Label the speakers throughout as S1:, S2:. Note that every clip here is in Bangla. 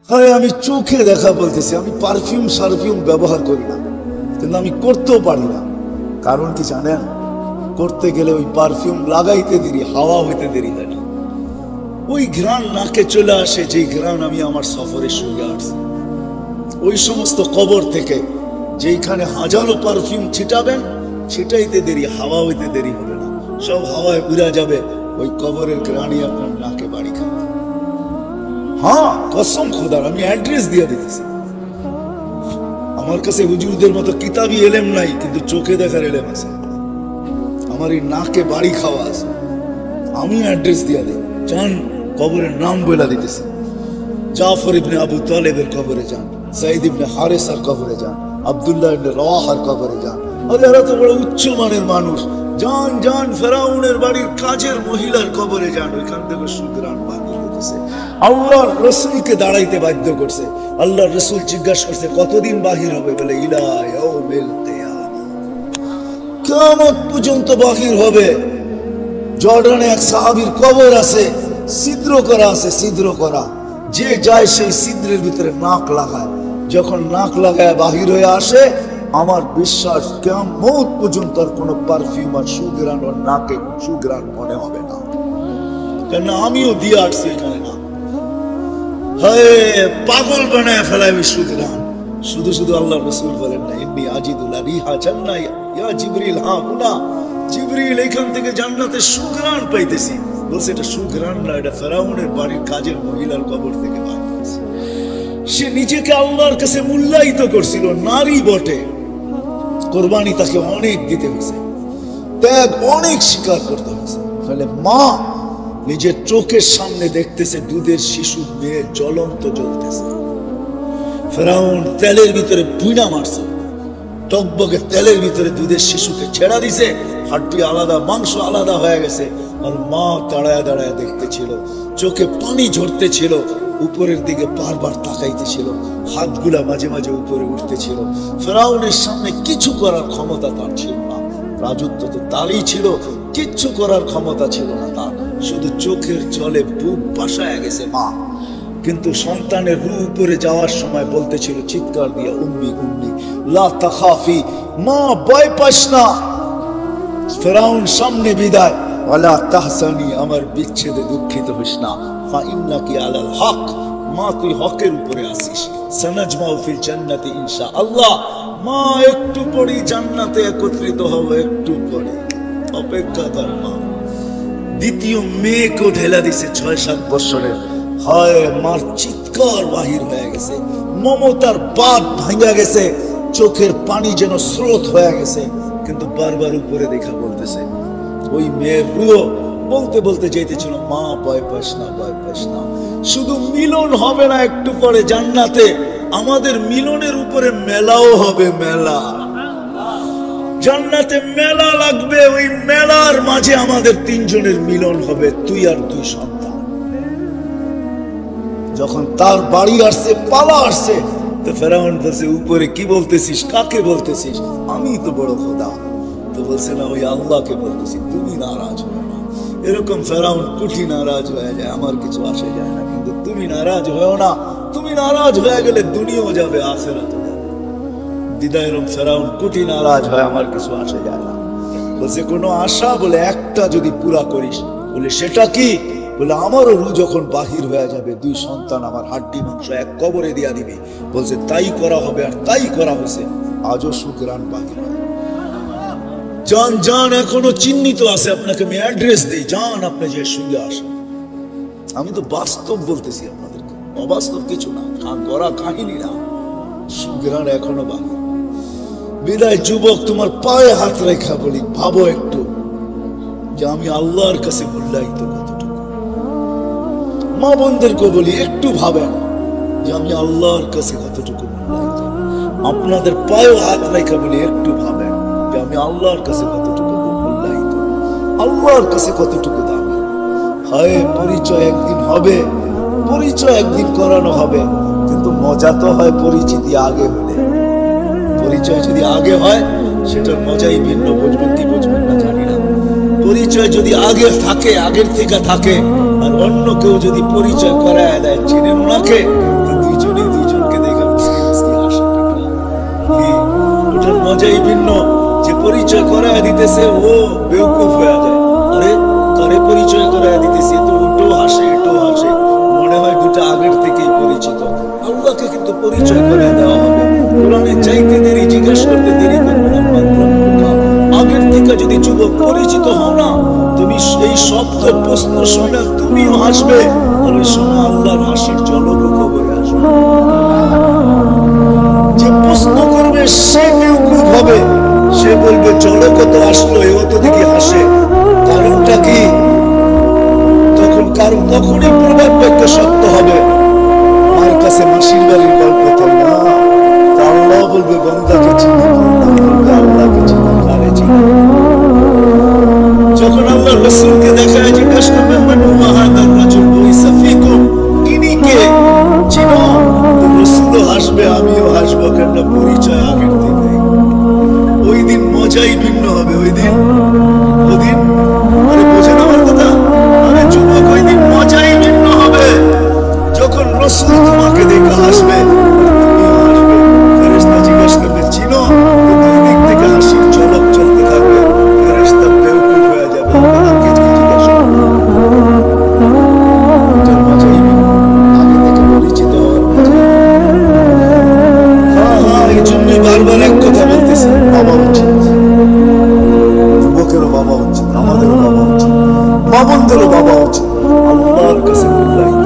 S1: হ্যাঁ, আমি চোখে দেখা বলতেছি, আমি পারফিউম সারফিউম ব্যবহার করি না, কিন্তু আমি করতেও পারি না। কারণ কি জানেন? করতে গেলে ওই পারফিউম লাগাইতে দেরি, হাওয়া হইতে দেরি হয় না। ওই ঘ্রাণ নাকে চলে আসে, যেই ঘ্রাণ আমি আমার সফরে সঙ্গে আসছি। ওই সমস্ত কবর থেকে যেইখানে হাজারো পারফিউম ছিটাবেন, ছিটাইতে দেরি, হাওয়া হইতে দেরি হবে না, সব হাওয়ায় উড়া যাবে। ওই কবরের ঘ্রাণই আপনার নাকে বাড়ি খাবে। হ্যাঁ, কসম খোদার, আমি অ্যাড্রেস দিয়ে দিতেছি। আমার কাছে হুজুরদের মতো কিতাবি এলেম নাই, কিন্তু চোখে দেখার এলেম আছে। আমার এই নাকে বাড়ি খাওয়া আছে, আমি অ্যাড্রেস দিয়ে দিই। যান, কবরের নাম বলে দিতেছি। জাফর ইবনে আবু তালেবের কবরে যান, যায়েদ ইবনে হারেসার কবরে যান, আব্দুল্লাহ ইবনে রওয়াহার কবরে যান। আরে এরা তো বড় উচ্চ মানের মানুষ। যান যান, ফেরাউনের বাড়ির কাজের মহিলার কবরে যান, ওইখান থেকে সুগ্রাণ বাহির হইতেছে। আল্লাহর রাসূলকে দাঁড়াইতে বাধ্য করছে। আল্লাহর রাসূল জিজ্ঞাসা করছে, কতদিন বাহির হবে? বলে ইলা ইয়াউমিল কিয়ামah, কিয়ামত পর্যন্ত বাহির হবে। জর্ডানে এক সাহাবীর কবর আছে, ছিদ্র করা আছে, ছিদ্র করা। যে যায় সেই ছিদ্রের ভিতরে নাক লাগায়, যখন নাক লাগায় বাহির হয়ে আসে, আমার বিশ্বাস কিয়ামত পর্যন্ত আর কোনো পারফিউম আর সুঘ্রাণ ওর নাকে সুঘ্রাণ মনে হবে না। কেন আমিও দিয়ে আসছি এখানে না। হায়, পাগল বানায় ফেলায় ওই সুঘ্রাণ। শুধু শুধু আল্লাহ রাসূল বলেন না, ইন্নী আজিদুল রিহা জান্নাহ ইয়া জিবরিল, হ্যাঁ হুনা জিবরিল, এখান থেকে জান্নাতের সুঘ্রাণ পাইতেছি। বলছে এটা সুঘ্রাণ না, এটা ফেরাউনের বাড়ির কাজের মহিলার কবর থেকে বাইর হয়েছে। সে নিজেকে আল্লাহর কাছে মূল্যায়িত করছিল, নারী বটে। কোরবানি তাকে অনেক দিতে হয়েছে, ত্যাগ অনেক স্বীকার করতে হয়েছে। ফলে মা নিজের চোখের সামনে দেখতেছে দুধের শিশু মেয়ে জ্বলন্ত জ্বলতেছে। ফেরাউন তেলের ভিতরে বুইনা মারছে, টকবকে তেলের ভিতরে দুধের শিশুকে ছেড়া দিছে, হাড্ডি আলাদা, মাংস আলাদা হয়ে গেছে। আর মা দাঁড়ায় দাঁড়ায় দেখতেছিল, চোখে পানি ঝরতেছিল, উপরের দিকে বারবার তাকাইতেছিল, হাতগুলা মাঝে মাঝে উপরে উঠতেছিল। ফেরাউনের সামনে কিছু করার ক্ষমতা তার ছিল না, রাজত্ব তো তারই ছিল, কিচ্ছু করার ক্ষমতা ছিল না তার। শুধু চোখের জলে বুক ভাসায় গেছে মা। কিন্তু সন্তানের রূহ উপরে যাওয়ার সময় বলতেছিল চিৎকার দিয়ে, উম্মি উম্মি লা তাখাফি, মা ভয় পাস না। ফেরাউন সামনে বিদায়, ওয়ালা তাহসানি, আমার বিচ্ছেদে দুঃখিত হইস না, ফা ইন্নাকি আলাল হক, মা তুই হকের উপরে আছিস। সানাজমাউ ফিল জান্নাতি ইনশাআল্লাহ, মা একটু পরে জান্নাতে একত্রিত হব, একটু পরে অপেক্ষা কর মা। দ্বিতীয় মেয়েকেও ঢেলা দিছে ৬-৭ বছরের। হয়, মার চিৎকার বাহির হয়ে গেছে, মমতার বাঁধ ভাঙা গেছে, চোখের পানি যেন স্রোত হয়ে গেছে। কিন্তু বারবার উপরে দেখা বলতেছে, ওই মেয়ের রুহ বলতে বলতে যেতেছিল, মা ভয় পাস না, ভয় পাস না। শুধু মিলন হবে না একটু পরে জান্নাতে, আমাদের মিলনের উপরে মেলাও হবে, মেলা। জান্নাতে মেলা লাগবে, ওই মেলার মাঝে আমাদের ৩ জনের মিলন হবে, তুই আর 2 সন্তান। যখন তার বাড়ি আসছে, পালা আসছে, তো ফেরাউন বলছে, উপরে কি বলতেছিস, কাকে বলতেছিস? আমি তো বড় খোদা। তো বলছে না, ওই আল্লাহকে বলতেছি, তুমি নারাজ হয় না। এরকম ফেরাউন কুঠি নারাজ হয়ে যায়, আমার কিছু আসে যায় না, কিন্তু তুমি নারাজ হয়েও না। তুমি নারাজ হয়ে গেলে দুনিয়াও যাবে, আখিরাতও যাবে। বিদায় ফেরাউন কুঠি নারাজ হয়, আমার কিছু আসে যায় না। বলছে কোনো আশা? বলে একটা যদি পুরা করিস। বলে সেটা কি? বলে আমারও রু যখন বাহির হয়ে যাবে, 2 সন্তান আমার হাড্ডি মাংস এক কবরে দিয়া দিবি। বলছে তাই করা হবে, আর তাই করা হয়েছে। আজও সুঘ্রাণ বাহির হয়। যান যান, এখনো চিহ্নিত আছে, আপনাকে আমি অ্যাড্রেস দিই, যান আপনি যে সঙ্গে আসেন। আমি তো বাস্তব বলতেছি আপনাদেরকে, অবাস্তব কিছু না, গড়া কাহিনী না। সুঘ্রাণ এখনো বাহির। বিদায় যুবক, তোমার পায়ে হাত রেখা বলি, ভাবো একটু যে আমি আল্লাহর কাছে মূল্যায়িত কতটুকু। মা বোনদেরকে বলি, একটু ভাবেন যে আমি আল্লাহর কাছে কতটুকু মূল্যায়িত। আপনাদের পায়ে হাত রেখা বলি, একটু ভাবেন যে আমি আল্লাহর কাছে কতটুকু মূল্যায়িত, আল্লাহর কাছে কতটুকু দামি। হায়, পরিচয় একদিন হবে, পরিচয় একদিন করানো হবে, কিন্তু মজা তো হয় পরিচিতি আগে হলে। পরিচয় যদি আগে হয়, সেটার মজাই ভিন্ন। বুঝবেন কি বুঝবেন না জানি না। পরিচয় যদি আগে থাকে, আগের থেকে থাকে, আর অন্য কেউ যদি পরিচয় করায় দেয়, চিনেন ওনাকে, তো 2 মজাই ভিন্ন। যে পরিচয় করায় দিতেছে ও বেউকুফ হয়ে যায়। আরে কারে পরিচয় করায় দিতেছে, তো ওটাও হাসে এটাও হাসে, মনে হয় দুটা আগের থেকেই পরিচিত। আল্লাহকে কিন্তু পরিচয় করায় দেওয়া হবে। কোরআনে চাইতে দেরি, জিজ্ঞেস করতে দেরি করবে না। আগের থেকে যদি যুবক পরিচিত হও না, তুমি এই শব্দ প্রশ্ন শুনে তুমিও হাসবে, আর ওই সময় আল্লাহর হাসির জলক খবরে আসবে। যে প্রশ্ন করবে সে বেউকুফ হবে, সে বলবে জলক তো আসলো, এও তো দেখি হাসে, কারণটা কি? তখনই প্রবাদ বাক্য সত্য হবে। মার কাছে মাসির বাড়ির গল্প তাই না, তা আল্লাহ বলবে বান্দাকে চিনি, বলবে আল্লাহকে চিনি, কারে চিনি। যখন আল্লাহ রাসূলকে দেখায় জিজ্ঞাসা করবেন মান হুয়া হাদার রাজুল বুইসা ফিকুম, ইনি কে চিনো? তো রাসূলও হাসবে, আমিও হাসবো, কেন পরিচয় আগের থেকে। ওই দিন মজাই ভিন্ন হবে। ওই দিন আরে বোঝেন আমার কথা? আরে যুবক, ওই দিন মজাই ভিন্ন হবে। যখন রাসূল তোমাকে দেখে হাসবে, তুমিও হাসবে। ফেরেশতা জিজ্ঞাসা করবে চিনো? তো দুই দিক থেকে হাসির ঝলক চলতে থাকবে। ফেরেশতা বেউকুফ হয়ে যাবে, আল্লাহকে জিজ্ঞাসা করবে। এটার মজাই ভিন্ন, আগে থেকে পরিচিত হওয়ার মজা। হ্যাঁ, এই জন্যই বারবার এক কথা বলতেছি, বাবা উচিত, যুবকেরও বাবা উচিত, আমাদেরও বাবা উচিত, বাবনদেরও বাবা উচিত। আল্লাহর কাছে মূল্যায়িত,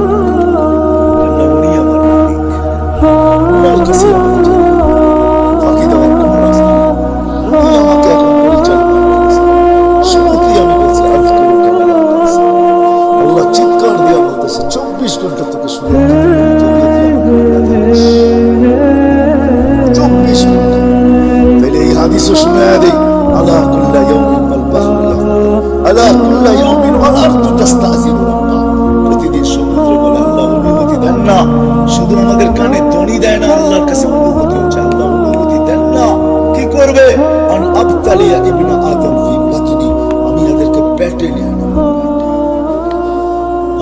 S1: কেননা উনি আমার মালিক, ওনার কাছে আমার জানা, ফাঁকি দেওয়ার কোনো রাস্তা নেই। উনি আমাকে এখন পরিচালনা করতেছেন। শুরুতেই আমি বলছি আল্লাহ চিৎকার দিয়ে বলতেছে 24 ঘন্টা তোকে সুরক্ষা দেবে, 24 ঘন্টা। তাইলে এই হাদিসও শুনে দেই, আলা কুল্লা ইয়াউমিন ওয়াল বাহরু ইয়াহমুর, আলা কুল্লা ইয়াউমিন ওয়াল আরদু তাস্তাযিনু রাব্বা। প্রতিদিন সমুদ্র বলে আল্লাহ অনুমতি দেন না, শুধু আমাদের কানে ধ্বনি দেয় না, আল্লাহর কাছে অনুমতি হচ্ছে, আল্লাহ অনুমতি দেন না। কি করবে? আন আবতালিয়া ইবনা আদম ফি বাতনি, আমি এদেরকে পেটে নিয়ে আনব।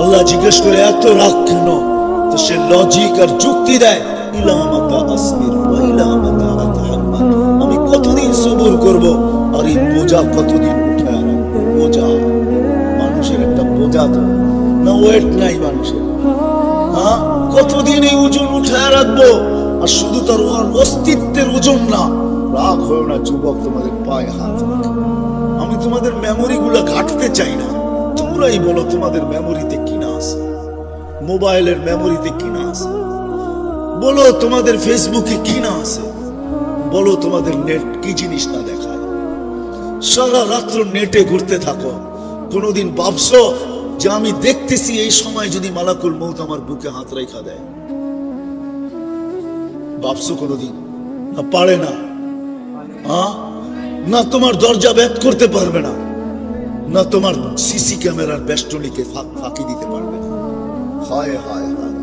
S1: আল্লাহ জিজ্ঞেস করে এত রাগ কেন? তো সে লজিক আর যুক্তি দেয়, ইলা মাতা আসবির ওয়া ইলা মাতা আতাহাম্মাল, আমি কতদিন সবুর করব, আর এই বোঝা কতদিন উঠায় রাখবো? বোঝা, মানুষের একটা বোঝা তো না, ওয়েট নাই মানুষের। হ্যাঁ, কতদিন এই ওজন উঠায় রাখবো? আর শুধু তার অস্তিত্বের ওজন না। রাগ হয় না যুবক, তোমাদের পায়ে হাত রাখে। আমি তোমাদের মেমোরি গুলা ঘাটতে চাই না, তোমরাই বলো তোমাদের মেমোরিতে কিনা আছে, মোবাইলের মেমোরিতে কিনা আছে, বলো তোমাদের ফেসবুকে কিনা আছে, বলো তোমাদের নেট কি জিনিস না দেখায়। সারা রাত্র নেটে ঘুরতে থাকো, কোনোদিন ভাবছো যে আমি দেখতেছি এই সময় যদি মালাকুল মউত আমার বুকে হাত রেখা দেয়? ভাবছো কোনোদিন? না, পারে না। না তোমার দরজা ভেদ করতে পারবে না, না তোমার সিসি ক্যামেরার বেষ্টনীকে ফাঁকি দিতে পারবে না। হায় হায় হায়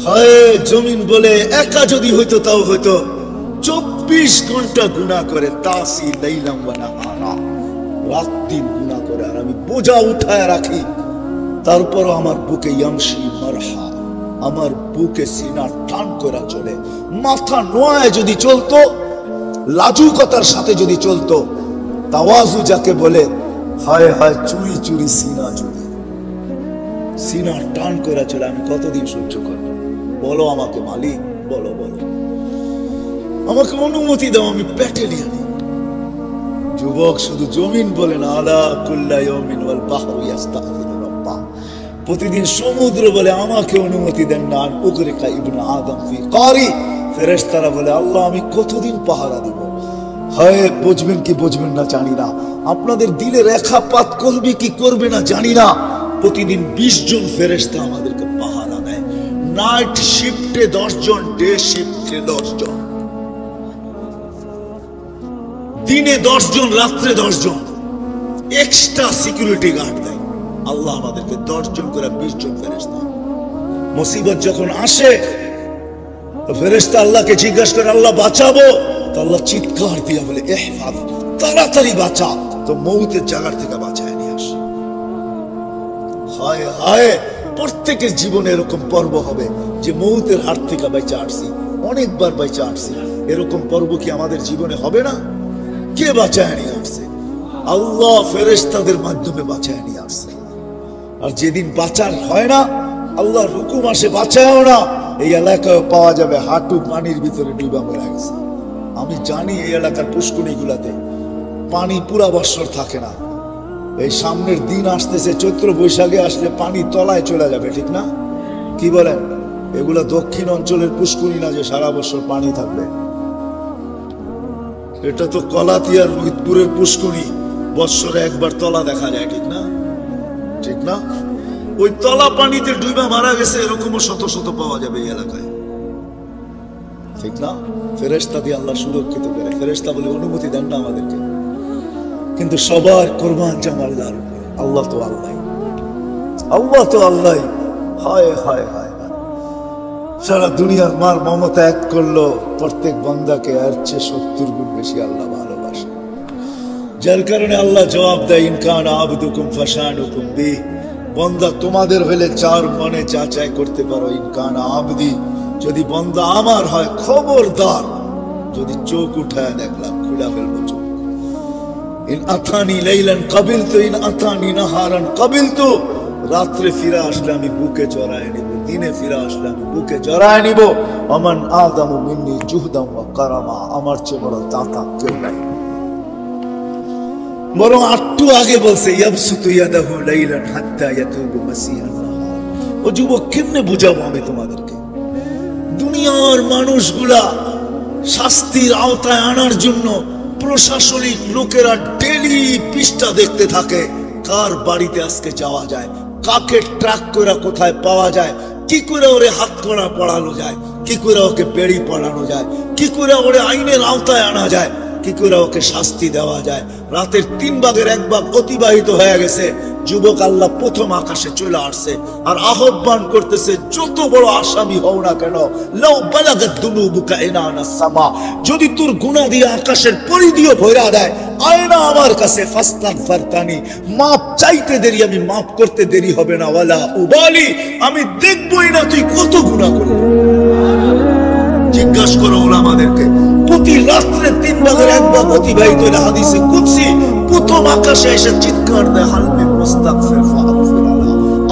S1: হায়, জমিন বলে একা যদি হইতো তাও হইতো 24 ঘন্টা গুনাহ করে, তাসি লাইলাম ওয়া নাহারা, রাত দিন গুনাহ করে, আর আমি বোঝা উঠায় রাখি। তারপরও আমার বুকে ইয়ামশি মারহা, আমার বুকে সিনা টান করে চলে। মাথা নোয়ায় যদি চলতো, লাজুকতার সাথে যদি চলতো, তাওয়াজু যাকে বলে, হায় হায় চুরি চুরি সিনা চুরি, সিনা টান করে চলে। আমি কতদিন সহ্য করব? বলো আমাকে মালিক, বলো বলো, আমাকে অনুমতি দাও, আমি পেটে নিয়ে আনি। যুবক শুধু জমিন বলে না, আলা কুল্লা ইয়াউমিন ওয়াল বাহরু ইস্তাযিনু রাব্বা, প্রতিদিন সমুদ্র বলে আমাকে অনুমতি দেন না। আর উগরিকা ইবনে আদম ফি কারি, ফেরেশতারা বলে আল্লাহ আমি কতদিন পাহারা দিব? হয় বুঝবেন কি বুঝবেন না জানি না, আপনাদের দিলে রেখাপাত করবে কি করবে না জানি না। প্রতিদিন 20 জন ফেরেশতা আমাদেরকে পাহারা দেয়। নাইট শিফটে 10 জন, ডে শিফটে 10 জন, দিনে 10 জন, রাত্রে 10 জন, এক্সট্রা সিকিউরিটি গার্ড দেয় আল্লাহ আমাদেরকে। 10 জন করে 20 জন ফেরেশতা। মুসিবত যখন আসে তো ফেরেশতা আল্লাহকে জিজ্ঞাসা করে আল্লাহ বাঁচাবো? তো আল্লাহ চিৎকার দিয়ে বলে ইহফাজ, তাড়াতাড়ি বাঁচা, তো মৌতের জায়গা থেকে বাঁচায় নিয়ে আসে। হায় হায়, প্রত্যেকের জীবনে এরকম পর্ব হবে যে মৌতের হাত থেকে বেঁচে আসছি, অনেকবার বেঁচে আসছি, এরকম পর্ব কি আমাদের জীবনে হবে না? কে বাঁচায় নিয়ে আসছে? আল্লাহ ফেরেশতাদের মাধ্যমে বাঁচায় নিয়ে আসছে। আর যেদিন বাঁচার হয় না, আল্লাহর হুকুম আসে বাঁচায়ও না, এই এলাকায় পাওয়া যাবে হাঁটু পানির ভিতরে ডুবা মরে গেছে। আমি জানি এই এলাকার পুষ্করিণী গুলাতে পানি পুরা বৎসর থাকে না। এই সামনের দিন আসতেছে, চৈত্র বৈশাখে আসলে পানি তলায় চলে যাবে, ঠিক না? কি বলেন? এগুলা দক্ষিণ অঞ্চলের পুষ্করিণী না যে সারা বছর পানি থাকবে। এটা তো কলাতিয়ার রোহিতপুরের পুষ্করিণী, বৎসরে একবার তলা দেখা যায়, ঠিক না? ঠিক না? ওই তলা পানিতে ডুবা মারা গেছে এরকমও শত শত পাওয়া যাবে এই এলাকায়, ঠিক না? ফেরেশতা দিয়ে আল্লাহ সুরক্ষিত করে। ফেরেশতা বলে অনুমতি দেন না আমাদেরকে, কিন্তু সবার কোরবান জাম আল্লাহর উপরে। আল্লাহ তো আল্লাহ, আল্লাহ তো আল্লাহ। হায় হায় হায় হায়, সারা দুনিয়ার মার মমতা এক করলো, প্রত্যেক বান্দাকে এর চেয়ে 70 গুণ বেশি আল্লাহ ভালোবাসে। যার কারণে আল্লাহ জবাব দেয়, ইনকান আবদুকুম ফাশানুকুম বি, বান্দা তোমাদের হলে চার মনে যা চাই করতে পারো। ইনকান আবদি, যদি বান্দা আমার হয়, খবরদার যদি চোখ উঠায় দেখলাম খুলে ফেলবো চোখ। ইন আতানি লাইলান কাবিলতু, ইন আতানি নাহারান কাবিলতু, রাত্রে ফিরে আসলে আমি বুকে জড়ায় নিব, দিনে ফিরে আসলে আমি বুকে জড়ায় নিব। আমান আদামু মিন্নি জুহদাম ওয়া কারামা, আমার চেয়ে বড় দাতা কেউ নাই। বরং একটু আগে বলছে, ইয়াবসুতু ইয়াদাহু লাইলান হাত্তা ইয়াতুবু মাসিহান নাহার। ও যুবক, কেমনে বুঝাবো আমি তোমাদেরকে? দুনিয়ার মানুষগুলা শাস্তির আওতায় আনার জন্য প্রশাসনিক লোকেরা ডেলি পৃষ্ঠা দেখতে থাকে, কার বাড়িতে আজকে যাওয়া যায়, কাকে ট্রাক করে কোথায় পাওয়া যায়, কি করে ওরে হাত কড়া পড়ানো যায়, কি করে ওকে বেড়ি পড়ানো যায়, কি করে ওরে আইনের আওতায় আনা যায়, কি করে ওকে শাস্তি দেওয়া যায়। রাতের 3 ভাগের 1 ভাগ অতিবাহিত হয়ে গেছে, যুবক আল্লাহ প্রথম আকাশে চলে আসছে আর আহ্বান করতেছে, যত বড় আসামি হও না কেন, লাউ বালাগাত দুনুবুকা ইনানাস সামা, যদি তোর গুনাহ দিয়ে আকাশের পরিধিও ভরা দেয়, আয়না আমার কাছে ফাস্তাগফারতানি, মাপ চাইতে দেরি, আমি মাপ করতে দেরি হবে না। ওয়ালা উবালি, আমি দেখবই না তুই কত গুনাহ করলি। জিজ্ঞাসা করো ওলামাদেরকে, প্রতি রাত্রে 3 ভাগের 1 ভাগ অতিবাহিত হলে হাদিসে কুদসি প্রথম আকাশে এসে চিৎকার দেয়, হালমি মুস্তাগফির ফাগফির আলা,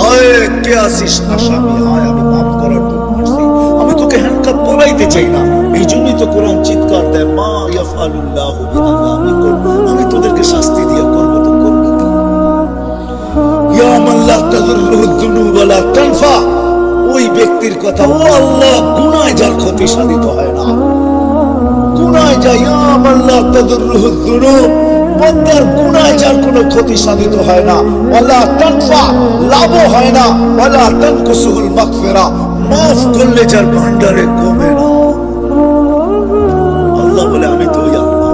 S1: আয় কে আসিস আসামি, আয় আমি মাফ করার জন্য আসছি, আমি তোকে হ্যান্ডকাপ পরাইতে চাই না। এই জন্যই তো কোরআন চিৎকার দেয়, মা ইয়াফআলুল্লাহু বিআযাবিকুম, আমি তোদেরকে শাস্তি দিয়ে করব তো করব কি? ইয়া মান লা তাযুররুহু যুনুব ওয়া লা তানফা, ওই ব্যক্তির কথা, ও আল্লাহ, গুনাহ যার ক্ষতি সাধিত হয় না, গুনাহ যায়, ইয়া মান লা তাযুররুহু যুনুব, বান্দার গুনাহ যার কোনো ক্ষতি সাধিত হয় না, ওয়ালা তানফা, লাভ হয় না, ওয়ালা তানকুসুল মাগফিরা, মাফ করলে যার ভান্ডারে কমে না। আল্লাহ বলে, আমি তো ওই আল্লাহ।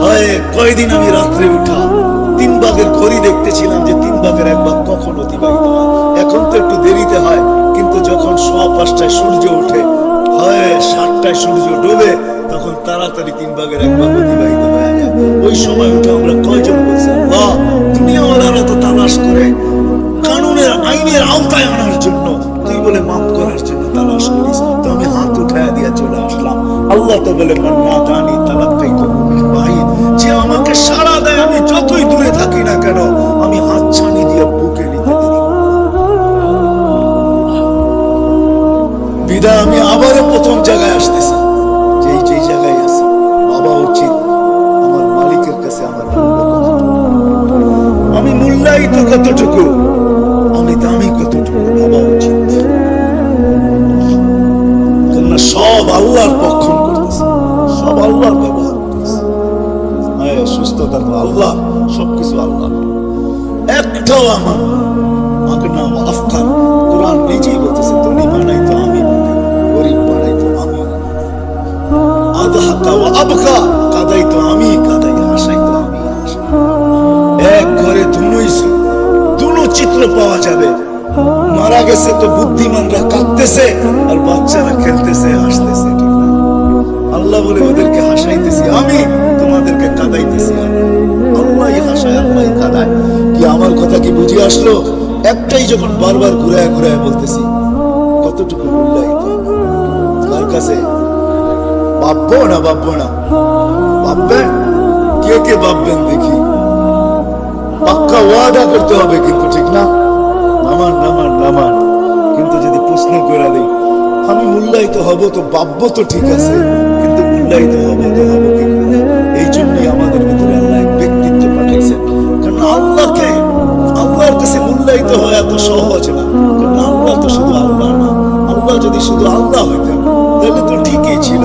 S1: হায়, কয়দিন আমি রাত্রে উঠা 3 ভাগের ঘড়ি দেখতেছিলাম যে 3 ভাগের 1 ভাগ কখন অতিবাহিত হয়। এখন তো একটু দেরিতে হয়, কিন্তু যখন 5:15 সূর্য ওঠে, হয় 7টায় সূর্য ডোবে, তখন তাড়াতাড়ি 3 ভাগের 1 ভাগ অতিবাহিত হয়ে যায়। ওই সময় উঠে আমরা কয়জন বলছি, আল্লাহ, দুনিয়াওয়ালারা তো তালাশ করে কানুনের আইনের আওতায় আনার জন্য, তুই বলে মাফ করার জন্য তালাশ করিস, তো আমি হাত উঠায় দিয়ে চলে আসলাম। আল্লাহ তো বলে, মান নাদানি তালাক্কাইতু মিন বাঈদ, যে আমাকে সাড়া দেয়, আমি যতই দূরে থাকি না কেন, আমি হাত ছানি দিয়ে বুকে নিতে দেরি। বিদায় আমি আবারও প্রথম জায়গায় আসতেছি, যেই জায়গায় আছি, বাবা উচিত আমার মালিকের কাছে আমার আমি মূল্যায়িত কতটুকু, আমি দামি কতটুকু, বাবা উচিত। কেননা সব আল্লাহর পক্ষণ করতেছে, সব আল্লাহর ব্যবহার করতেছে। সুস্থতা তো আল্লাহ, সবকিছু আল্লাহ, একটাও আমার নাম আফকার। কোরআন নিজেই বলতেছে, ধনী বানাই তো আমি, গরিব বানাই তো আমি, আদহাকা ওয়া আবকা, কাদাই তো আমি কাদাই, হাসাই তো আমি হাসাই। এক ঘরে দুনো চিত্র পাওয়া যাবে, মারা গেছে তো বুদ্ধিমানরা কাঁদতেছে আর বাচ্চারা খেলতেছে হাসতেছে, ঠিক না? আল্লাহ বলে, ওদেরকে হাসাইতেছি আমি, তোমাদেরকে কাঁদাইতেছি আমি। আল্লাহই হাসায়, আল্লাহই কাঁদায়। কি আমার কথা কি বুঝে আসলো? একটাই যখন বারবার ঘুরায় ঘুরায় বলতেছি, কতটুকু মূল্যায়িত কার কাছে? ভাববো না ভাববেন? কে কে ভাববেন দেখি? পাক্কা ওয়াদা করতে হবে কিন্তু, ঠিক না? নামান। কিন্তু যদি প্রশ্ন করে দিই আমি মূল্যায়িত হব তো ভাববো তো ঠিক আছে, কিন্তু মূল্যায়িত হব তো হবো কি করে? এই জন্যই আমাদের ভিতরে আল্লাহ ব্যক্তিত্ব পাঠিয়েছেন। কারণ আল্লাহর কাছে মূল্যায়িত হওয়া এত সহজ না। কারণ আল্লাহ তো শুধু আল্লাহ না। আল্লাহ যদি শুধু আল্লাহ হইতেন তাহলে তো ঠিকই ছিল।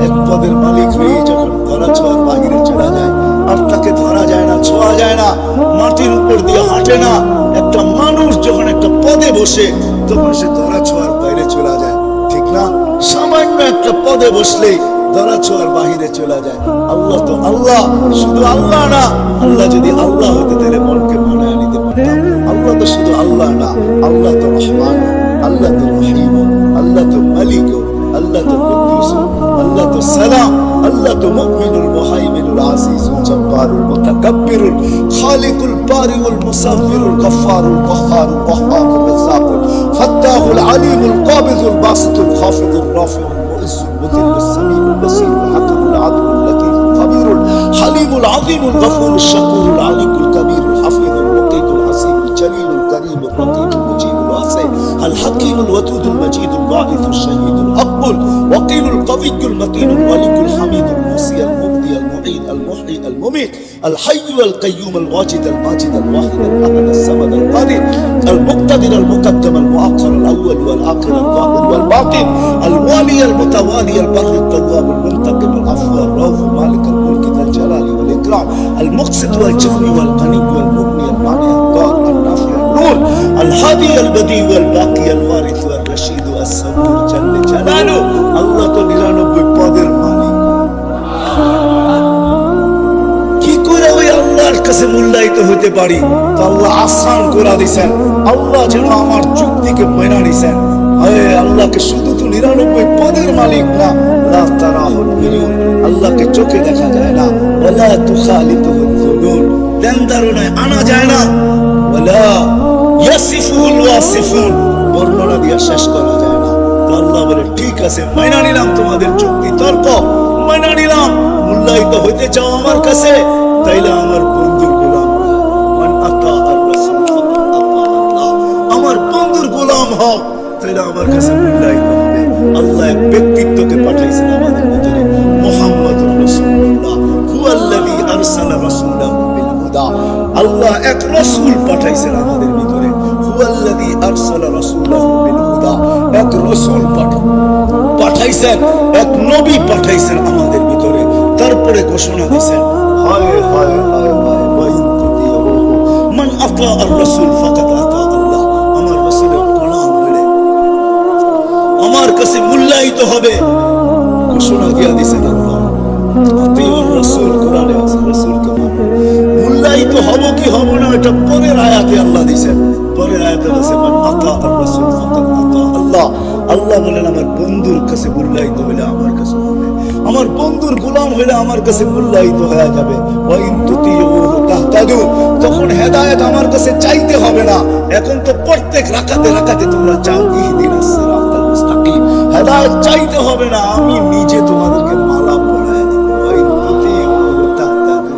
S1: এক পদের মালিক হয়ে যখন ধরা ছোঁয়ার বাহিরে চলে যায়, আর তাকে ধরা যায় না, ছোঁয়া যায় না, মাটির উপর দিয়ে হাঁটে না, একটা মানুষ যখন একটা পদে বসে তখন সে ধরা ছোঁয়ার বাইরে চলে যায়, ঠিক না? সামান্য একটা পদে বসলেই ধরা ছোঁয়ার বাহিরে চলে যায়। আল্লাহ তো আল্লাহ, শুধু আল্লাহ না। আল্লাহ যদি আল্লাহ হতে তাহলে মনকে বানায় নিতে পারতাম। আল্লাহ তো শুধু আল্লাহ না, আল্লাহ তো রহমান, আল্লাহ তো রহিম, আল্লাহ তো মালিক, আল্লাহ তো কুদ্দুস, আল্লাহ তো সালাম, আল্লাহ তো মুমিনুল মুহাইমিনুল আজিজুল জব্বারুল মুতাকাব্বিরুল খালিকুল বারিউল মুসাফিরুল গফফারুল কহ্হারুল ওয়াহ্হাবুর রাজ্জাকুল ফাত্তাহুল আলিমুল কাবিদুল বাসিতুল খাফিদুর রাফিউল মুইজ্জুল মুদিল্লুস সামিউল বসীরুল হাকিমুল আদলুল লতীফুল খবীরুল হালিমুল আযীমুল গফুরুল শাকুরুল আলিকুল কবীরুল হাফিজুল মুকিতুল হাসিবুল জলিলুল করিমুল রকিবুল মুজিবুল ওয়াসি আল হাকিমুল ওয়াদুদুল মজিদুল ওয়াহিদুল শাহীদুল আকবুল ওয়াকিলুল কবিয়্যুল মতিনুল ওয়ালিকুল হামিদুল মুসি আল মুবদি আল মুঈদ আল মুহয়ি আল মুমীত আল হাইয়্যু আল কাইয়্যুম আল ওয়াজিদ আল মাজিদ আল ওয়াহিদ আল আহাদ আল সামাদ আল কাদির আল মুক্তাদির আল মুকদ্দম আল মুআখ্খার আল আউয়াল ওয়াল আখির আল যাহির ওয়াল বাতিন আল ওয়ালি আল মুতাওয়ালি আল বার আল তাওয়াব আল মুনতাকিম আল আফু আল রাউফ মালিক আল মুলক আল জালালি ওয়াল ইকরাম আল মুকসিত ওয়াল জামি ওয়াল গনি ওয়াল মুগনি আল মানি আল দার আল নাফি আল নূর আল হাদি আল বদি ওয়াল বাকি আল ওয়ারিস ওয়াল রশিদ আস সাবুর জাল্লে জালালু। আল্লাহ তো 99 পদের মালিক। কি করে ওই আল্লাহর কাছে মূল্যায়িত হতে পারি? তো আল্লাহ আসান করে দিয়েছেন। আল্লাহ যেন আমার যুক্তিকে মেনে নিছেন। আল্লাহকে শুধু তো 99 পদের মালিক না, লা তারাহুল উয়ুন, আল্লাহকে চোখে দেখা যায় না, ওয়ালা তুখালিতুহুল যুনুন, ধ্যান ধারণায় আনা যায় না, ওয়ালা ইয়াসিফুল ওয়াসিফুন, বর্ণনা দিয়ে শেষ করা যায় না। তো আল্লাহ বলে ঠিক আছে, মাইনা নিলাম তোমাদের যুক্তি তর্ক, মাইনা নিলাম। মূল্যায়িত হইতে চাও আমার কাছে, তাইলে আমার বন্ধুর গোলাম হও। মান আতা আর রাসূল ফাকাদ আতা আল্লাহ, আমার বন্ধুর গোলাম হও, তাইলে আমার কাছে মূল্যায়িত হবে। আল্লাহ এক ব্যক্তিত্বকে পাঠিয়েছেন আমাদের ভিতরে, মুহাম্মাদুর রাসূলুল্লাহ হুয়াল্লাযী আরসালা রাসূলাহু বিল হুদা। আল্লাহ এক রাসূল পাঠাইছেন আমাদের ভিতরে, হুয়াল্লাযী আরসালা রাসূলাহু বিল হুদা, এক রাসূল পাঠাইছেন, এক নবী পাঠাইছেন আমাদের ভিতরে। তারপরে ঘোষণা দিয়েছেন, হায় হায় হায় হায় ওয়াইন তুতিউহু মান আতা আর রাসূল ফাকাদ আতা আল্লাহ। আমার রাসূলের গোলাম হলে আমার কাছে মূল্যায়িত হবে, ঘোষণা দিয়া দিয়েছেন আল্লাহ। আতিউর রাসূল, কোরআনে আছে রাসূলকে মানো। মূল্যায়িত হব কি হব না এটা পরের আয়াতে আল্লাহ দিয়েছেন। পরের আয়াতে আছে মান আতা আর রাসূল ফাকাদ আতা আল্লাহ। আল্লাহ বলেন আমার বন্ধুর কাছে মূল্যায়িত হলে আমার কাছে হবে, আমার বন্ধুর গোলাম হলে আমার কাছে মূল্যায়িত হয়ে যাবে। ওয়াইন তুতিউহু তাহতাদু, তখন হেদায়েত আমার কাছে চাইতে হবে না। এখন তো প্রত্যেক রাকাতে রাকাতে তোমরা চাও ইহদিনাস সিরাতাল মুস্তাকিম, হেদায়েত চাইতে হবে না, আমি নিজে তোমাদেরকে মালা পরায় দেব। ওয়াইন তুতিউহু তাহতাদু,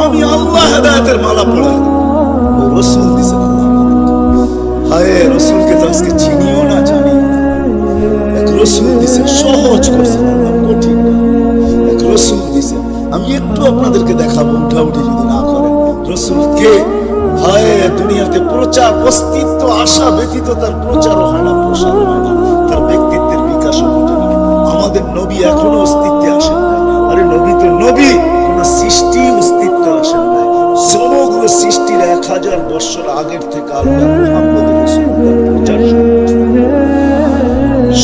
S1: আমি আল্লাহ হেদায়েতের মালা পরায় দেব। রাসূল দিছেন আল্লাহ আমাদেরকে। হায় রাসূলকে তো আজকে চিনিও না, জানিও না। এক রাসূল দিছেন, সহজ করছেন আল্লাহ, কঠিন না। এক রাসূল দিছেন, আমি একটু আপনাদেরকে দেখাবো, উঠাউঠি যদি না করেন। রাসূল কে? হায় দুনিয়াতে প্রচার, অস্তিত্ব আশা ব্যতীত তার প্রচার হয় না, প্রসার হয় না, তার ব্যক্তিত্বের বিকাশ ঘটে না। আমাদের নবী এখনো অস্তিত্বে আসেন নাই। আরে নবী তো নবী, কোন সৃষ্টি অস্তিত্ব আসেন নাই। সমগ্র সৃষ্টির 1000 বছর আগের থেকে আল্লাহ মুহাম্মদ রাসূলুল্লাহ প্রচার শুরু করেছেন।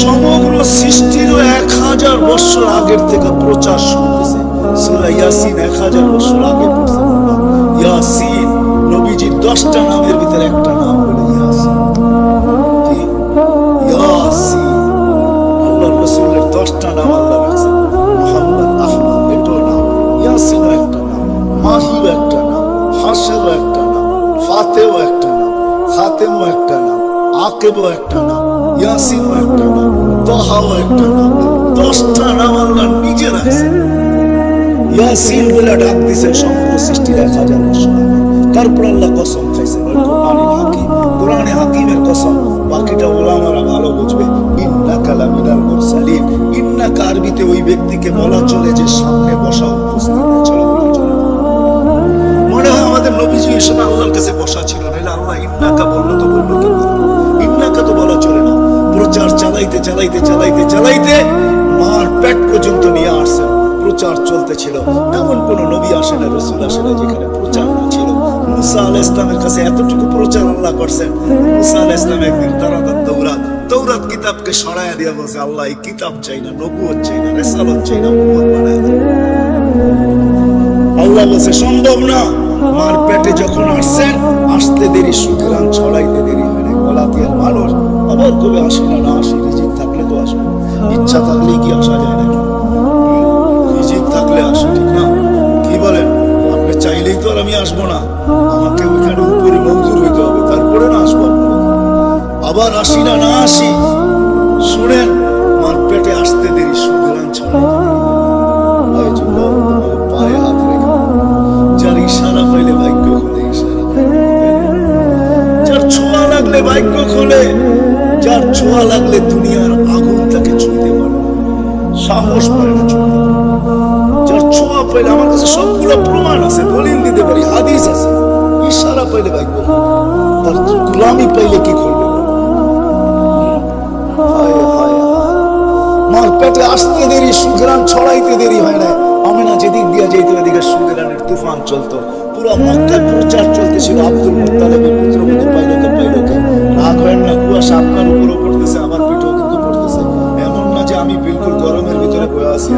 S1: সমগ্র সৃষ্টির 1000 বছর আগের থেকে প্রচার শুরু হয়েছে। সূরা ইয়াসিন 1000 বছর আগে পড়ছেন আল্লাহ। ইয়াসিন নবীজির 10টা নামের ভিতরে একটা নাম হলো ইয়াসিন। কি? ইয়াসিন আল্লাহর রাসূলের 10টা নাম আল্লাহ রাখছেন। মুহাম্মদ, আহমদ এটাও নাম, ইয়াসিনও একটা নাম, মাহিও একটা নাম, হাসেরও একটা নাম, ফাতেও একটা নাম, খাতেমও একটা নাম, আকিবও একটা নাম, ইয়াসিনও একটা নাম, তাহাও একটা নাম, 10টা নাম আল্লাহ নিজে রাখছেন। ইয়াসিন বলে ডাক দিয়েছেন সমগ্র সৃষ্টির 1000 বছর আগে। তারপর আল্লাহ কসম খাইছেন কোরআনে হাকিমের কসম। বাকিটা ওলামারা ভালো বুঝবে। ইন্নাকা লামিনাল মুরসালিন। ইন্নাকা আরবিতে ওই ব্যক্তিকে বলা চলে যে সামনে বসা উপস্থিত চলে বলা চলে। মনে হয় আমাদের নবীজি এই সময় আল্লাহর কাছে বসা ছিল, নাহলে আল্লাহ ইন্নাকা বললো তো বললো কি করে? ইন্নাকা তো বলা চলে না। প্রচার চালাইতে চালাইতে চালাইতে চালাইতে মার পেট পর্যন্ত নিয়ে আসছেন। প্রচার চলতেছিল। এমন কোন নবী আসে না, রাসূল আসে না যেখানে প্রচার না ছিল। মুসা আলাইহিস সালামের কাছে এতটুকু প্রচার আল্লাহ করছেন। মুসা আলাইহিস সালাম একদিন তৌরাত কিতাবকে সরায়া দিয়া বলছে, আল্লাহ এই কিতাব চাই না, নবুয়ত চাই না, রিসালাত চাই না, উম্মত বানায় দাও। আল্লাহ বলছে সম্ভব না। মার পেটে যখন আসছেন, আসতে দেরি, সুঘ্রাণ ছড়াইতে দেরি হয় না। গলাতিয়ার মানুষ আবার কবে আসে না, না আসে। রিজিক থাকলে তো আসবে, ইচ্ছা থাকলেই কি আসা যায় নাকি? রিজিক থাকলে আসে, ঠিক না? কি বলেন? আপনি চাইলেই তো আর আমি আসবো না, আমাকে ওইখানে উপরে মঞ্জুর হইতে হবে, তারপরে না আসবো। আবার আসি না, না আসি। শুনেন, মার পেটে আসতে দেরি, সুঘ্রাণ ছড়াইতে দেরি। পায়ে হাত রেখে যার ইশারা পাইলে ভাগ্য খোলে, ইশারা যার ছোঁয়া লাগলে ভাগ্য খোলে, যার ছোঁয়া লাগলে দুনিয়ার আগুন তাকে ছুঁতে পারে না, সাহস পায় না ছুঁতে। যার ছোঁয়া পাইলে, আমার কাছে সবগুলো প্রমাণ আছে, দলিল দিতে পারি, হাদিস আছে। ইশারা পাইলে ভাগ্য খোলে, তার গোলামি পাইলে কি করবে? মার পেটে আসতে দেরি, সুঘ্রাণ ছড়াইতে দেরি হয় না। আমিনা যেদিক দিয়া যেত এদিকে সুঘ্রাণের তুফান চলতো। পুরো মক্কায় প্রচার চলতেছিল। আব্দুল মুত্তালিবের পুত্রবধূ পাইল কে পাইল কে। রাগ হয় না, কুয়াশা আপনার উপরও পড়তেছে, আমার পিঠেও কিন্তু পড়তেছে। এমন না যে আমি বিলকুল গরমের ভিতরে বয়ে আছি,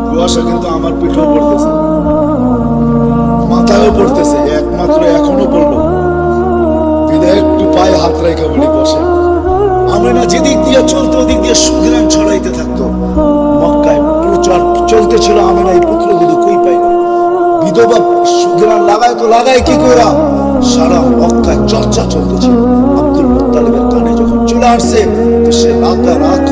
S1: কুয়াশা কিন্তু আমার পিঠেও পড়তেছে, মাথায়ও পড়তেছে। একমাত্র এখনো পড়লো বিদায় একটু পায়ে হাত রেখে বলি বসে। আমিনা যেদিক দিয়ে চলতো ওদিক দিয়ে সুঘ্রাণ ছড়াইতে থাকতো। মক্কায় প্রচার চলতেছিল। আমিনা এই পুত্রবধূ কই পাইল? বিধবা সুঘ্রাণ লাগায় তো লাগায় কি কইরা? সারা মক্কায় চর্চা চলতেছিল। আব্দুল মুত্তালিবের কানে যখন চলে আসছে, তো সে রাগ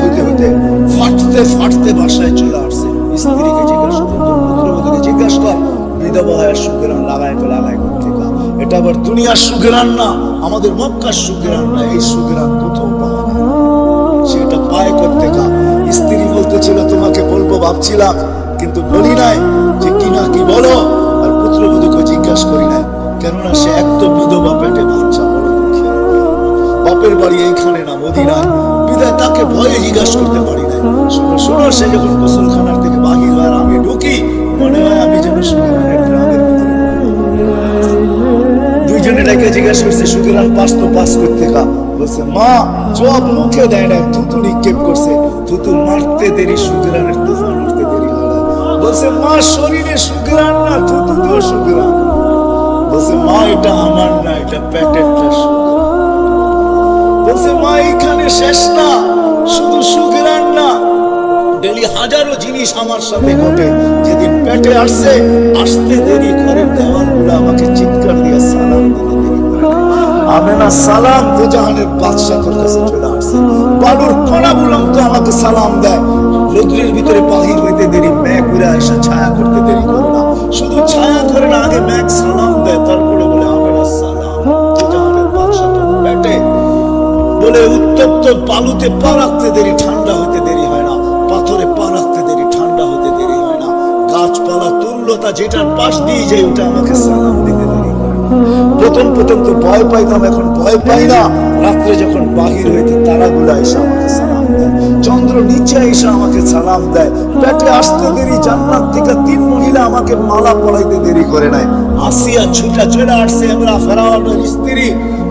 S1: হইতে হইতে ফাটতে ফাটতে বাসায় চলে আসছে। স্ত্রীকে জিজ্ঞাসা করতো, পুত্রবধূকে জিজ্ঞাসা কর, বিধবা হয় সুঘ্রাণ লাগায় তো লাগায় করতে। এটা আবার দুনিয়ার সুঘ্রাণ না, আমাদের মক্কার সুঘ্রাণ না। এই সুঘ্রাণ কোথাও পাওয়া যায় না, সেটা পায় করতে কা। স্ত্রী বলতেছিল, তোমাকে বলবো ভাবছিলাম, কিন্তু বলি নাই যে কি না কি বলো। আর পুত্রবধূকে জিজ্ঞাসা করি নাই, কেননা সে এক তো বিধবা, পেটে বাচ্চা, বড় দুঃখী। বাপের বাড়ি এইখানে না, মদিনায়। বিদায় তাকে ভয়ে জিজ্ঞাসা করতে পারি নাই। শোনো শোনো, সে যখন গোসলখানার থেকে বাহির হয় আর আমি ঢুকি, মনে হয় আমি যেন সুঘ্রাণের গ্রামের ভিতরে। দুইজনে ডেকে জিজ্ঞাসা করছে, সুঘ্রাণ পাস তো পাস করতে কা? বলছে মা জবাব মুখে দেয় না, থুতু নিক্ষেপ করছে। থুতু মারতে দেরি, সুঘ্রাণের তুফান উঠতে দেরি হয় না। বলছে মা শরীরে সুঘ্রাণ না, থুতু তো সুঘ্রাণ। বলছে মা এটা আমার না, এটা প্যাকেটটা সুঘ্রাণ। বলছে মা এইখানে শেষ না, শুধু সুঘ্রাণ না, ডেলি হাজারো জিনিস আমার সাথে ঘটে। যেদিন পেটে আসছে, আসতে দেরি, ঘরের দেওয়ালগুলো আমাকে চিৎকার দিয়ে সালাম দিতে দেরি করে। আমিনা সালাম তো জাহানের বাদশা তোর কাছে চলে আসছে। বালুর কণাগুলো তো আমাকে সালাম দেয়। রৌদ্রের ভিতরে বাহির হইতে দেরি, মেঘ উড়ে এসে ছায়া করতে দেরি করে না। শুধু ছায়া করে না, আগে মেঘ সালাম দেয়, তারপরে বলে আমিনা সালাম তো জাহানের বাদশা তোর পেটে। বলে উত্তপ্ত বালুতে পা রাখতে দেরি, ঠান্ডা হইতে দেরি হয় না। পাথরে পা রাখতে দেরি, ঠান্ডা হতে দেরি হয় না। গাছপালা তরুলতা যেটার পাশ দিয়ে যায়, ওটা আমাকে সালাম দিতে দেরি করে না। প্রথম প্রথম তো ভয় পাইতাম, এখন ভয় পাই না। রাত্রে যখন বাহির হইতে তারাগুলা এসে আমাকে সালাম দেয়, চন্দ্র নিচে এসে আমাকে সালাম দেয়। পেটে আসতে দেরি, জান্নাত থেকে 3 মহিলা আমাকে মালা পরাইতে দেরি করে নাই। আসিয়া ছুটা চলে আসছে, আমরা ফেরাউনের স্ত্রী।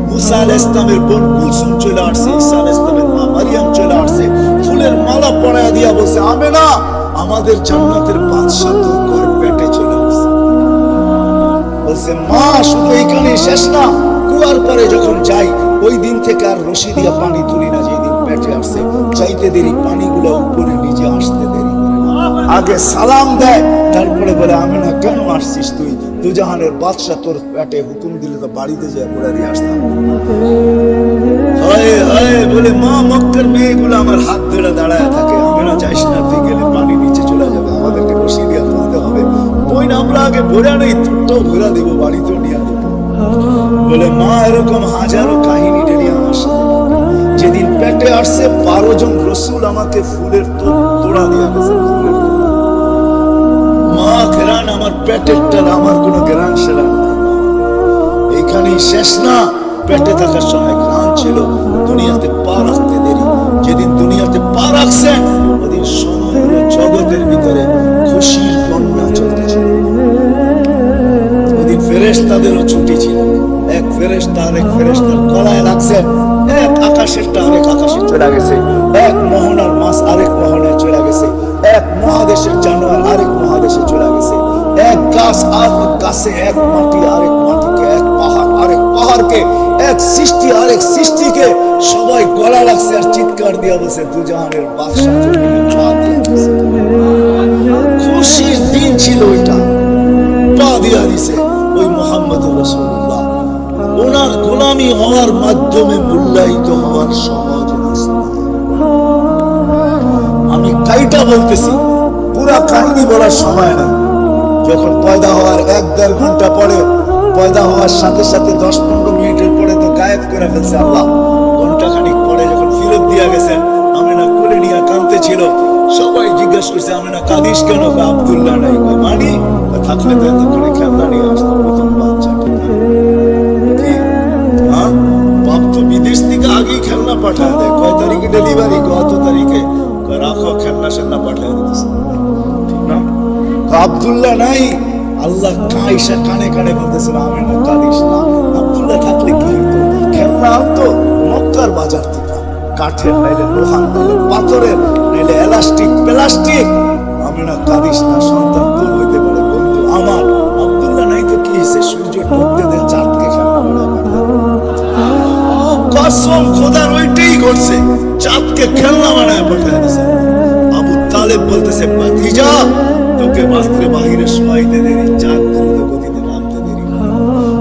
S1: মুসা আলাইহিস সালামের বোন কুলসুম চলে আসছে, ঈসা আলাইহিস সালামের মা মারিয়াম চলে আসছে। ফুলের মালা পরায়া দিয়া বলছে, আমিনা আমাদের জান্নাতের বাদশা তোর ঘর পেটে চলে আসছে। বলছে মা শুধু এইখানে শেষ না, কুয়ার পরে যখন যাই, ওই দিন থেকে আর রশি দিয়া পানি তুলি না। যেদিন পেটে আসছে, চাইতে দেরি, পানিগুলো উপরে নিচে আসতে দেরি করে না। আগে সালাম দেয়, তারপরে বলে আমিনা কেন আসছিস তুই? দুজাহানের বাদশা তোর পেটে হুকুম দিলে তো বাড়িতে যায় পড়ে দিয়ে আসতাম। হায় হায় বলে মা, মক্কার মেয়েগুলো আমার আমার হাত ধরে দাঁড়ায় থাকে, আমরা যাইস না, তুই গেলে পানি নিচে চলে যাবে, আমাদেরকে রশি দিয়ে তুলতে হবে, ওই না আমরা আগে ভরা নেই, তোরটাও ভরা দিব, বাড়িতেও নিয়ে দেব। বলে মা এরকম হাজারো কাহিনী টেনে আমার সাথে। যেদিন পেটে আসছে 12 জন রসুল আমাকে ফুলের তোড়া দিয়ে গেছে, ফুলের তোড়া। মা ঘেরান আমার পেটের টান, আমার কোনো ঘেরান সেরান নাই। এইখানেই শেষ না, পেটে থাকার সময় ঘ্রাণ ছিল, দুনিয়াতে পা রাখতে দেরি। যেদিন দুনিয়াতে পা রাখছেন ওদিন সমগ্র জগতের ভিতরে খুশির বন্যা চলতেছিল। ওদিন ফেরেশতাদেরও ছুটি ছিল, এক ফেরেশতা আরেক ফেরেশতার গলায় লাগছেন, এক আকাশেরটা আরেক আকাশে চলে গেছে, এক মোহনার মাছ আরেক মোহনায় চলে গেছে, এক মহাদেশের জানোয়ার আরেক মহাদেশে চলে গেছে, এক গাছ আরেক গাছে, এক মাটি আরেক মাটিকে, এক পাহাড় আরেক পাহাড়কে, এক সৃষ্টি আরেক সৃষ্টিকে, সবাই গলা লাগছে আর চিৎকার দিয়া বলছে দুজাহানের বাদশাহ জমিনে পা দিয়া দিছে। খুশির দিন ছিল ওইটা, পা দিয়া দিছে ওই মুহাম্মদুর রাসূলুল্লাহ। ওনার গোলামি হওয়ার মাধ্যমে মূল্যায়িত হওয়ার সহজ রাস্তা। আমি কাইটা বলতেছি, পুরা কাহিনী বলার সময় না। যখন পয়দা হওয়ার 1-1.5 ঘন্টা পরে, পয়দা হওয়ার সাথে সাথে 10-15 মিনিটের পরে তো গায়েব করে ফেলছে আল্লাহ। ঘন্টাখানিক পরে যখন ফিরত দিয়া গেছেন, আমিনা কোলে নিয়ে কাঁদতে ছিল। সবাই জিজ্ঞেস করছে আমিনা কাঁদিস কেন? আব্দুল্লাহ নাই। মানি থাকলে তো এতক্ষণে খেলনা নিয়ে আসতো, প্রথম বাচ্চাটি। হ্যাঁ, বাপ তো বিদেশ থেকে আগেই খেলনা পাঠায় দেয়। কয় তারিখে ডেলিভারি? কত তারিখে? রাখো, খেলনা সেলনা পাঠায় দিতেছে, ঠিক না? আব্দুল্লাহ নাই। আল্লাহ কাইসা কানে কানে বলতেছিল আমিনা কাঁদিস না। আব্দুল্লাহ থাকলে কি হতো? খেলনা আনতো মক্কার বাজার থেকে, কাঠের, নাইলে লোহার, নাইলে পাথরের, নাইলে এলাস্টিক প্লাস্টিক। আমিনা কাঁদিস না, সন্তান তোর হইতে পারে, বন্ধু আমার। আব্দুল্লাহ নাই তো কি হয়েছে? সূর্য ডুবতে দেন, চাঁদকে খেলনা বানায়। কসম খোদার ওইটাই ঘটছে, চাঁদকে খেলনা বানায় পাঠায় দিছে। আবু তালেব বলতেছে ভাতিজা, তোকে বাস্ত্রে বাহিরে শোয়াইতে দেরি, চাঁদ দ্রুত গতিতে নামতে দেরি।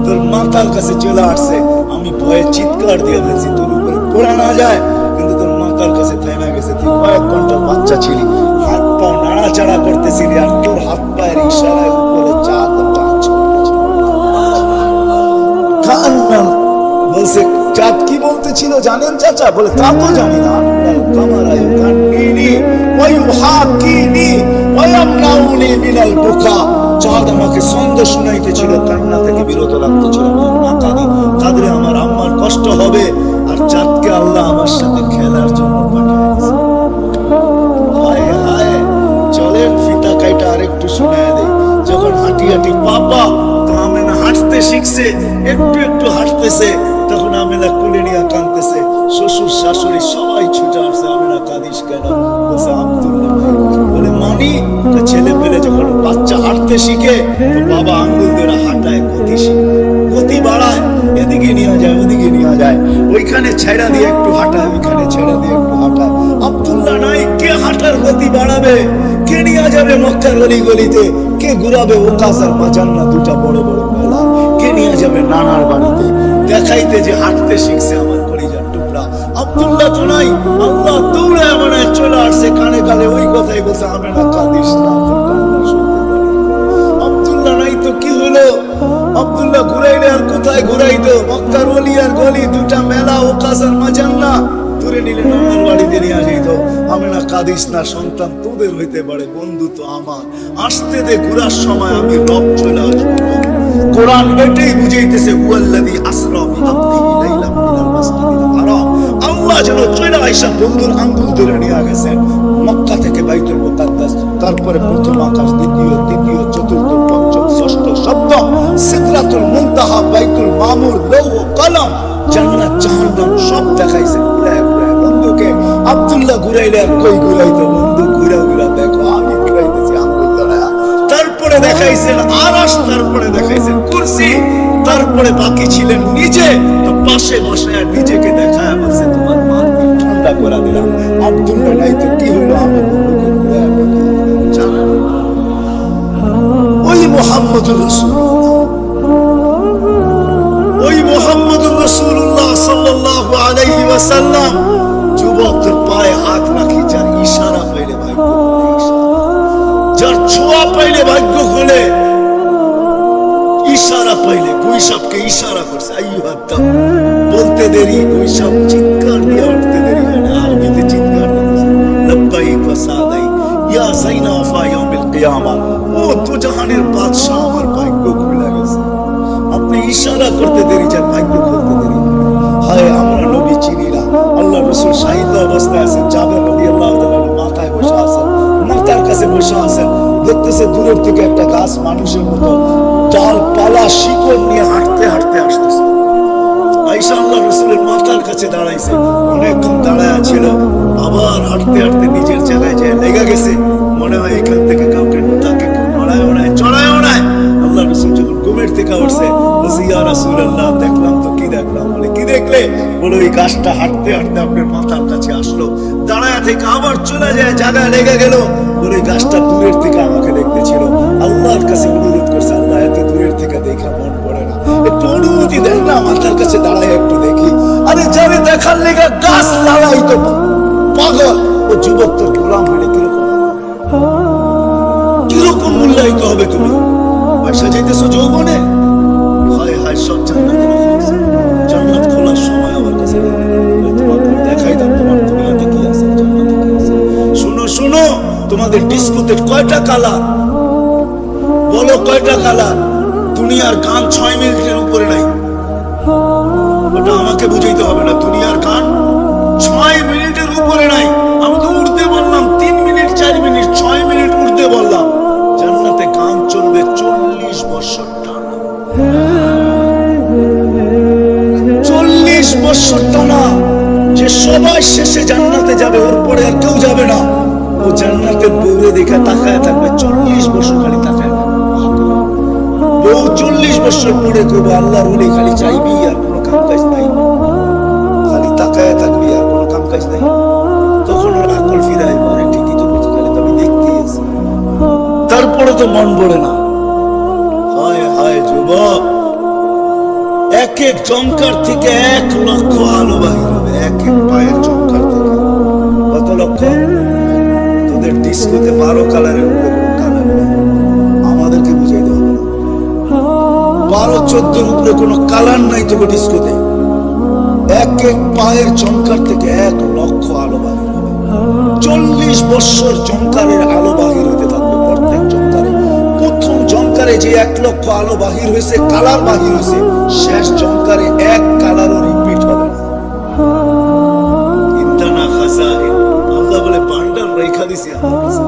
S1: তোর মাতার কাছে চলে আসছে, আমি ভয়ে চিৎকার দিয়ে ফেলছি তোর উপরে পড়া না যায়, কিন্তু তোর মাতার কাছে থেমে গেছে। তুই কয়েক ঘন্টার বাচ্চা ছিলি, হাত পা নাড়াচাড়া করতেছিলি, আর তোর হাত পায়ের ইশারায় উপরে চাঁদ টাচ বলছে। চাঁদ কি বলতেছিল জানেন চাচা? বলে তা তো জানি না। চাঁদ আমাকে ছন্দ শুনাইতেছিল, কান্না থেকে বিরত রাখতেছিল। কাঁদলে আমার আম্মার কষ্ট হবে। আর চাঁদকে আল্লাহ আমার সাথে খেলার জন্য পাঠিয়েছে। হায় হায়, চলেন ফিতা কাইটা আরেকটু শুনায় দেয়। যখন হাঁটি হাঁটি পাপা তো আমেনা হাঁটতে শিখছে, একটু একটু হাঁটতেছে, তখন আমেনা কুলে নিয়ে কাঁদতেছে। শ্বশুর শাশুড়ি সবাই ছুটে আসছে, আমেনা কাঁদিস কেন? বলছে আব্দুল্লাহ নাই। বলে মানি, ছেলে পেলে যখন বাচ্চা হাঁটতে শিখে তো বাবা আঙ্গুল ধরে হাঁটায়, গতি বাড়ায়, এদিকে নিয়ে যায় ওদিকে নিয়ে যায়, ওইখানে ছেড়া দিয়ে একটু হাঁটায়, ওইখানে ছেড়া দিয়ে একটু হাঁটায়। আব্দুল্লাহ নাই, কে হাঁটার গতি বাড়াবে? কে নিয়ে যাবে মক্কার গলি গলিতে? কে ঘুরাবে ওকাস আর মাজান্না, দুটা বড় বড় মেলা? কে নিয়ে যাবে নানার বাড়িতে দেখাইতে যে হাঁটতে শিখছে আমার কলিজার টুকরা? আব্দুল্লাহ তো নাই। আল্লাহ দৌড়ে মানে চলে আসছে, কানে কানে ওই কথাই বলছে আমেনা কাঁদিস না, তোর কান্না শুনতে পারি। আব্দুল্লাহ নাই তো কি হলো? আব্দুল্লাহ ঘুরাইলে আর কোথায় ঘুরাইতো? মক্কার ওলি আর গলি, দুটা মেলা, ওকাস আর মাজান্না, দূরে নিলে নানার বাড়িতে নিয়ে যেত। আমেনা কাঁদিস না, সন্তান তোদের হইতে পারে, বন্ধু তো আমার। আসতে দে, ঘুরার সময় আমি রব চলে আসবো। কোরআন এটাই বুঝাইতেছে, হুয়াল্লাযী আসরা বিআবদিহি লাইলাম মিনাল মাসজিদিল হারাম। আল্লাহ যেন চলে আইসা বন্ধুর আঙ্গুল ধরে নিয়ে গেছেন মক্কা থেকে বাইতুল মুকাদ্দাস, তারপরে প্রথম আকাশ, দ্বিতীয়, তৃতীয়, চতুর্থ, পঞ্চম, ষষ্ঠ, সপ্তম, সিদরাতুল মুনতাহা, বাইতুল মামুর, লৌহ কলম, জান্নাত জাহান্নাম সব দেখাইছে ঘুরায় ঘুরায় বন্ধুকে। আব্দুল্লাহ ঘুরাইলে আর কই ঘুরাইতো? বন্ধু ঘুরা ঘুরা দেখো, আমি ঘুরাইতেছি আঙ্গুল ধরায়া। তারপরে দেখাইছেন আরশ, তারপরে দেখাইছেন কুরসি, তারপরে বাকি ছিলেন নিজে। তো পাশে বসে আর নিজেকে দেখায় বলছে তোমার মান ঠান্ডা করে দিলাম। আব্দুল্লাহ নাই তো কি হলো? আমি বন্ধুকে ঘুরায় জানেন ওই মুহাম্মদুর রাসূলুল্লাহ, ওই মুহাম্মদুর রাসূলুল্লাহ সাল্লাল্লাহু আলাইহি ওয়াসাল্লাম যুবকদের পায়ে হাত ভাগ্য খোলে ইশারা পাইলে। গুইসাবকে ইশারা করছে আইয়ুহাত্তা, বলতে দেরি গুইসাব চিৎকার দিয়ে উঠতে দেরি হয় না, আরবিতে চিৎকার করছে লব্বাইক ওয়া সাদাইক ইয়া সাইনা ওয়া ইয়াউমিল কিয়ামা। ও তো জাহানের বাদশা, আমার ভাগ্য খুলে গেছে। আপনি ইশারা করতে দেরি যান, ভাগ্য খুলতে দেরি। হায় আমরা নবী চিনি না। আল্লাহ রাসূল শাহিদ অবস্থায় আছেন, জাবের রাদিয়াল্লাহু তাআলা মাথায় বসে আছেন, মাথার কাছে বসে আছেন, দেখতেছে দূরের থেকে একটা গাছ মানুষের মতো ডাল পালা শিকড় নিয়ে হাঁটতে হাঁটতে আসতেছে। আয়েশা আল্লাহ রাসূলের মাথার কাছে দাঁড়াইছে, অনেকক্ষণ দাঁড়ায় ছিল, আবার হাঁটতে হাঁটতে নিজের জায়গায় যায় লেগে গেছে। মনে হয় এখান থেকে কাউকে তাকে নড়ায়ও নাই চড়ায়ও নাই। আল্লাহ রাসূল যখন ঘুমের থেকে উঠছে বলছে ইয়া রাসূলুল্লাহ, দেখলাম তো। কি দেখলাম? বলে কি দেখলে? বলে ওই গাছটা হাঁটতে হাঁটতে আপনার মাথার কাছে আসলো, দাঁড়ায় থেকে আবার চলে যায়, জায়গায় লেগে গেল। বলে ওই গাছটা দূরের থেকে আমাকে দেখতেছিল। আল্লাহর কাছে অনুরোধ করছে, আল্লাহ এত দূরের থেকে দেখা মন পড়ে না, একটু অনুমতি দেন না, মাথার কাছে দাঁড়ায় একটু দেখি। আরে যারে দেখার লেগে গাছ লাগাই তো পাগল। ও যুবক তোর গোলাম হইলে কিরকম কিরকম মূল্যায়িত হবে? তুমি পয়সা যাইতেছো যৌবনে, হায় হায় সব জান্নাতের অফার। জান্নাত খোলার সময় আমার কাছে তোমাকে দেখাই দাও তোমার দুনিয়াতে কি আছে, জান্নাতে কি আছে। শোনো শোনো, তোমাদের ডিস্কোতে কয়টা কালার? বলো কয়টা কালার? দুনিয়ার গান 6 মিনিটের উপরে নাই। ওটা আমাকে বুঝাইতে হবে না, দুনিয়ার গান 6 মিনিটের উপরে নাই। আমি তো উঠতে বললাম 3 মিনিট 4 মিনিট 6 মিনিট উঠতে বললাম। জান্নাতে গান চলবে 40 বছর টানা, 40 বছর টানা। যে সবাই শেষে জান্নাতে যাবে, ওর পরে আর কেউ যাবে না। ও জান্নাতের বউরে দেখে তাকায় থাকবে 40 বছর, খালি তাকায় থাকবে। বউ 40 বছর পরে করবে আল্লাহর ওলি, খালি চাইবি আর কোনো কাম কাজ নাই, খালি তাকায় থাকবি আর কোনো কাম কাজ নাই। তখন ওর আকল ফিরাই পরে, ঠিকই তো বুঝে, খালি তো আমি দেখতেই আছি, তারপরে তো মন ভরে না। হায় হায় যুবক, এক এক জঙ্কার থেকে 1 লক্ষ আলো বাহির হবে, এক এক পায়ের জঙ্কার থেকে। কত লক্ষ? তোদের ডিস্কোতে 12 কালারের উপরে কোনো কালার নেই, আমাদেরকে বুঝাইতে হবে না। 12-14 উপরে কোনো কালার নাই তোকে ডিস্কোতে। এক এক পায়ের জঙ্কার থেকে 1 লক্ষ আলো বাহির হবে। 40 বছর জঙ্কারের আলো বাহির হইতে থাকবে প্রত্যেক জঙ্কারে। প্রথম জঙ্কারে যে 1 লক্ষ আলো বাহির হয়েছে, কালার বাহির হয়েছে, শেষ জঙ্কারে 1 কালারও রিপিট হবে না। ইন্দানা খাজাইন, আল্লাহ বলে ভান্ডার রেখা দিছি আমার কাছে।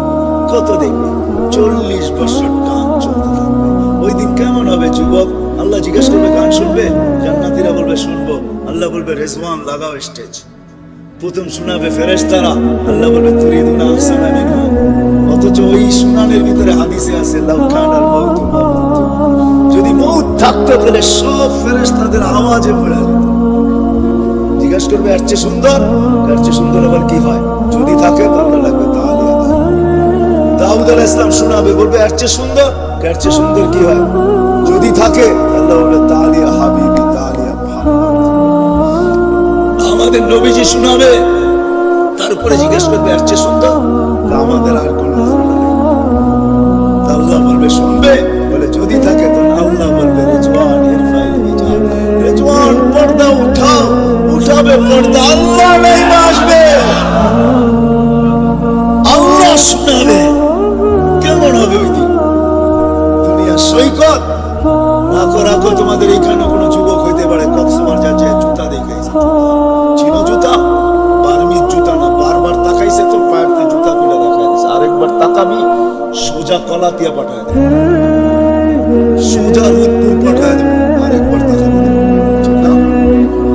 S1: কত দেখবি? 40 বছর গান চলতে থাকবে। ওই দিন কেমন হবে যুবক? আল্লাহ জিজ্ঞাসা করবে গান শুনবে? জান্নাতীরা বলবে শুনবো। আল্লাহ বলবে রেজওয়ান লাগাও স্টেজ। প্রথম শোনাবে ফেরেশতারা, আল্লাহ বলবে তুরিদুনা আহসানা মিনহু। অথচ ওই শুনানের ভিতরে হাদিসে আছে লাউ কানাল মাউতু মা মাউতু, যদি মউত থাকতো তাহলে সব ফেরেশতাদের আওয়াজে পড়ে যেত। জিজ্ঞাসা করবে এর চেয়ে সুন্দর? এর চেয়ে সুন্দর আবার কি হয়? যদি থাকে তাহলে লাগবে তাহলে। দাউদ আলাইহিস সালাম শোনাবে, বলবে এর চেয়ে সুন্দর? এর চেয়ে সুন্দর কি হয়? যদি থাকে আল্লাহ বলবে তালিয়া হাবিবি তালিয়া মুহাম্মদ। আমাদের নবীজি শোনাবে, তারপরে জিজ্ঞাসা করবে এর চেয়ে সুন্দর? আমাদের আর কোনো ধারণা নেই। আল্লাহ বলবে শুনবে? বলে যদি থাকে তো আল্লাহ বলবে রেজওয়ান ইরফাইল হিজাব, রেজওয়ান পর্দা উঠাও। উঠাবে পর্দা, আল্লাহ নাই আসবে, আল্লাহ শোনাবে। কেমন হবে ওই দিন? দুনিয়া সৈকত। রাখো রাখো, তোমাদের এইখানে কোনো যুবক হইতে পারে কক্সবাজার যাচ্ছে, জুতা দেখাইছে, চিনো জুতা? বার্মির জুতা না, বারবার তাকাইছে তো পায়েরতে জুতা খুলে দেখাই দিছে। আরেকবার তাকাবি সোজা কলাতিয়া পাঠায় দেবে, সোজা রুদপুর পাঠায় দেবে। আরেকবার তাকাবি জুতা।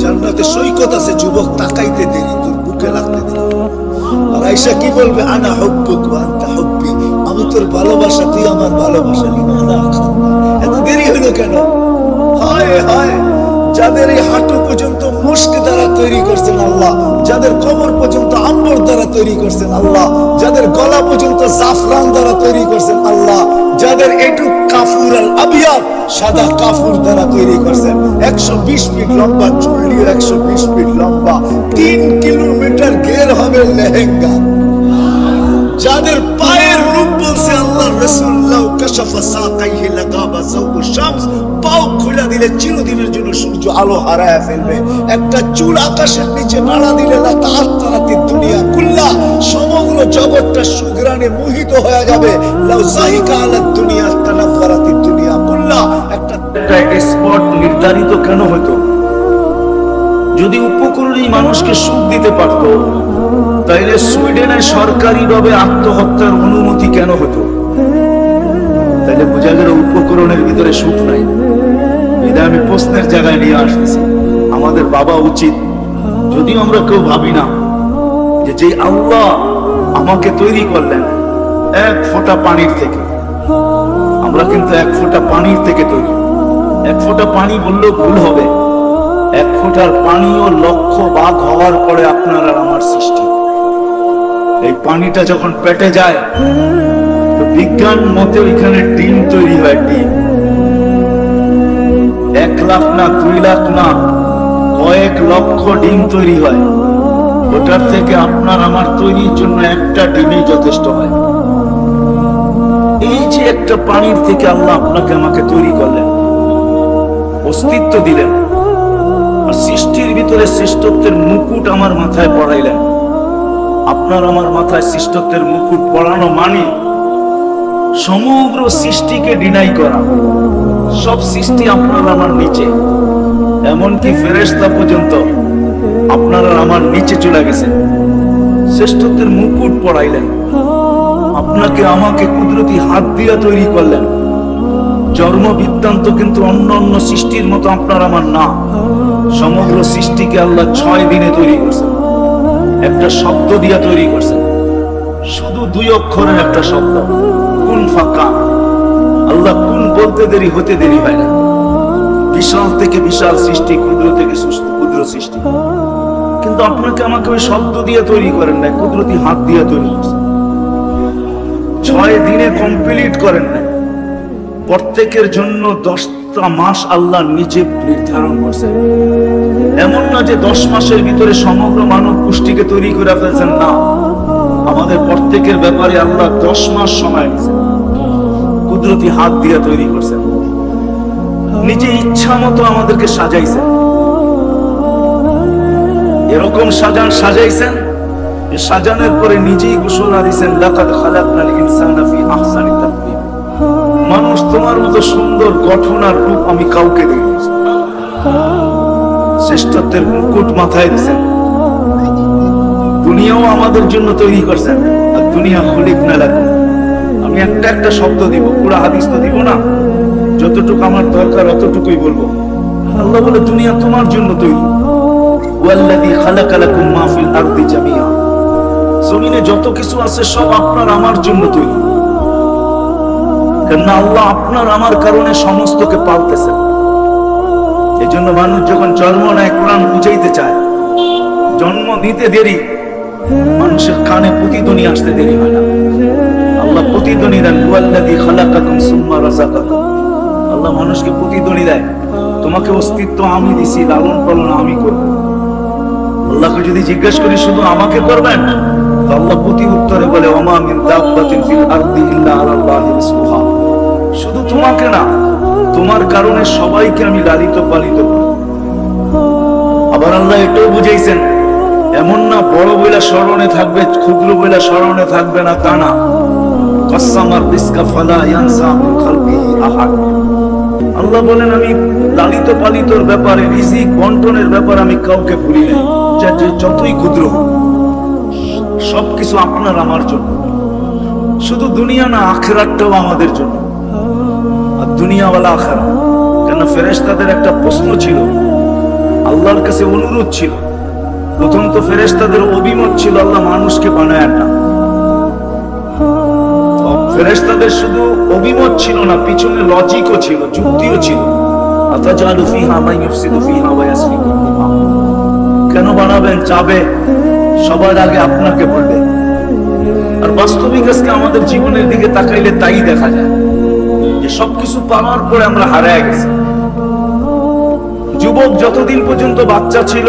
S1: জান্নাতে সৈকত আছে, যুবক তাকাইতে দেরি, তোর বুকে লাগতে দেরি। আর আয়েশা কি বলবে? আনা হুব্বুক ওয়া আনতা হুব্বি, আমি তোর ভালোবাসা, তুই আমার ভালোবাসা। লিমাযা আখারনা, এত দেরি হলো কেন? হায় হায়, যাদের এই হাঁটু পর্যন্ত মুস্ক দ্বারা তৈরি করছেন আল্লাহ, যাদের কোমর পর্যন্ত আম্বর দ্বারা তৈরি করছেন আল্লাহ, যাদের গলা পর্যন্ত জাফরান দ্বারা তৈরি করছেন আল্লাহ, যাদের একটু কাফুর আল আবিয়াদ সাদা কাফুর দ্বারা তৈরি করছেন। 120 ফিট লম্বা চুল্লিও 120 ফিট লম্বা, 3 কিলোমিটার ঘের হবে লেহেঙ্গা। যাদের পায়ের রূপ বলছে আল্লাহ রাসূল লাউ কাশাফা সাকাইহি লাগাবা যাওউ শামস, পাও খুলে দিলে চিরদিনের জন্য সূর্য আলো হারায় ফেলবে। একটা চুল আকাশের নিচে নাড়া দিলে লা তাআত্তারাতি দুনিয়া কুল্লা, সমগ্র জগৎটা সুঘ্রাণে মোহিত হয়ে যাবে। লাউ যাহিকা আলা দুনিয়া তানাফারাতি দুনিয়া কুল্লা। একটা স্পট নির্ধারিত কেন হতো? যদি উপকরণই মানুষকে সুখ দিতে পারত, তাইলে সুইডেনের সরকারিভাবে আত্মহত্যার অনুমতি কেন হতো? তাইলে বোঝা গেল উপকরণের ভিতরে সুখ নাই। এটা আমি প্রশ্নের জায়গায় নিয়ে আসতেছি। আমাদের ভাবা উচিত, যদিও আমরা কেউ ভাবি না, যে আল্লাহ আমাকে তৈরি করলেন এক ফোঁটা পানির থেকে। আমরা কিন্তু এক ফোঁটা পানির থেকে তৈরি। এক ফোঁটা পানি বললেও ভুল হবে। এক ফোঁটার পানিও লক্ষ ভাগ হওয়ার পরে আপনার আর আমার সৃষ্টি। এই পানিটা যখন পেটে যায়, তো বিজ্ঞান মতে ওইখানে ডিম তৈরি হয়। ডিম 1 লাখ না 2 লাখ না, কয়েক লক্ষ ডিম তৈরি হয়। ওটার থেকে আপনার আমার তৈরির জন্য একটা ডিমই যথেষ্ট হয়। এই যে একটা পানির থেকে আল্লাহ আপনাকে আমাকে তৈরি করলেন, অস্তিত্ব দিলেন, আর সৃষ্টির ভিতরে শ্রেষ্ঠত্বের মুকুট আমার মাথায় পড়াইলেন। আপনার আমার মাথায় শ্রেষ্ঠত্বের মুকুট পড়ানো মানে সমগ্র সৃষ্টিকে ডিনাই করা। সব সৃষ্টি আপনার আমার নিচে, এমনকি ফেরেশতা পর্যন্ত আপনার আর আমার নিচে চলে গেছে। শ্রেষ্ঠত্বের মুকুট পড়াইলেন, আপনাকে আমাকে কুদরতি হাত দিয়ে তৈরি করলেন। জন্ম বৃত্তান্ত কিন্তু অন্য অন্য সৃষ্টির মতো আপনার আমার না। সমগ্র সৃষ্টিকে আল্লাহ 6 দিনে তৈরি করছেন, একটা শব্দ দিয়ে তৈরি করছেন। শুধু 2 অক্ষরের একটা শব্দ, কুন ফাকা। আল্লাহ কুন বলতে দেরি হতে দেরি হয় না। বিশাল থেকে বিশাল সৃষ্টি, ক্ষুদ্র থেকে ক্ষুদ্র সৃষ্টি, কিন্তু আপনাকে আমাকে ওই শব্দ দিয়ে তৈরি করেন নাই, কুদরতি হাত দিয়ে তৈরি করছেন। 6 দিনে কমপ্লিট করেন নাই। প্রত্যেকের জন্য 10টা মাস আল্লাহ নিজে নির্ধারণ করছেন। এমন না যে 10 মাসের ভিতরে সমগ্র মানব গোষ্ঠীকে তৈরি করে ফেলছেন, না। আমাদের প্রত্যেকের ব্যাপারে আল্লাহ 10 মাস সময় নিয়েছেন, কুদরতি হাত দিয়ে তৈরি করছেন। নিজে ইচ্ছা মতো আমাদেরকে সাজাইছেন। এরকম সাজাইছেন যে সাজানোর পরে নিজেই ঘোষণা দিয়েছেন, লাকাদ খালাকনাল ইনসানা ফি আহসানি তাকওয়িম। মানুষ তোমার মতো সুন্দর গঠন আর রূপ আমি কাউকে দেইনি। শ্রেষ্ঠত্বের মুকুট মাথায় দিয়েছেন। দুনিয়াও আমাদের জন্য তৈরি করছেন। আর দুনিয়া খুলিকনা লাকুম। আমি একটা শব্দ দিব, পুরো হাদিস তো দিব না, যতটুকু আমার দরকার অতটুকুই বলবো। আল্লাহ বলে দুনিয়া তোমার জন্য তৈরি। ওয়াল্লাযী খালাকা লাকুম মা ফিল আরদি জামিআ। জমিনে যত কিছু আছে সব আপনার আমার জন্য তৈরি। কারণ আল্লাহ আপনার আমার কারণে সমস্তকে পালতেছেন। এজন্য মানুষ যখন জন্ম নেয়, কোরআন বুঝাইতে চায়, জন্ম নিতে দেরি, মানুষের কানে প্রতিধ্বনি আসতে দেরি হয় না। আল্লাহ প্রতিধ্বনি দেন, ওয়াল্লাযী খালাকাকুম সুম্মা রাযাকাকুম। আল্লাহ মানুষকে প্রতিধ্বনি দেয়, তোমাকে অস্তিত্ব আমি দিছি, লালন পালন আমি করব। আল্লাহকে যদি জিজ্ঞেস করি শুধু আমাকে করবেন, তো আল্লাহ প্রতি উত্তরে বলে, ওমা মিন দাব্বাতিন ফিল আরদি ইল্লা আলাল্লাহি রিজকুহা। শুধু তোমাকে না, তোমার কারণে সবাইকে আমি লালিত পালিত করি। আবার আল্লাহ এটাও বুঝাইছেন, এমন না বড় বইলা স্মরণে থাকবে, ক্ষুদ্র বইলা স্মরণে থাকবে না, তা না। কাসসামার রিজকা ফালা ইয়ানসা মিন খালকিহি আহাদ। আল্লাহ বলেন, আমি লালিত পালিতর ব্যাপারে, রিজিক বন্টনের ব্যাপারে আমি কাউকে ভুলি নাই, যতই ক্ষুদ্র হোক। সবকিছু আপনার আমার জন্য। শুধু দুনিয়া না, আখিরাতটাও আমাদের জন্য। আর দুনিয়াওয়ালা আখিরাত। কেন ফেরেশতাদের একটা প্রশ্ন ছিল, আল্লাহর কাছে অনুরোধ ছিল। প্রথম তো ফেরেশতাদের অভিমত ছিল, আল্লাহ মানুষকে বানায় না। ফেরেশতাদের শুধু অভিমত ছিল না, পিছনে লজিকও ছিল, যুক্তিও ছিল। আতাজালু ফিহা মান ইফসিদু ফিহা ওয়া ইয়াসফিকু দিমা। কেন বানাবেন? চাবে সবার আগে আপনাকে বলবে। আর বাস্তবিক আজকে আমাদের জীবনের দিকে তাকাইলে তাই দেখা যায় যে সবকিছু পাওয়ার পরে আমরা হারায় গেছি। যুবক যতদিন পর্যন্ত বাচ্চা ছিল,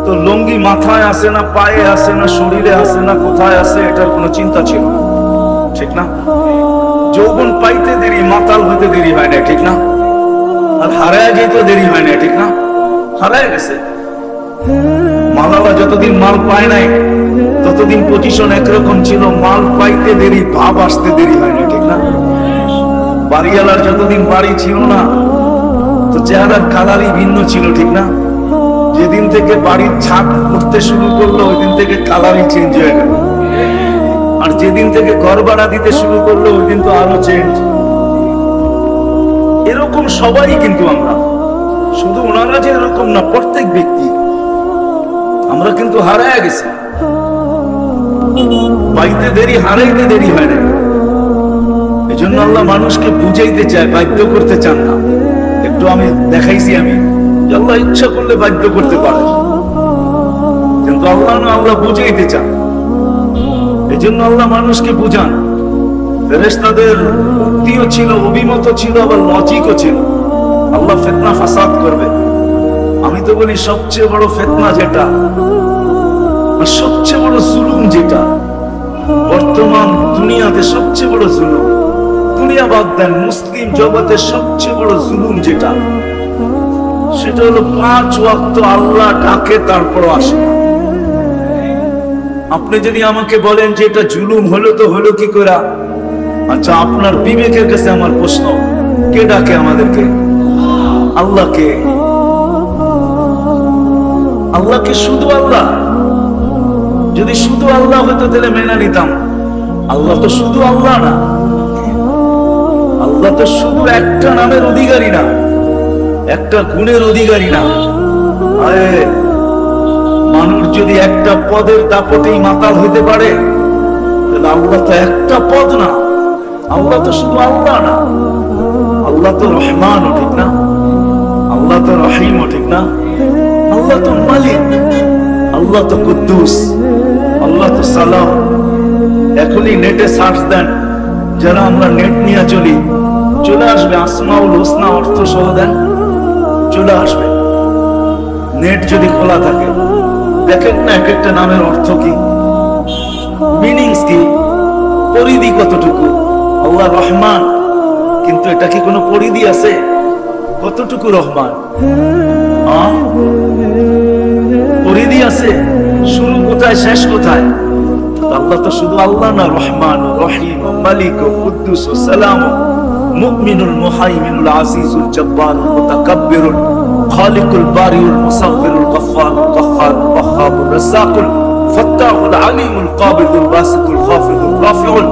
S1: তো লুঙ্গি মাথায় আসে না, পায়ে আসে না, শরীরে আসে না, কোথায় আসে এটার কোনো চিন্তা ছিল না, ঠিক না?
S2: যৌবন পাইতে দেরি, মাতাল হইতে দেরি হয় না, ঠিক না? আর হারায় যেতে দেরি হয় না, ঠিক না? হারায় গেছে। মালালা যতদিন মাল পায় নাই ততদিন পজিশন একরকম ছিল, মাল পাইতে দেরি, ভাব আসতে দেরি হয় না, ঠিক না? বাড়িওয়ালার যতদিন বাড়ি ছিল না তো চেহারার কালারই ভিন্ন ছিল, ঠিক না? যেদিন থেকে বাড়ির ছাদ উঠতে শুরু করলো ওই দিন থেকে কালারই চেঞ্জ হয়ে গেল। আর যেদিন থেকে ঘর ভাড়া দিতে শুরু করলো ওই দিন তো আরো চেঞ্জ। এরকম সবাই, কিন্তু আমরা শুধু ওনারা যে এরকম না, প্রত্যেক ব্যক্তি আমরা কিন্তু হারায় গেছি। পাইতে দেরি, হারাইতে দেরি হয় না। এই জন্য আল্লাহ মানুষকে বুঝাইতে চায়, বাধ্য করতে চান না। একটু আমি দেখাইছি আমি যে আল্লাহ ইচ্ছা করলে বাধ্য করতে পারে, কিন্তু আল্লাহ না, আল্লাহ বুঝাইতে চান। এই জন্য আল্লাহ মানুষকে বুঝান। ফেরেশতাদের বুদ্ধিও ছিল, অভিমত ছিল, আবার লজিকও ছিল। আল্লাহ ফিতনা ফাসাদ করবে। আমি তো বলি সবচেয়ে বড় ফিতনা যেটা, আর সবচেয়ে বড় জুলুম যেটা বর্তমান দুনিয়াতে, সবচেয়ে বড় জুলুম, দুনিয়া বাদ দেন, মুসলিম জগতে সবচেয়ে বড় জুলুম যেটা, সেটা হলো 5 ওয়াক্ত আল্লাহ ডাকে তারপরও আসে না। আপনি যদি আমাকে বলেন যে এটা জুলুম হলো, তো হলো কি করে? আচ্ছা, আপনার বিবেকের কাছে আমার প্রশ্ন, কে ডাকে আমাদেরকে? আল্লাহকে। আল্লাহকে শুধু আল্লাহ। যদি শুধু আল্লাহ হতো তাহলে মেনে নিতাম। আল্লাহ তো শুধু আল্লাহ না, আল্লাহ তো শুধু একটা নামের অধিকারী না, একটা গুণের অধিকারী না। আরে মানুষ যদি একটা পদের দাপটেই মাতাল হইতে পারে, তাহলে আল্লাহ তো একটা পদ না, আল্লাহ তো শুধু আল্লাহ না। আল্লাহ তো রহমানও, ঠিক না? আল্লাহ তো রহিমও, ঠিক না? আল্লাহ তো মালিক, আল্লাহ তো কুদ্দুস, আল্লাহ তো সালাম। এখনই নেটে সার্চ দেন, যারা আমরা নেট নিয়ে চলি, চলে আসবে আসমাউল হোসনা অর্থ সহ দেন, চলে আসবে। নেট যদি খোলা থাকে, দেখেন না এক একটা নামের অর্থ কি, মিনিংস কি, পরিধি কতটুকু। আল্লাহ রহমান, কিন্তু এটা কি কোনো পরিধি আছে? কতটুকু রহমান? পরিধি আছে? শুরু কোথায়, শেষ কোথায়? আল্লাহ তো শুধু আল্লাহ না, রহমান, রহিম, মালিক, কুদ্দুস, সালাম, মুমিনুল, মুহাইমিনুল, আজিজুল, জব্বারুল, মুতাকাব্বিরুল, খালিকুল, বারিউল, মুসাফিরুল, গফফারুল, কাহ্হারুল, ওয়াহ্হাবুর, রাজ্জাকুল, ফাত্তাহুল, আলিমুল, কাবিদুল, বাসিতুল, খাফিদুল, রাফিউল,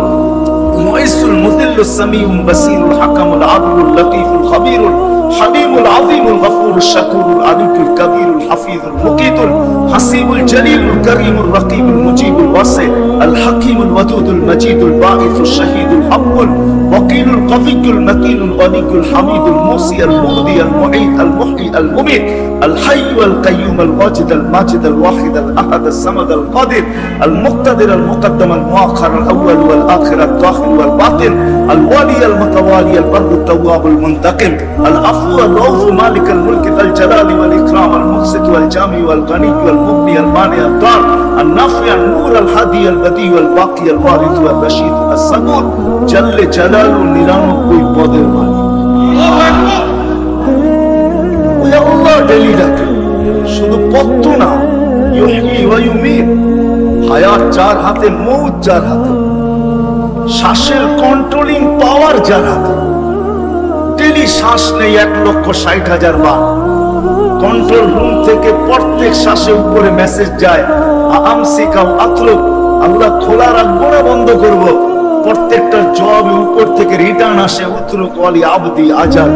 S2: মুইসুল, মুদিল্লুস, সামিউল, বাসীরুল, হাকামুল, আদলুল, লতীফুল, খবীরুল, হালিমুল, আযীমুল, গফুরুল, শাকুরুল, আলিকুল, কবীরুল, হাফিজুল, মুকিতুল, হাসিবুল, জলিলুল, করিমুল, রকিবুল, মুজিবুল, ওয়াসি, আল হাকিমুল, ওয়াদুদুল, মজিদুল, বাঈসুল, শাহীদুল, হাক্কুল, ওয়াকিলুল, কবিয়ুল, মতিনুল, গনিয়ুল, হামিদুল, মুসি, আল মুহদি, আল মুঈদ, আল মুহয়ি, আল মুমীত, আল হাইয়্যু, আল কাইয়্যুম, আল ওয়াজিদ, আল মাজিদ, আল ওয়াহিদ, আল আহাদ, আল সামাদ, আল কাদির, আল মুক্তাদির, আল মুকদ্দম, আল মুআখ্খার, আল আউয়াল ওয়াল আখির, আল দাখিল ওয়াল বাতিন, আল ওয়ালি, আল মুতাওয়ালি, আল বাররু, আত তাওয়াব, আল মুনতাকিম, আল আফু, আল রউফ, মালিক আল মুলক, আল জালালি ওয়াল ইকরাম, আল মুকসিত ওয়াল জামি ওয়াল গনি ওয়াল মুগনি, আল মানি, আল দার, আল নাফি, আল নূর, আল হাদি, আল বদি ওয়াল বাকি, আল ওয়ারিস ওয়াল রশিদ, আল সাবুর, জাল্লে জালালু, 99 পদের মালিক। ওই আল্লাহ ডেলি ডাকে, শুধু পত্ত না। ইউহয়ি ওয়া ইউমীত, হায়াত যার হাতে, মউত যার হাতে, শ্বাসের কন্ট্রোলিং পাওয়ার যার হাতে। ডেলি শ্বাস নেই 1,60,000 বার। কন্ট্রোল রুম থেকে প্রত্যেক শ্বাসে উপরে মেসেজ যায়, আমসিকাও আতলুক, আল্লাহ খোলা রাখবো না বন্ধ করব। প্রত্যেকটা জবাবে উপর থেকে রিটার্ন আসে, উতরুক ওয়ালি আবদি আজাল,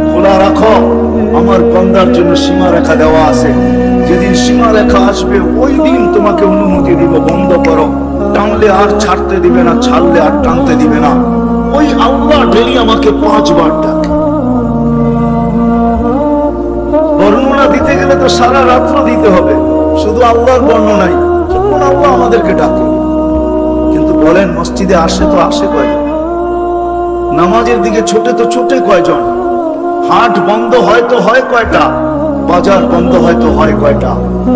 S2: খোলা রাখো, আমার বান্দার জন্য সীমা রেখা দেওয়া আছে। যেদিন সীমা রেখা আসবে ওই দিন তোমাকে অনুমতি দিব, বন্ধ করো। টানলে আর ছাড়তে দিবে না, ছাড়লে আর টানতে দিবে না। ওই আল্লাহ ডেলি আমাকে 5 বার ডাকে। বর্ণনা দিতে গেলে তো সারা রাত্র দিতে হবে, শুধু আল্লাহর বর্ণনাই। কোন আল্লাহ আমাদেরকে ডাকে? কিন্তু বলেন, মসজিদে আসে তো আসে কয়জন? নামাজের দিকে ছোটে তো ছোটে কয়জন? হাট বন্ধ হয়তো হয় কয়টা? বাজার বন্ধ হয়তো হয় কয়টা?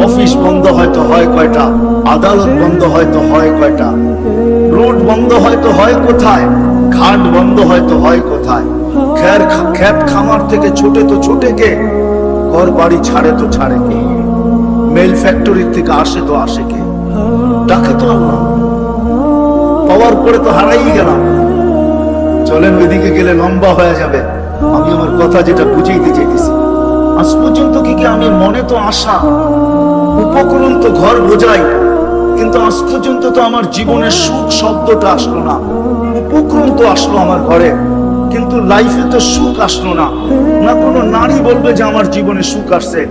S2: অফিস বন্ধ হয়তো হয় কয়টা? আদালত বন্ধ হয়তো হয় কয়টা? রোড বন্ধ হয়তো হয় কোথায়? ঘাট বন্ধ হয়তো হয় কোথায়, ক্ষেত খামার থেকে ছোটে তো ছোটে কে, ঘর বাড়ি ছাড়ে তো ছাড়ে কে, মেল ফ্যাক্টরির থেকে আসে তো আসে কে, ডাকে তো আল্লাহ। পাওয়ার পরে তো হারাই গেলাম। চলেন ওইদিকে গেলে লম্বা হয়ে যাবে। আমি আমার কথা যেটা বুঝাইতে চাইতেছি, আজ পর্যন্ত কি আমি মনে তো আশা, উপকরণ তো ঘর বোঝাই, কিন্তু আজ পর্যন্ত তো আমার জীবনের সুখ শব্দটা আসলো না। উপকরণ তো আসলো আমার ঘরে, কিন্তু লাইফে তো সুখ আসলো না। না কোনো নারী বলবে যে আমার জীবনে সুখ আসছে,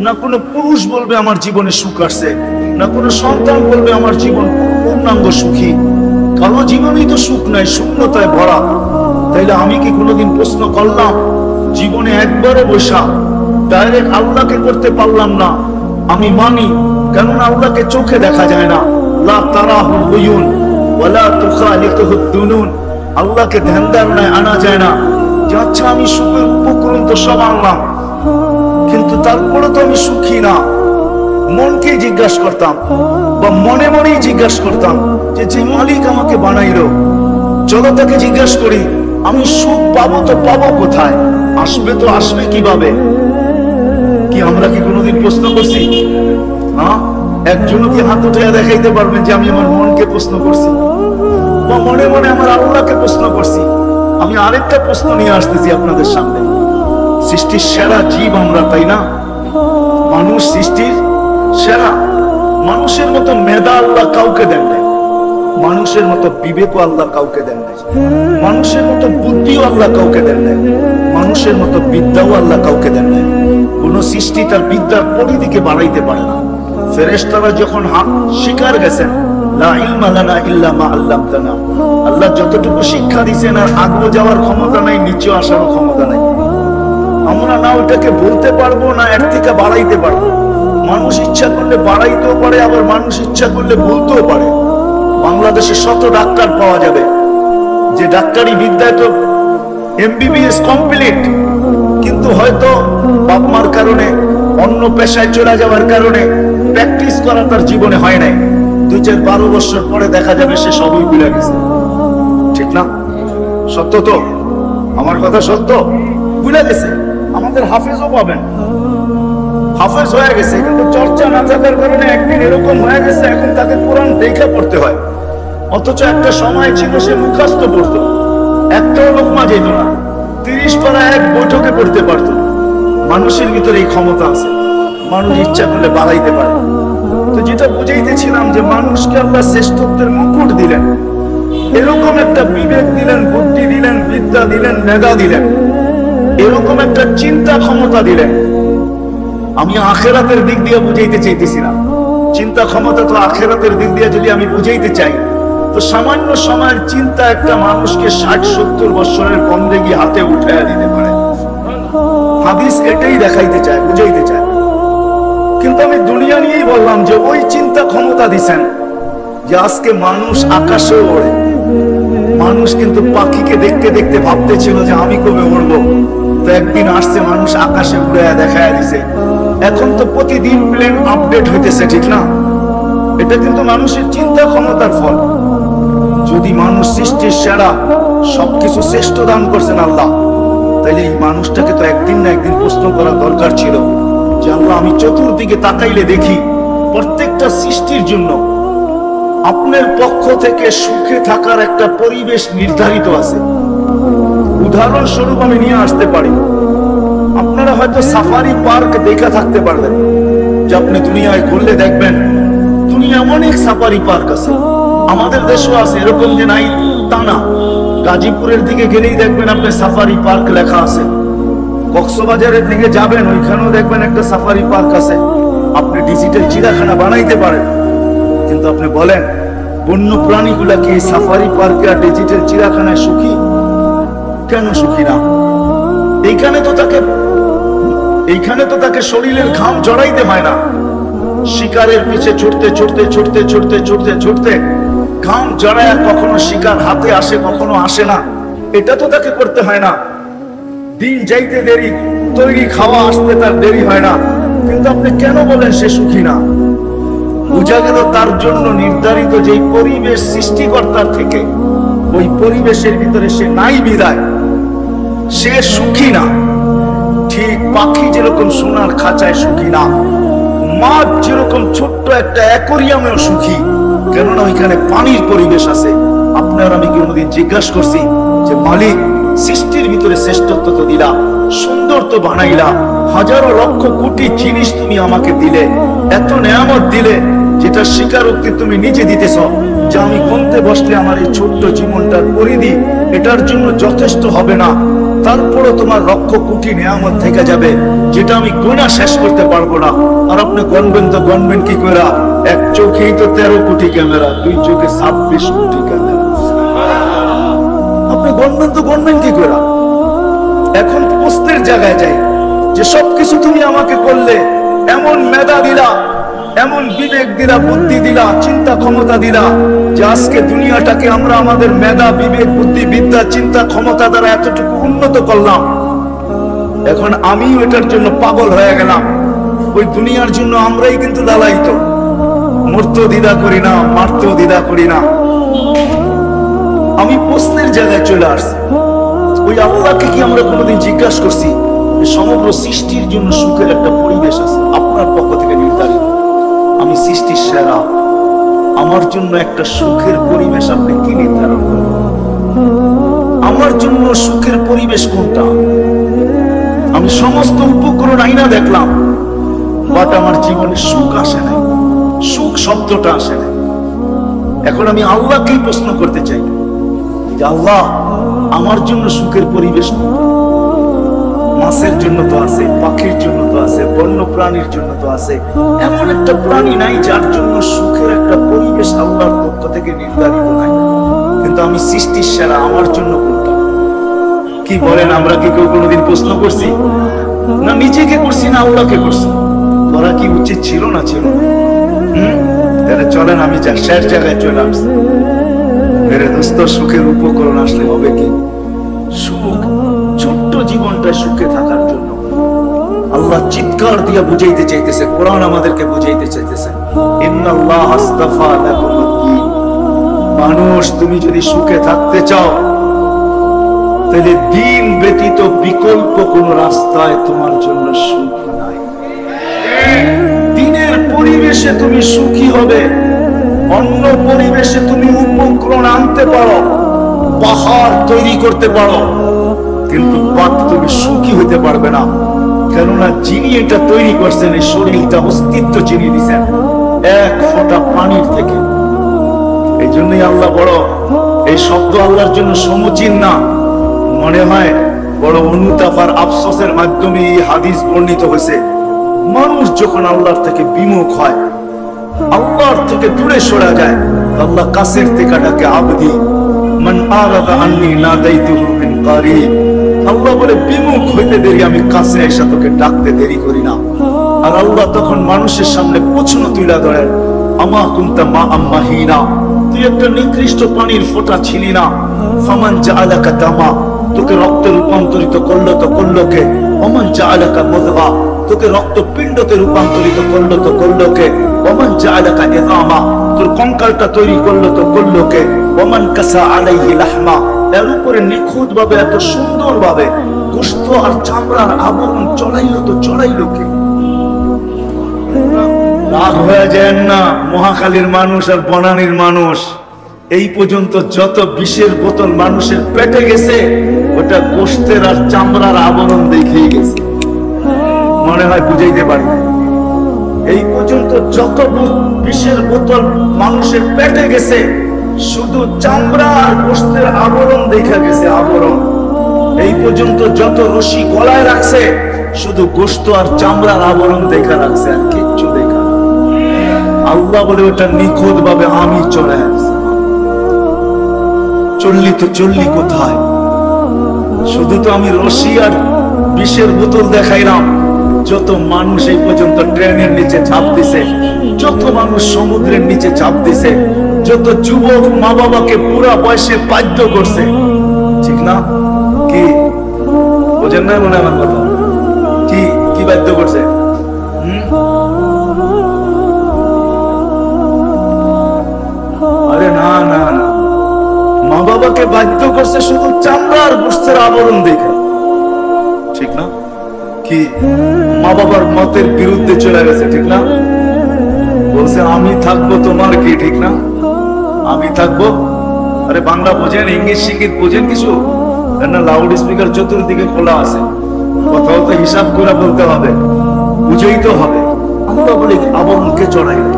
S2: না কোনো পুরুষ বলবে আমার জীবনে সুখ আসছে, না কোনো সন্তান বলবে আমার জীবন পূর্ণাঙ্গ সুখী। কারো জীবনেই তো সুখ নাই, শূন্যতায় ভরা। তাইলে আমি কি কোনোদিন প্রশ্ন করলাম জীবনে একবারও বসা ডাইরেক্ট আল্লাহকে করতে পারলাম না? আমি মানি, কেননা আল্লাহকে চোখে দেখা যায় না। লা তারাহুল উয়ুন ওয়ালা তুখালিতুহুদ দুনুন। আল্লাহকে ধ্যানদার নাই আনা যায় না। যে আচ্ছা আমি সুখের উপকরণ তো সব আনলাম, কিন্তু তারপরে তো আমি সুখী না। মনকে জিজ্ঞাসা করতাম বা মনে মনেই জিজ্ঞাসা করতাম যে যে মালিক আমাকে বানাইলো, চলো তাকে জিজ্ঞাসা করি আমি সুখ পাবো তো পাবো কোথায়, আসবে তো আসবে কিভাবে? কি আমরা কি কোনোদিন প্রশ্ন করছি? হ্যাঁ, একজনও কি হাত উঠে দেখাইতে পারবেন যে আমি আমার মনকে প্রশ্ন করছি বা মনে মনে আমার আল্লাহকে প্রশ্ন করছি? আমি আরেকটা প্রশ্ন নিয়ে আসতেছি আপনাদের সামনে। সৃষ্টির সেরা জীব আমরা, তাই না? মানুষ সৃষ্টির সেরা। মানুষের মতো মেধা আল্লাহ কাউকে দেন নাই, মানুষের মতো বিবেক আল্লাহ কাউকে দেন নাই, মানুষের মতো বুদ্ধিও আল্লাহ কাউকে দেন নাই, মানুষের মতো বিদ্যাও আল্লাহ কাউকে দেন নাই। কোন সৃষ্টি তার বিদ্যার পরিধিকে বাড়াইতে পারে না। ফেরেশতারা যখন শিকার গেছেন, লা ইলমা লানা ইল্লা মা আল্লামতানা, আল্লাহ যতটুকু শিক্ষা দিয়েছেন আর আগে যাওয়ার ক্ষমতা নাই, নিচে আসারও ক্ষমতা নাই। আমরা না ওটাকে বলতে পারবো না এর থেকে বাড়াইতে পারবো। মানুষ ইচ্ছা করলে বাড়াইতেও পারে, আবার মানুষ ইচ্ছা করলে বলতেও পারে। বাংলাদেশে শত ডাক্তার পাওয়া যাবে যে ডাক্তারি বিদ্যায় তো এমবিবিএস কমপ্লিট, কিন্তু হয়তো বাপ মার কারণে অন্য পেশায় চলে যাওয়ার কারণে প্র্যাকটিস করা তার জীবনে হয় নাই। 2-12 বছর পরে দেখা যাবে সে সবই ভুলে গেছে। ঠিক না? সত্য তো? আমার কথা সত্য। ভুলে গেছে। আমাদের হাফেজও পাবেন, হাফেজ হয়ে গেছে, কিন্তু চর্চা না থাকার কারণে একদিন এরকম হয়ে গেছে এখন তাকে কোরআন দেখে পড়তে হয়। অথচ একটা সময় ছিল সে মুখস্থ পড়তো, একটাও লোকমা যেত না, 30 পারা এক বৈঠকে পড়তে পারতো। মানুষের ভিতরে এই ক্ষমতা আছে, মানুষ ইচ্ছা করলে বাড়াইতে পারে। তো যেটা বুঝাইতেছিলাম যে মানুষকে আল্লাহ শ্রেষ্ঠত্বের মুকুট দিলেন, এরকম একটা বিবেক দিলেন, বুদ্ধি দিলেন, বিদ্যা দিলেন, মেধা দিলেন, এরকম একটা চিন্তা ক্ষমতা দিলেন। আমি আখেরাতের দিক দিয়ে বুঝাইতে চাইতেছি না। চিন্তা ক্ষমতা তো আখেরাতের দিক দিয়ে যদি আমি বুঝাইতে চাই, তো সামান্য সময়ের চিন্তা একটা মানুষকে 60-70 বছরের বন্দেগী হাতে উঠাইয়া দিতে পারে। হাদিস এটাই দেখাইতে চায়, বুঝাইতে চায়। কিন্তু আমি দুনিয়া নিয়েই বললাম যে ওই চিন্তা ক্ষমতা দিছেন যে আজকে মানুষ আকাশে ওড়ে। মানুষ কিন্তু পাখিকে দেখতে দেখতে ভাবতেছিল যে আমি কবে উড়বো, তো একদিন আসছে মানুষ আকাশে উড়ে দেখায় দিছে। এখন তো প্রতিদিন প্লেন আপডেট হইতেছে, ঠিক না? এটা কিন্তু মানুষের চিন্তা ক্ষমতার ফল। যদি মানুষ সৃষ্টির সেরা, সবকিছু শ্রেষ্ঠ দান করছেন আল্লাহ, তাইলে এই মানুষটাকে তো একদিন না একদিন প্রশ্ন করা দরকার ছিল যে আল্লাহ আমি চতুর্দিকে তাকাইলে দেখি প্রত্যেকটা সৃষ্টির জন্য আপনার পক্ষ থেকে সুখে থাকার একটা পরিবেশ নির্ধারিত আছে। উদাহরণস্বরূপ আমি নিয়ে আসতে পারি, আপনারা হয়তো সাফারি পার্ক দেখা থাকতে পারবেন, যে আপনি দুনিয়ায় ঘুরলে দেখবেন দুনিয়া অনেক সাফারি পার্ক আছে। আমাদের দেশও আছে, এরকম যে নাই তা না। গাজীপুরের দিকে গেলেই দেখবেন আপনি সাফারি পার্ক লেখা আছে। কক্সবাজারের দিকে যাবেন, ওইখানেও দেখবেন একটা সাফারি পার্ক আছে। আপনি ডিজিটাল চিড়িয়াখানা বানাইতে পারেন, কিন্তু আপনি বলেন বন্য প্রাণীগুলা কি সাফারি পার্কে আর ডিজিটাল চিড়িয়াখানায় সুখী? কেন সুখী না? এইখানে তো তাকে শরীরের ঘাম জড়াইতে হয় না। শিকারের পিছে ছুটতে ছুটতে ছুটতে ছুটতে ছুটতে ছুটতে ঘাম জড়ায়, কখনো শিকার হাতে আসে কখনো আসে না, এটা তো তাকে করতে হয় না। দিন যাইতে দেরি, তৈরি খাওয়া আসতে তার দেরি হয় না, কিন্তু আপনি কেন বলেন সে সুখী না? বোঝা গেল তার জন্য নির্ধারিত যে পরিবেশ সৃষ্টিকর্তার থেকে, ওই পরিবেশের ভিতরে সে নাই বিদায় সে সুখী না। ঠিক পাখি যেরকম সোনার খাঁচায় সুখী না, মাছ যেরকম ছোট্ট একটা অ্যাকোরিয়ামেও সুখী, কেননা ওইখানে পানির পরিবেশ আছে। আপনার আমি কোনোদিন জিজ্ঞাসা করছি যে মালিক, সৃষ্টির ভিতরে শ্রেষ্ঠত্ব তো দিলা, সুন্দর তো বানাইলা, হাজারো লক্ষ কোটি জিনিস তুমি আমাকে দিলে, এত নেয়ামত দিলে, যেটা স্বীকারোক্তি তুমি নিজে দিতেছ যে আমি গুনতে বসলে আমার এই ছোট্ট জীবনটার পরিধি এটার জন্য যথেষ্ট হবে না, তারপরও তোমার লক্ষ কোটি নেয়ামত থেকে যাবে যেটা আমি গোনা শেষ করতে পারবো না। আর আপনি গণবেন তো গণবেন কি করে? এক চোখেই তো 13 কোটি ক্যামেরা, দুই চোখে 26 কোটি ক্যামেরা, আপনি গণবেন তো গণবেন কি করে? এখন প্রশ্নের জায়গায় যাই যে সবকিছু তুমি আমাকে করলে, এমন মেধা দিলা, এমন বিবেক দিলা, বুদ্ধি দিলা, চিন্তা ক্ষমতা দিলা, যে আজকে দুনিয়াটাকে আমরা আমাদের মেধা, বিবেক, বুদ্ধি, বিদ্যা, চিন্তা ক্ষমতা দ্বারা এতটুকু উন্নত করলাম। এখন আমিও এটার জন্য পাগল হয়ে গেলাম। ওই দুনিয়ার জন্য আমরাই কিন্তু লালায়িত, মরতেও দ্বিধা করি না, মারতেও দ্বিধা করি না। আমি প্রশ্নের জায়গায় চলে আসছি, ওই আল্লাহকে কি আমরা কোনোদিন জিজ্ঞাসা করছি সমগ্র সৃষ্টির জন্য সুখের একটা পরিবেশ আছে আপনার পক্ষ থেকে নির্ধারিত, আমি সৃষ্টির সেরা, আমার জন্য একটা সুখের পরিবেশ আপনি কি নির্ধারণ করেন? আমার জন্য সুখের পরিবেশ কোনটা? আমি সমস্ত উপকরণ আইনা দেখলাম, বাট আমার জীবনে সুখ আসে নাই, সুখ শব্দটা আসে নাই। এখন আমি আল্লাহকেই প্রশ্ন করতে চাই যে আল্লাহ, আমার জন্য সুখের পরিবেশ কোনটা? মাছের জন্য তো আছে, পাখির জন্য তো আছে, বন্য প্রাণীর জন্য তো আছে, এমন একটা প্রাণী নাই যার জন্য সুখের একটা পরিবেশ আল্লাহর পক্ষ থেকে নির্ধারিত নাই। কিন্তু আমি সৃষ্টির সেরা, আমার জন্য কোনটা? কি বলেন, আমরা কি কেউ কোনোদিন প্রশ্ন করছি? না নিজেকে করছি, না আল্লাহকে করছি? করা কি উচিত ছিল না ছিল না? তাহলে চলেন আমি যা শেষ জায়গায় চলে আসছি। মেরে দোস্ত, সুখের উপকরণ আসলে হবে কি? সুখ ছোট্ট জীবনটা সুখে থাকার জন্য আল্লাহ চিৎকার দিয়ে বুঝাইতে চাইতেছে, কোরআন আমাদেরকে বুঝাইতে চাইতেছে, ইন্নাল্লাহ আস্তাফা লাকুমুদ্দীন। মানুষ, তুমি যদি সুখে থাকতে চাও তাহলে দিন ব্যতীত বিকল্প কোন রাস্তায় তোমার জন্য সুখ নাই। দিনের পরিবেশে তুমি সুখী হবে, অন্য পরিবেশে তুমি উপকরণ আনতে পারো, পাহাড় তৈরি করতে পারো, কিন্তু তুমি সুখী হইতে পারবে না। কেননা যিনি এটা তৈরি করছেন, এই শরীরটা অস্তিত্ব চিনিয়ে দিচ্ছেন এক ফোঁটা পানির থেকে। এই জন্যই আল্লাহ বড়, এই শব্দ আল্লাহর জন্য সমুচীন না। মনে হয় বড় অনুতাপ আর আফসোসের মাধ্যমে এই হাদিস বর্ণিত হয়েছে, মানুষ যখন আল্লাহর থেকে বিমুখ হয়, আল্লাহর থেকে দূরে সরা যায়, আল্লাহ কাছের থেকে ডাকে আবদি মান আরাদা আন্নী নাদাইতুহু মিন কারিব। আল্লাহ বলে বিমুখ হইতে দেরি, আমি কাছে এসে তোকে ডাকতে দেরি করি না। আর আল্লাহ তখন মানুষের সামনে প্রশ্ন তুলে ধরেন, আমা কুনতা মা আম্মাহিনা, তুই একটা নিকৃষ্ট পানির ফোঁটা ছিলি না? ফামান জাআলাকা দামা, তোকে রক্তে রূপান্তরিত করলো তো করলো কে? ওমান জাআলাকা মুদগা, তোকে রক্তপিণ্ডতে রূপান্তরিত করলো তো করলো কে? ওমান জাআলাকা ইযামা, তোর কঙ্কালটা তৈরি করলো তো করলো কে? ওমান কাসা আলাইহি লাহমা, এর উপরে নিখুঁত ভাবে এত সুন্দর ভাবে গোশত আর চামড়ার আবরণ চড়াইলো তো চড়াইলো কে? রাগ হয়ে যায় না মহাখালীর মানুষ আর বনানীর মানুষ, এই পর্যন্ত যত বিষের বোতল মানুষের পেটে গেছে ওটা গোশতের আর চামড়ার আবরণ দেখেই গেছে, মনে হয় বুঝাইতে পারি না। এই পর্যন্ত যত বিষের বোতল মানুষের পেটে গেছে শুধু চামড়া আর গোশতের আবরণ দেখা গেছে, আবরণ। এই পর্যন্ত যত রশি গলায় রাখছে শুধু গোশত আর চামড়ার আবরণ দেখা রাখছে, আর কিচ্ছু দেখা। আল্লাহ বলে ওটা নিখুঁত ভাবে আমি চলে আসছি। চললি তো চললি কোথায়? শুধু তো আমি রশি আর বিষের বোতল দেখাইলাম। যত মানুষ এই পর্যন্ত ট্রেনের নিচে ঝাঁপ দিছে, যত মানুষ সমুদ্রের নিচে ঝাঁপ দিছে, যত যুবক মা বাবাকে পুরা বয়সে বাধ্য করছে, ঠিক না? কি বোঝেন না মনে আমার কথা? কি কি বাধ্য করছে? আরে না না না, মা বাবাকে তোমাকে বাধ্য করছে শুধু চামড়ার গোশতের আবরণ দেখে, ঠিক না? কি মা বাবার মতের বিরুদ্ধে চলে গেছে, ঠিক না? বলছে আমি থাকবো, তোমার কি, ঠিক না? আমি থাকবো। আরে বাংলা বোঝেন, ইংলিশ শিক্ষিত বোঝেন কিছু না? লাউড স্পিকার চতুর্দিকে খোলা আছে, কথাও তো হিসাব করে বলতে হবে, বুঝেই তো হবে। আল্লাহ বলে আবরণকে চড়াইলে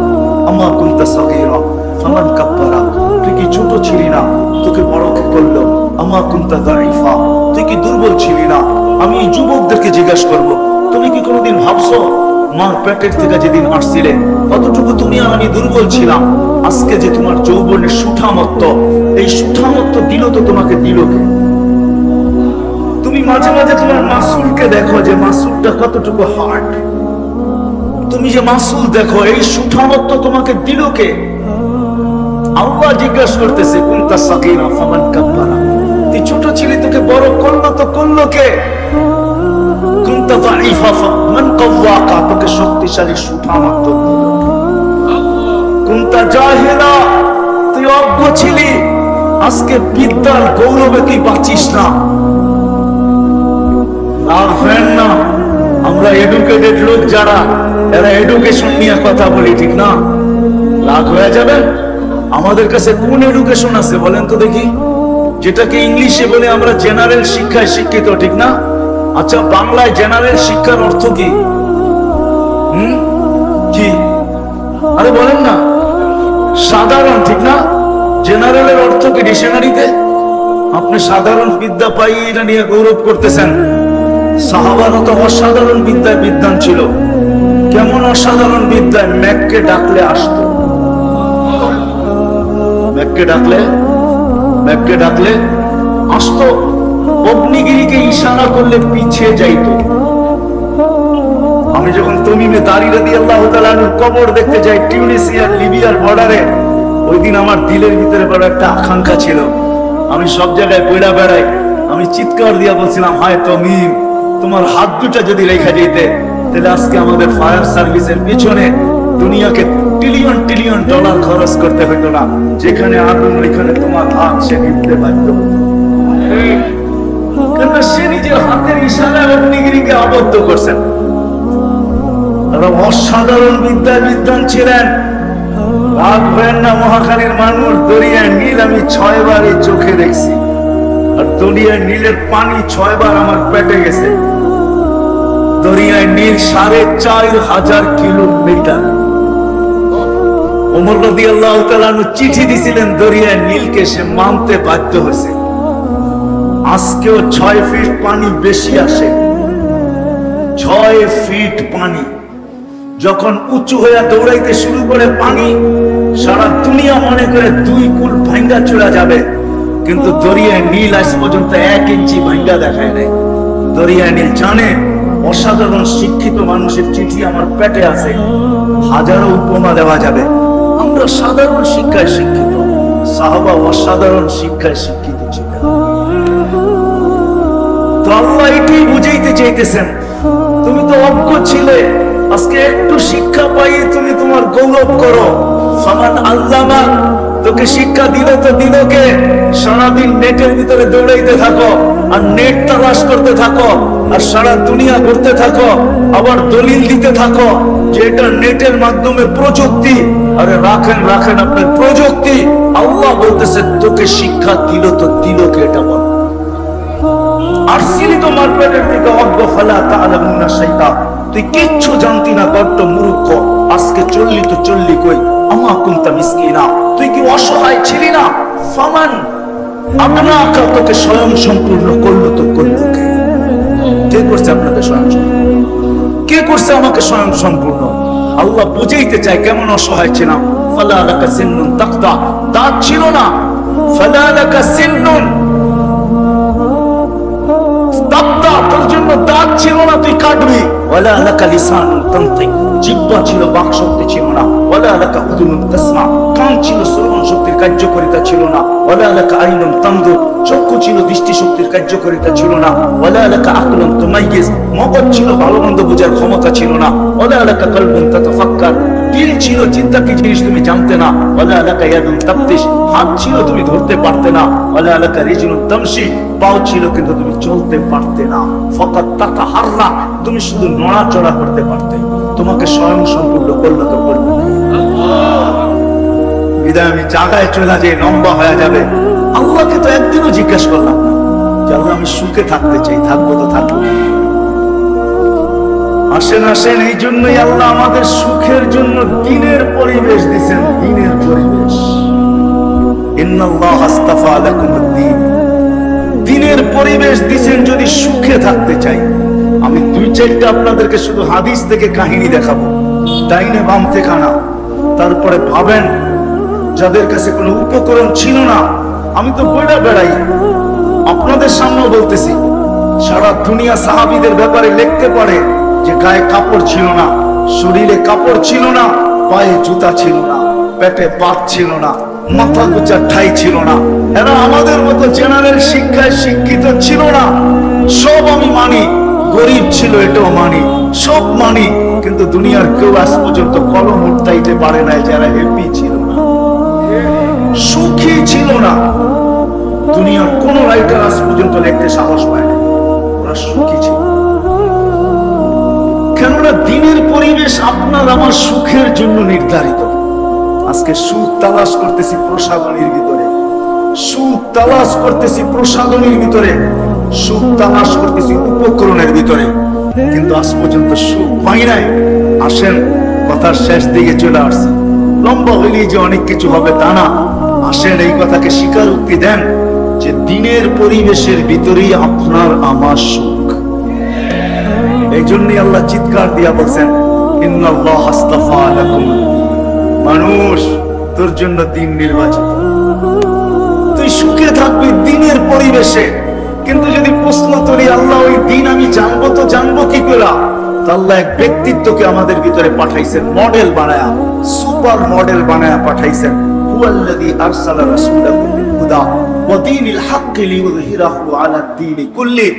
S2: আমা কুনতা সাগীরা ফামান কাব্বারা, তুই কি ছোট ছিলি না, তোকে বড় কে করলো? আমা কুনতা দাঈফা, তুই কি দুর্বল ছিলি না? আমি এই যুবকদেরকে জিজ্ঞাসা করব, তুমি কি কোনোদিন ভাবছো মার পেটের থেকে যেদিন আসছিলে কতটুকু তুমি আর আমি দুর্বল ছিলাম? আজকে যে তোমার যৌবনের সুঠামত্ব, এই সুঠামত্ব দিল তো তোমাকে দিল কে? তুমি মাঝে মাঝে তোমার মাসুলকে দেখো যে মাসুলটা কতটুকু হার্ড, তুমি যে মাসুল দেখো, এই সুঠামত্ব তোমাকে দিল কে? আল্লাহ জিজ্ঞাসা করতেছে কুনতা সাগীরা ফামান কাব্বারা, তুই ছোট ছিলি, তোকে বড় করলো তো করলো কে? কুনতা দাঈফা ফামান কাওয়াকা, তোকে শক্তিশালী সুঠামত্ব দিল কে? কুনতা জাহিলা, তুই অজ্ঞ ছিলি, আজকে বিদ্যার গৌরবে তুই বাঁচিস না। আর ফেন না, আমরা এডুকেটেড লোক যারা, এরা এডুকেশন নিয়ে কথা বলি, ঠিক না? রাগ হয়ে যাবে। আমাদের কাছে কোন এডুকেশন আছে বলেন তো দেখি? যেটাকে ইংলিশে বলে আমরা জেনারেল শিক্ষায় শিক্ষিত, ঠিক না? আচ্ছা, বাংলায় জেনারেল শিক্ষার অর্থ কি? কি? আরে বলেন না। সাধারণ, ঠিক না? জেনারেলের অর্থ কি ডিকশনারিতে? আপনি সাধারণ বিদ্যা পাই এটা নিয়ে গৌরব করতেছেন। সাহাবারা তো অসাধারণ বিদ্যায় বিদ্বান ছিল। কেমন অসাধারণ বিদ্যায়? মেঘকে ডাকলে আসতো, মেঘকে ডাকলে আসতো, অগ্নিগিরিকে ইশারা করলে পিছিয়ে যাইতো। আমি যখন তমিমে দারি রাদিয়াল্লাহু তাআলা আনহুর কবর দেখতে যাই টিউনিসিয়ার লিবিয়ার বর্ডারে, ওই দিন আমার দিলের ভিতরে বড় একটা আকাঙ্ক্ষা ছিল। আমি সব জায়গায় পয়লা বেড়াই, আমি চিৎকার দিয়া বলছিলাম, হায় তমিম, তোমার হাত দুটা যদি রেখা যেতে, তাহলে আজকে আমাদের ফায়ার সার্ভিসের পিছনে দুনিয়াকে ট্রিলিয়ন ট্রিলিয়ন ডলার খরচ করতে হতো না। যেখানে আগুন ওইখানে তোমার হাত সে নিতে বাধ্য হতো। কেননা সে নিজের হাতের ইশারায় অগ্নিগিরিকে আবদ্ধ করছেন। অসাধারণ বিদ্যায় বিদ্বান ছিলেন। রাগ হবেন না, মহাখালীর মানুষ দরিয়ায় নীল আমি 6 বার এই চোখে দেখছি, আর দরিয়ায় নীলের পানি 6 বার আমার পেটে গেছে। দরিয়ায় নীল 4500 কিলোমিটার। ওমর রাদিয়াল্লাহু তাআলা আনহু চিঠি দিছিলেন দরিয়ায় নীলকে, সে মানতে বাধ্য হয়েছে। আজকেও 6 ফিট পানি বেশি আসে, 6 ফিট পানি। যখন উঁচু হয়ে দৌড়াইতে শুরু করে পানি, সারা দুনিয়া মনে করে 2 কুল ভাঙ্গা চলে যাবে, কিন্তু দরিয়ায় নীল আজ পর্যন্ত 1 ইঞ্চি ভাঙ্গা দেখায় নাই। দরিয়ায় নীল জানে অসাধারণ শিক্ষিত মানুষের চিঠি আমার পেটে আছে, হাজারো উপমা দেওয়া যাবে। আমরা সাধারণ শিক্ষায় শিক্ষিত, সাহাবা অসাধারণ শিক্ষায় শিক্ষিত ছিলেন। তো আল্লাহ এটাই বুঝাইতে চাইতেছেন, তুমি তো অজ্ঞ ছিলে, আজকে একটু শিক্ষা পাই তুমি তোমার গৌরব করো। ফামান আল্লামা, তোকে শিক্ষা দিল তো দিল কে? সারাদিন নেটের ভিতরে দৌড়াইতে থাকো, আর নেট তালাশ করতে থাকো, আর সারা দুনিয়া ঘুরতে থাকো, আবার দলিল দিতে থাকো যে এটা নেটের মাধ্যমে প্রযুক্তি। আরে রাখেন রাখেন আপনার প্রযুক্তি। আল্লাহ বলতেছে তোকে শিক্ষা দিল তো দিল কে, এটা বল। আর সিলি তোমার পেটের থেকে অজ্ঞ ফালা তাআলামুনা শাইতা, তুই কিচ্ছু জানতি না, বড্ড মূর্খ। আজকে চললি তো চললি কই? আমা কুনতা মিসকিনা, তুই কি অসহায় ছিলি না? ফামান আপনাকে, তোকে স্বয়ং সম্পূর্ণ করলো তো করলো কে? কে করছে আপনাকে স্বয়ং সম্পূর্ণ? কে করছে আমাকে স্বয়ং সম্পূর্ণ? আল্লাহ বুঝাইতে চায় কেমন অসহায় ছিলাম। ফালা লাকা সিন্নুন তাকতা, দাঁত ছিল না। ফালা লাকা সিন্নুন তাকতা, তোর জন্য দাঁত ছিল না, তুই কাটবি। ওয়ালা লাকা লিসানুন তানতিক, জিহ্বা ছিল, বাক শক্তি ছিল না। ওয়ালা লাকা উযুনুন তাসমা, কান ছিল, শ্রবণ শক্তির কার্যকারিতা ছিল না। ওয়ালা লাকা আইনুন তানজুর, চক্ষু ছিল, দৃষ্টি শক্তির কার্যকারিতা ছিল না। ওয়ালা লাকা আকলুন তুমাইয়িজ, মগজ ছিল, ভালো মন্দ বোঝার ক্ষমতা ছিল না। ওয়ালা লাকা কলবুন তাতাফাক্কার, দিল ছিল, চিন্তা কি জিনিস তুমি জানতে না। ওয়ালা আলাকা ইয়াদুন তাফতিশ, হাত ছিল তুমি ধরতে পারতে না। ওয়ালা আলাকা রিজলুন তামশি, পাও ছিল কিন্তু তুমি চলতে পারতে না। ফাকাত তাতাহাররা, তুমি শুধু নড়াচড়া করতে পারতে। তোমাকে স্বয়ং সম্পূর্ণ করলো তো করলো। বিদায় আমি জায়গায় চলে যাই, লম্বা হয়ে যাবে। আল্লাহকে তো একদিনও জিজ্ঞেস করলাম না যে আল্লাহ আমি সুখে থাকতে চাই, থাকবো তো থাকবো। আসেন আসেন, এই জন্যই আল্লাহ আমাদের সুখের জন্য দিনের পরিবেশ দিয়েছেন, দিনের পরিবেশ। ইন্নাল্লাহ আস্তাফা লাকুমুদ্দীন, দিনের পরিবেশ দিয়েছেন যদি সুখে থাকতে চাই। আমি দুই চারটা আপনাদেরকে শুধু হাদিস থেকে কাহিনী দেখাবো, ডাইনে বাম থেকে না। তারপরে ভাবেন যাদের কাছে কোনো উপকরণ ছিল না, আমি তো বইটা বেড়াই, আপনাদের সামনেও বলতেছি, সারা দুনিয়া সাহাবীদের ব্যাপারে লিখতে পারে যে গায়ে কাপড় ছিল না, শরীরে কাপড় ছিল না, পায়ে জুতা ছিল না, পেটে পাত ছিল না, মাথা গুচা ঠাই ছিল না। এরা আমাদের মতো জেনারেল শিক্ষায় শিক্ষিত ছিল না। সব আমি মানি, গরিব ছিল এটাও মানি, সব মানি, কিন্তু দুনিয়ার কেউ আজ পর্যন্ত কলম উঠাইতে পারে নাই যারা হ্যাপি ছিল না, সুখী ছিল না। দুনিয়ার কোন রাইটার আজ পর্যন্ত লিখতে সাহস পায় না ওরা সুখী ছিল। কেননা দিনের পরিবেশ আপনার আমার সুখের জন্য নির্ধারিত। আজকে সুখ তালাশ করতেছি প্রসাধনীর ভিতরে, সুখ তালাশ করতেছি প্রসাধনীর ভিতরে, সুখ তালাশ করতেছি উপকরণের ভিতরে, কিন্তু আজ পর্যন্ত সুখ পাই নাই। আসেন কথার শেষ দিকে চলে আসছি, লম্বা হইলেই যে অনেক কিছু হবে তা না। আসেন এই কথাকে স্বীকারোক্তি দেন যে দিনের পরিবেশের ভিতরেই আপনার আমার সুখ। এই জন্যই আল্লাহ চিৎকার দিয়া বলছেন ইন্নাল্লাহ আস্তাফা লাকুম, মানুষ তোর জন্য দিন নির্বাচিত। তুই সুখে থাকবি দিনের পরিবেশে, কিন্তু যদি প্রশ্ন করি আল্লাহ ওই দিন আমি জানবো তো জানবো কি করে? আল্লাহ এক ব্যক্তিত্বকে আমাদের ভিতরে পাঠাইছেন, মডেল বানায়া, সুপার মডেল বানায়া পাঠাইছেন। হুয়াল্লাযী আরসালা রাসূলাহু বিল হুদা ওয়া দীনিল হাক্কি লিইয়ুযহিরাহু আলা দ্বীনি কুল্লি।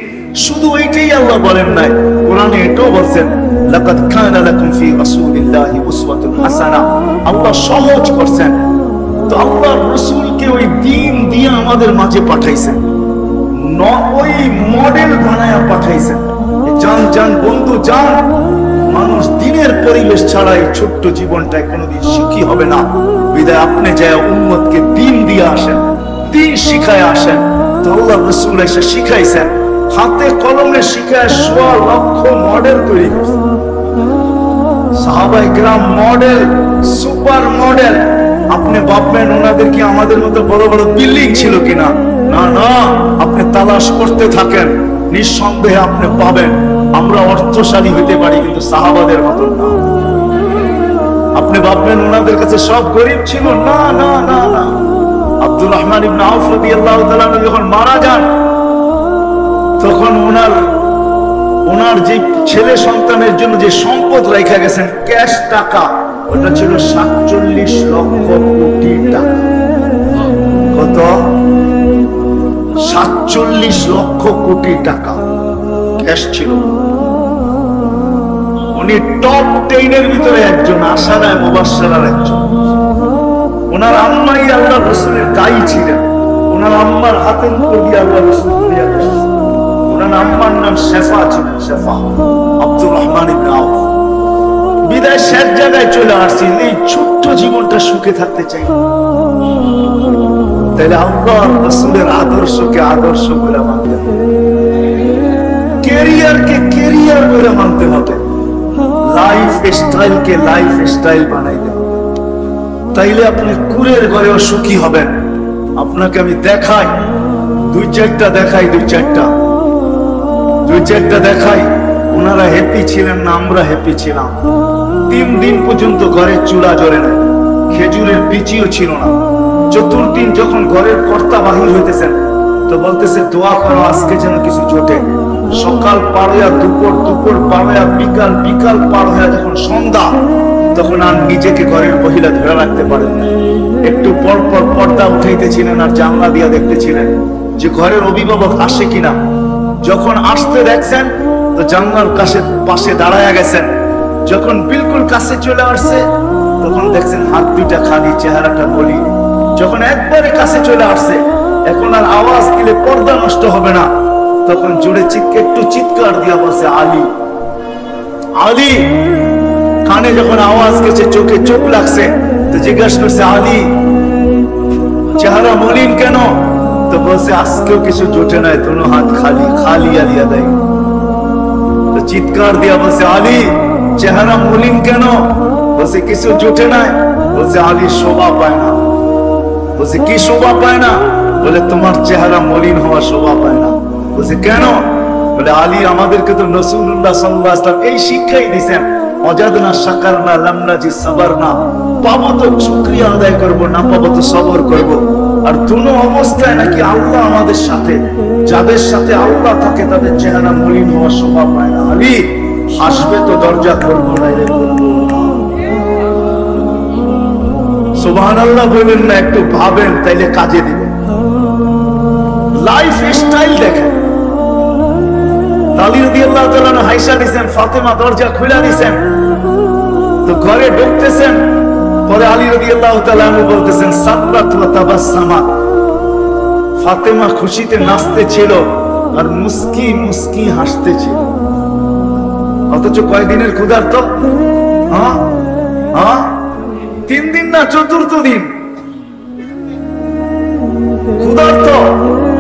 S2: শুধু এইটাই আল্লাহ বলেন নাই, কোরআনে এটাও বলছেন লাকাদ কানা লাকুম ফি রাসূলিল্লাহি উসওয়াতুন হাসানাহ। আল্লাহ সহজ করছেন, তো আল্লাহর রাসূলকে ওই দ্বীন দিয়ে আমাদের মাঝে পাঠাইছেন, ওই মডেল বানায়া পাঠাইছেন। জান জান বন্ধু জান, মানুষ দিনের পরিবেশ ছাড়া এই ছোট্ট জীবনটায় কোনোদিন সুখী হবে না। বিদায় আপনি যায় উম্মতকে দিন দিয়ে আসেন, দিন শিখায় আসেন। তো আল্লাহর রাসূল এসে শিখাইছেন, হাতে কলমে শিখায় ১৬ লক্ষ মডেল তৈরি করছেন। সাহাবায়ে কেরাম মডেল, সুপার মডেল। আপনি ভাববেন ওনাদের কি আমাদের মতো বড় বড় বিল্ডিং ছিল কিনা? না না, আপনি তালাশ করতে থাকেন, নিঃসন্দেহে আপনি পাবেন। আমরা অর্থশালী হইতে পারি কিন্তু সাহাবাদের মতো না। আপনি ভাববেন ওনাদের কাছে সব গরিব ছিল, না না না না। আব্দুর রহমান ইবনে আউফ রাদিয়াল্লাহু তাআলা যখন মারা যান, তখন ওনার যে ছেলে সন্তানের জন্য যে সম্পদ রেখে গেছেন ক্যাশ টাকা, ওটা ছিল ৪৭ লক্ষ কোটি টাকা। কত? ৪৭ লক্ষ কোটি টাকা ক্যাশ ছিল। উনি টপ 10 এর ভিতরে একজন, আশারায়ে মুবাশশারার একজন। ওনার আম্মাই আল্লাহর রাসূলের দায়ী ছিলেন, ওনার আম্মার হাতের উপর দিয়ে আল্লাহর রাসূল দুনিয়া এসেছেন। ওনার আম্মার নাম শেফা ছিলেন, শেফা আব্দুর রহমান ইবনে আউফ। বিদায় শেষ জায়গায় চলে আসছি, এই ছোট্ট জীবনটা সুখে থাকতে চাই, তাহলে আল্লাহর রাসূলের আদর্শকে আদর্শ করে মানতে হবে, ক্যারিয়ারকে ক্যারিয়ার করে মানতে হবে, লাইফ স্টাইলকে লাইফ স্টাইল বানাইতে হবে। তাইলে আপনি কুরের ঘরেও সুখী হবেন। আপনাকে আমি দেখাই, দুই চারটা দেখাই। ওনারা হ্যাপি ছিলেন না, আমরা হ্যাপি ছিলাম। 3 দিন পর্যন্ত ঘরে চুলা জ্বলে না, খেজুরের বিচিও ছিল না। 4th দিন যখন ঘরের কর্তা বাহির হইতেছেন, তো বলতেছে দোয়া করো আজকে যেন কিছু জোটে। সকাল পার হইয়া দুপুর, দুপুর পার হইয়া বিকাল, বিকাল পার হইয়া যখন সন্ধ্যা, তখন আর নিজেকে ঘরের মহিলা ধরে রাখতে পারেন না। একটু পর পর পর্দা উঠাইতেছিলেন আর জানলা দিয়া দেখতেছিলেন যে ঘরের অভিভাবক আসে কিনা। যখন আসতে দেখছেন তো জানলার পাশে দাঁড়ায়া গেছেন। যখন বিলকুল কাছে চলে আসছে তখন দেখছেন হাত দুইটা খালি, চেহারাটা বলি। যখন একবারে কাছে চলে আসছে, এখন আর আওয়াজ দিলে পর্দা নষ্ট হবে না, তখন জোরে একটু চিৎকার দিয়া বলছে আলী আলী। কানে যখন আওয়াজ গেছে, চোখে চোখ লাগছে, তো জিজ্ঞাসা করছে আলী চেহারা মলিন কেন? তো বলছে আজকেও কিছু জোটে নাই, দুনো হাত খালি, খালি আলিয়া দেয়। তো চিৎকার দিয়া বলছে আলী চেহারা মলিন কেন? বলছে কিছু জোটে নাই। বলছে আলী শোভা পায় না। বলছে কি শোভা পায় না? বলে তোমার চেহারা মলিন হওয়া শোভা পায় না। বলছে কেন? বলে আলী আমাদেরকে তো রাসূলুল্লাহ সাল্লাল্লাহু আলাইহি ওয়াসাল্লাম এই শিক্ষাই দিয়েছেন, অজাদনা শাকারনা লামনাজি সাবারনা, পাবো তো শুকরিয়া আদায় করব, না পাবো তো সবর করব। আর দুনো অবস্থায় নাকি আল্লাহ আমাদের সাথে, যাদের সাথে আল্লাহ থাকে তাদের চেহারা মলিন হওয়া শোভা পায় না। আলী আসবে তো দরজা করবো না, সুবহানাল্লাহ বলবেন না, একটু ভাবেন তাইলে কাজে দিবে। লাইফ স্টাইল দেখেন। আলী রাদিয়াল্লাহু তাআলা আনহু হাইসা দিয়েছেন, ফাতেমা দরজা খুলে দিয়েছেন, তো ঘরে ঢুকতেছেন। পরে আলী রাদিয়াল্লাহু তাআলা আনহু বলতেছেন সাল্লাত ওয়া তাবাসসামাত। ফাতেমা খুশিতে নাচতে ছিল আর মুস্কি মুস্কি হাসতে ছিল। অথচ কয়দিনের ক্ষুধার্ত? হ্যাঁ হ্যাঁ 3 দিন না, 4th দিন ক্ষুধার্ত,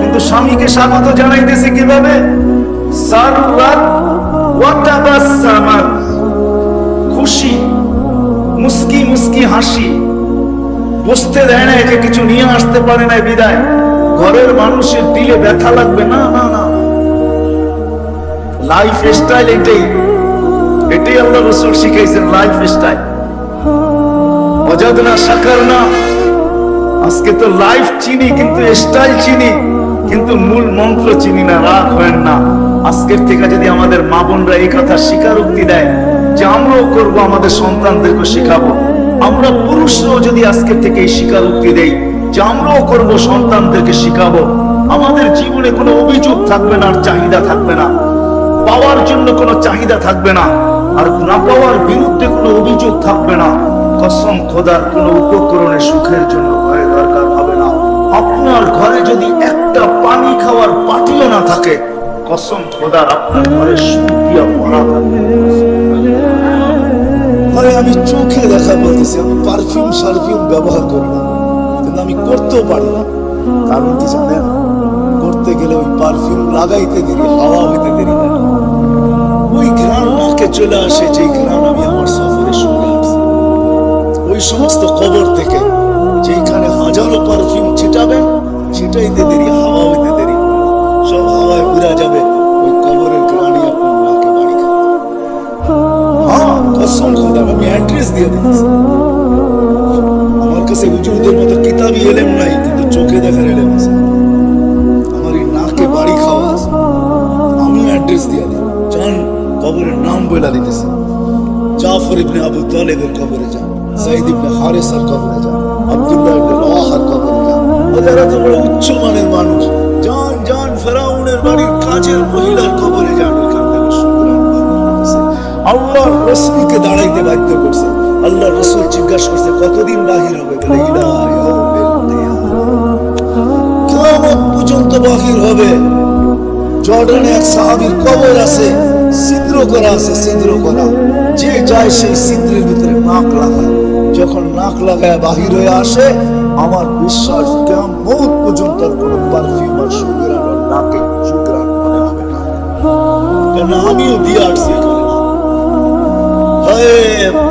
S2: কিন্তু স্বামীকে স্বাগত জানাইতেছে কিভাবে? সাররাত ওয়া তাবাসসামাত, খুশি মুস্কি মুস্কি হাসি। বসতে দেয় না, একে কিছু নিয়ে আসতে পারে না বিদায় ঘরের মানুষের দিলে ব্যথা লাগবে না। না না, লাইফ স্টাইল এটাই, এটাই আল্লাহ রাসূল শিখাইছেন লাইফ স্টাইল। অজাদনা শাকারনা, আজকে তো লাইফ চিনি কিন্তু স্টাইল চিনি, কিন্তু মূল মন্ত্র চিনি না। রাগ হয় না, আজকের থেকে যদি আমাদের মা বোনরা এই কথা স্বীকারোক্তি দেয় যে আমরাও করবো, আমাদের সন্তানদেরকে শিখাবো, আমরা পুরুষরাও যদি আজকের থেকে এই স্বীকারোক্তি দেই যে আমরাও করবো, সন্তানদেরকে শিখাবো, আমাদের জীবনে কোনো অভিযোগ থাকবে না, আর চাহিদা থাকবে না, পাওয়ার জন্য কোনো চাহিদা থাকবে না, আর না পাওয়ার বিরুদ্ধে কোনো অভিযোগ থাকবে না। কসম খোদার কোনো উপকরণের সুখের জন্য ভয়ের দরকার হবে না। আপনার ঘরে যদি একটা পানি খাওয়ার পাতিও না থাকে, কসম খোদার আপনার ঘরে সুখ দিয়া ভরা থাকবে।
S1: আমি চোখে দেখা বলতেছি, আমি পারফিউম সারফিউম ব্যবহার করি না, কিন্তু আমি করতেও পারি না। কারণ কি জানেন? করতে গেলে ওই পারফিউম লাগাইতে দেরি, হাওয়া হইতে দেরি হয় না। ওই ঘ্রাণ নাকে চলে আসে, যে ঘ্রাণ আমি আমার সফরে শুনে আসছি। ওই সমস্ত কবর থেকে যেখানে হাজারো পারফিউম ছিটাবেন, ছিটাইতে দেরি, হাওয়া হইতে দেরি, সব হাওয়ায় উড়া যাবে, ওই কবরের ঘ্রাণই আপনার নাকে বাড়ি খাবে। হ্যাঁ কসম খোদা, আমি অ্যাড্রেস দিয়ে দিতেছি। আমার কাছে হুজুরদের মতো কিতাবি এলেম নাই, কিন্তু চোখে দেখার এলেম আছে। আমার এই নাকে বাড়ি খাওয়া আছে, আমি অ্যাড্রেস দিয়ে দিই। যান কবরের নাম বইলা দিতেছি, জাফর ইবনে আবু তালেবের কবরে যান, যায়েদ ইবনে হারেসার কবরে যান, আব্দুল্লাহ ইবনে রাওয়াহার কবরে যান। ওদের এত বড় উচ্চ মানের মানুষ। যান যান ফেরাউনের বাড়ির কাজের মহিলার কবরে যান, ওইখান থেকে শুকরান করতেছে। আল্লাহর রাসূলকে দাঁড়াইতে বাধ্য করছে। আল্লাহর রাসূল জিজ্ঞাসা করছে কতদিন বাহির হবে? বলে ইলা ইয়াউমিল কিয়ামah, কিয়ামত পর্যন্ত বাহির হবে। জর্ডানে এক সাহাবীর কবর আছে, ছিদ্র করা আছে, ছিদ্র করা, যে যায় সেই ছিদ্রের ভিতরে নাক লাগায়। যখন নাক লাগায় বাহির হয়ে আসে, আমার বিশ্বাস কিয়ামত পর্যন্ত আর কোনো পারফিউম আর সুগরান আর নাকে সুগরান মনে হবে না। কেন আমিও দিয়ে আসছি এখানে,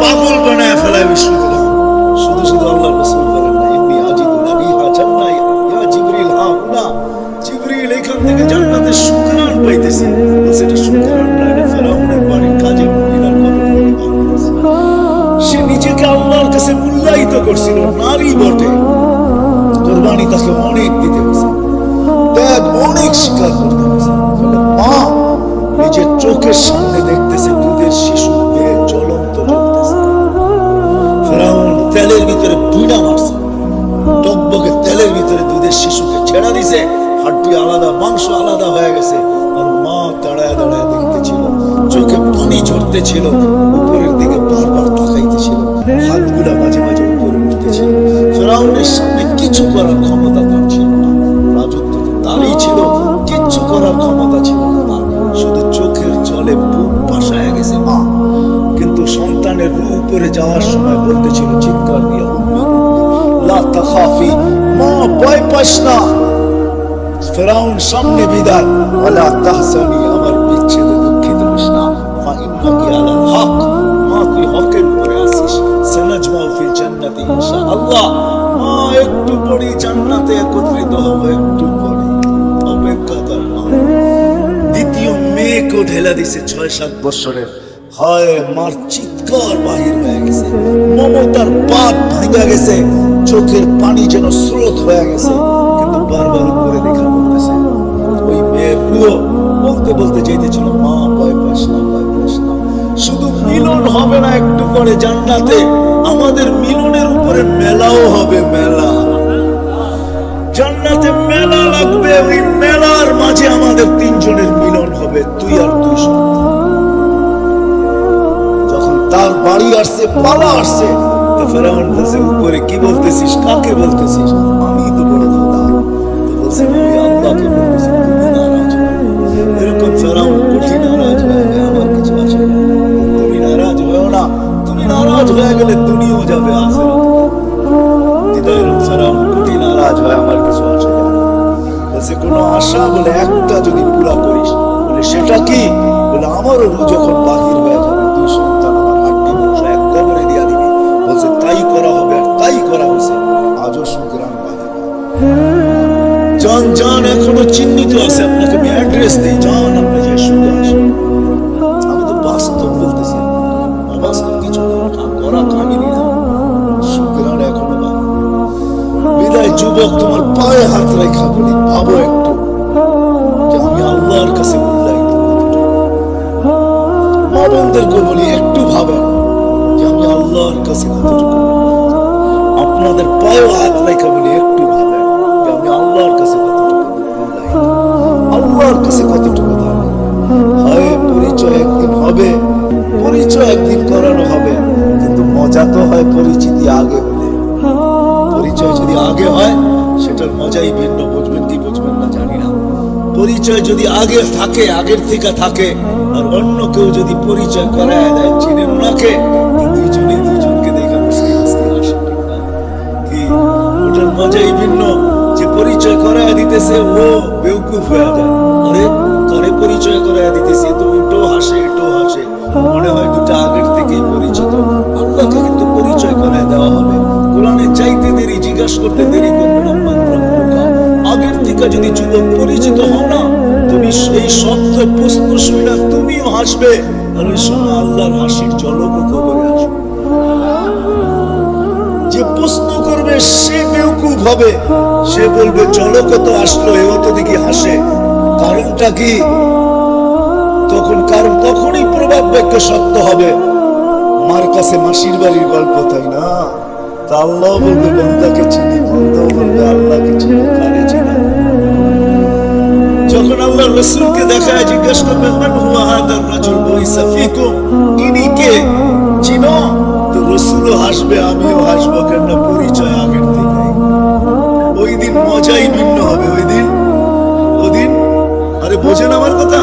S1: পাগল বানায় ফেলায় বিশ্বগুলো। শুধু শুধু আল্লাহ রাসূল বলেন না, ইন্নী আজিদু রিহা জান্নাহ ইয়া জিবরিল হাউনা, জিবরিল এখান থেকে জান্নাতের সুগরান পাইতেছে। সেটা সুগরান না, এটা ফেরাউনের বাড়ির কাজের মহিলার কবর থেকে পাইতেছে। সে নিজেকে আল্লাহর কাছে মূল্যায়িত করছিল, নারী বটে, কুরবানি তাকে অনেক দিতে হয়েছে, ত্যাগ অনেক স্বীকার করতে হয়েছে। মা নিজের চোখের সামনে দেখতেছে দুধের শিশু দেহে জ্বলন্ত জ্বলতেছে। ফেরাউন তেলের ভিতরে বুইড়া মারছে, টকবকে তেলের ভিতরে দুধের শিশুকে ছেড়া দিছে, হাড্ডি আলাদা, মাংস আলাদা হয়ে গেছে। আর মা দাঁড়ায় দাঁড়ায় দেখতেছিল, চোখে পানি ঝরতেছিল, উপরের দিকে বারবার তাকাইতেছিল। হাতগুলা মাঝে মাঝে উপরে উঠতেছিল। ফেরাউনের সামনে কিছু করার ক্ষমতা তার ছিল না, রাজত্ব তো তারই ছিল, কিচ্ছু করার ক্ষমতা ছিল না তার, শুধু চোখের জলে বুক ভাসায় গেছে মা। কিন্তু সন্তানের রূপ উপরে যাওয়ার সময় বলতেছিল চিৎকার দিয়ে, লা তাখাফি, মা ভয় পাস না, ফেরাউন সামনে বিদায়, ওয়ালা তাহজানি, আমার বিচ্ছেদে দুঃখিত হোস না, ফা ইন্নাকি আলাল হক, মা তুই হকের উপরে আছিস, সানাজমাউ ফিল জান্নাতি ইনশাআল্লাহ, মা একটু পরেই জান্নাতে একত্রিত হব, একটু পরে অপেক্ষা কর মা। দ্বিতীয় মেয়েকেও ঢেলা দিছে 6-7 বছরের, হয় মার চিৎকার বাহির হয়ে গেছে, মমতার বাঁধ ভাঙা গেছে, চোখের পানি যেন স্রোত হয়ে গেছে, কিন্তু বারবার উপরে দেখা বলতেছে। ওই মেয়ের রুহ বলতে বলতে চাইতেছিল, মা ভয় পাস না, ভয় পাস না, শুধু মিলন হবে না একটু পরে জান্নাতে, আমাদের মিলনের উপরে মেলাও হবে, মেলা জান্নাতে মেলা লাগবে, ওই মেলার মাঝে আমাদের 3 জনের মিলন হবে, তুই আর তুই সন্তান। যখন তার বাড়ি আসছে, পালা আসছে, তো ফেরাউন বলছে, উপরে কি বলতেছিস, কাকে বলতেছিস? আমি তো বড় খোদা। তো বলছে, আমি আল্লাহকে বলতেছি, তুমি নারাজ হও। এরকম ফেরাউন কোটি নারাজ হয়ে গেলে আমার কিছু আসে না, তুমি নারাজ হয়েও না, তুমি নারাজ হয়ে গেলে দুনিয়াও যাবে আখিরাত। এরকম ফেরাউন কোটি নারাজ হয়, আমার কিছু আসে না। বলছে, কোনো আশা বলে একটা যদি পুরা করিস, বলে সেটা কি? বলে আমারও রু যখন বাহির হয়ে যাবে, 2 সন্তান আমার হাড্ডি মাংস এক কবরে দিয়া দিবি। বলছে তাই করা হবে, আর তাই করা হয়েছে। আজও সুগ্রাম বাহির, জান জান এখনো চিহ্নিত আছে, আপনাকে আমি অ্যাড্রেস দিই, জান আপনি যে শুনে আসেন। আমি তো বাস্তব বলতেছি, বাস্তব কিছু করা কামিনি না, সুগ্রাম এখনো বাহির। বিদায় যুবক, তোমার পায়ে হাত রেখা বলি, ভাবো একটু যে আমি আল্লাহর কাছে মূল্যায়িত। মা বোনদেরকে বলি, একটু ভাবেন যে আমি আল্লাহর কাছে কতটুকু। আপনাদের পায়ে হাত রেখা বলি, একটু ভাবেন যে আমি আল্লাহর কাছে কতটুকু মূল্যায়িত, আল্লাহর কাছে কতটুকু দামি। হয় পরিচয় একদিন হবে, পরিচয় একদিন করানো হবে, কিন্তু মজা তো হয় পরিচিতি আগে হলে। পরিচয় যদি আগে হয়, সেটার মজাই ভিন্ন, বুঝবেন কি বুঝবেন না জানি না। পরিচয় যদি আগে থাকে, আগের থেকে থাকে, আর অন্য কেউ যদি পরিচয় করায় দেয়, চিনেন ওনাকে, দুইজনেই দুইজনকে দেখে মুসকি মুসকি হাসে, কি ওটার মজাই ভিন্ন। যে পরিচয় করায় দিতেছে ও বেউকুফ হয়ে যায়, আরে কারে পরিচয় করায় দিতেছে, তো ওটাও হাসে এটাও হাসে, মনে হয় দুটা আগের থেকেই পরিচিত। আল্লাহকে কিন্তু পরিচয় করায় দেওয়া হবে। কোরআনে চাইতে দেরি, জিজ্ঞাসা করতে দেরি করবে না। আগের থেকে যদি যুবক পরিচিত হও না, তুমি সেই শব্দ প্রশ্ন শুনে তুমিও হাসবে, আর ওই সময় আল্লাহর হাসির ঝলকও কবরে আসবে। যে প্রশ্ন করবে সে বেউকুফ হবে, সে বলবে ঝলক তো আসলো, এও তো দেখি হাসে, কারণটা কি? কারণ তখনই প্রভাব বাক্য সত্য হবে। মার কাছে মাসির বাড়ির গল্প, তাই না? তা আল্লাহ বলবে বান্দাকে চিনি, বান্দাও বলবে আল্লাহকে চিনি, কারে চিনি। যখন আল্লাহ রাসূলকে দেখায় জিজ্ঞাসা করবেন, মান হুয়া হাদার রাজুল বুইসা ফিকুম, ইনি কে, চিনো? তো রাসূলও হাসবে, আমিও হাসবো, কেন পরিচয় আগের থেকে। ওই দিন মজাই ভিন্ন হবে। ওই দিন আরে বোঝেন আমার কথা?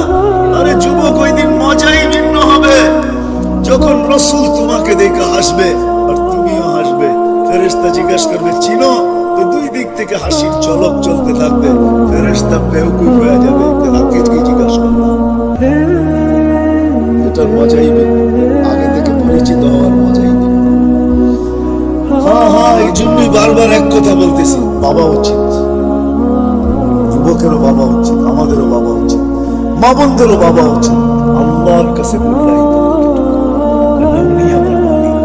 S1: আরে যুবক, ওই দিন মজাই ভিন্ন হবে, যখন রাসূল তোমাকে দেখে হাসবে আর তুমিও হাসবে। ফেরেশতা জিজ্ঞাসা করবে, চিনো? তো দুই দিক থেকে হাসির ঝলক চলতে থাকবে। ফেরেশতা বেউকুফ হয়ে যাবে, কাকে কি জিজ্ঞাসা করবে। এটার মজাই ভিন্ন, আগে থেকে পরিচিত হওয়ার মজাই ভিন্ন। হ্যাঁ, এই জন্যই বারবার এক কথা বলতেছি, বাবা উচিত, যুবকেরও বাবা উচিত, আমাদেরও বাবা উচিত, মা বোনদেরও বাবা উচিত। আল্লাহর কাছে মূল্যায়িত, উনি আমার মালিক,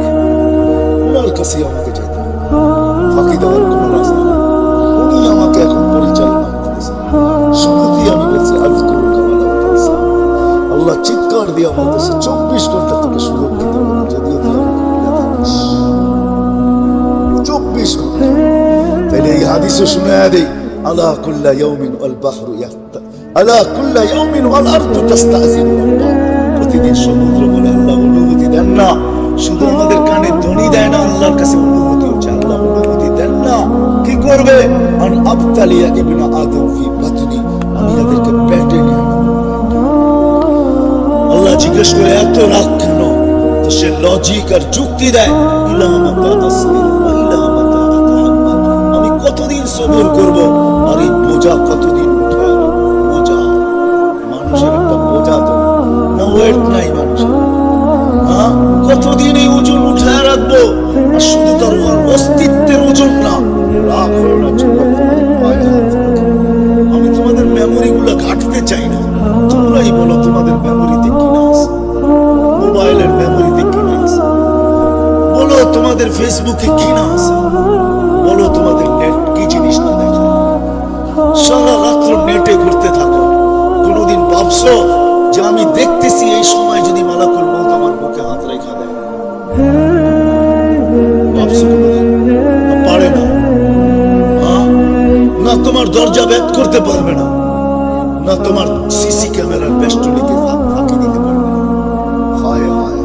S1: ওনার কাছে আমাকে যেতে হবে, ফাঁকি দেওয়ার কোনো রাস্তা নেই। উনি আমাকে এখন পরিচালনা করতেছেন। শুরুতেই আমি বলছি, আল্লাহ চিৎকার দিয়ে বলতেছে, 24 ঘন্টা তোকে সুরক্ষিত করো, যদিও তুই আমাকে ভুলে থাকিস। 24 ঘন্টা। তাইলে এই হাদিসও শুনে দেই, আলা কুল্লা ইয়াউমিন ওয়াল বাহরু ইয়াহতা, আলা কুল্লা ইয়াউমিন ওয়াল আরদু তাস্তাযিনু। প্রতিদিন সমুদ্র বলে আল্লাহ অনুমতি দেন না, শুধু আমাদের কানে ধ্বনি পানি দেয় না, আল্লাহর কাছে অনুমতি হচ্ছে, আল্লাহ অনুমতি দেন না, কি করবে? আন আবতালিয়া ইবনা আদম ফি বাতনি, আমি এদেরকে পেটে নিয়ে নেব। আল্লাহ জিজ্ঞেস করে এত রাগ কেন? তো সে লজিক আর যুক্তি দেয়, আমি কতদিন সবর করব, আর এই বোঝা কতদিন উঠায় রাখবো? বোঝা, মানুষের একটা বোঝা তো না, ওয়েট নাই মানুষের। হ্যাঁ, কতদিন এই ওজন উঠায় রাখবো? আর শুধু তার অস্তিত্বের ওজন না। রাগ হলো না, আমি তোমাদের মেমোরি গুলা ঘাটতে চাই না, তোমরাই বলো তোমাদের মেমোরিতে কিনা আছে, মোবাইলের মেমোরিতে কিনা আছে, বলো তোমাদের ফেসবুকে কিনা আছে, বলো তোমাদের নেট কি জিনিস না দেখো, সারা রাত্র নেটে ঘুরতে থাকো। কোনোদিন ভাবছো যে আমি দেখতেছি এই সময় যদি মালাকুল মউত আমার বুকে হাত রেখা দেয়? ভাবছো কোনোদিন? পারে না। না তোমার দরজা ভেদ করতে পারবে না, না তোমার সিসি ক্যামেরার বেষ্টনীকে ফাঁকি দিতে পারবে না। হায় হায়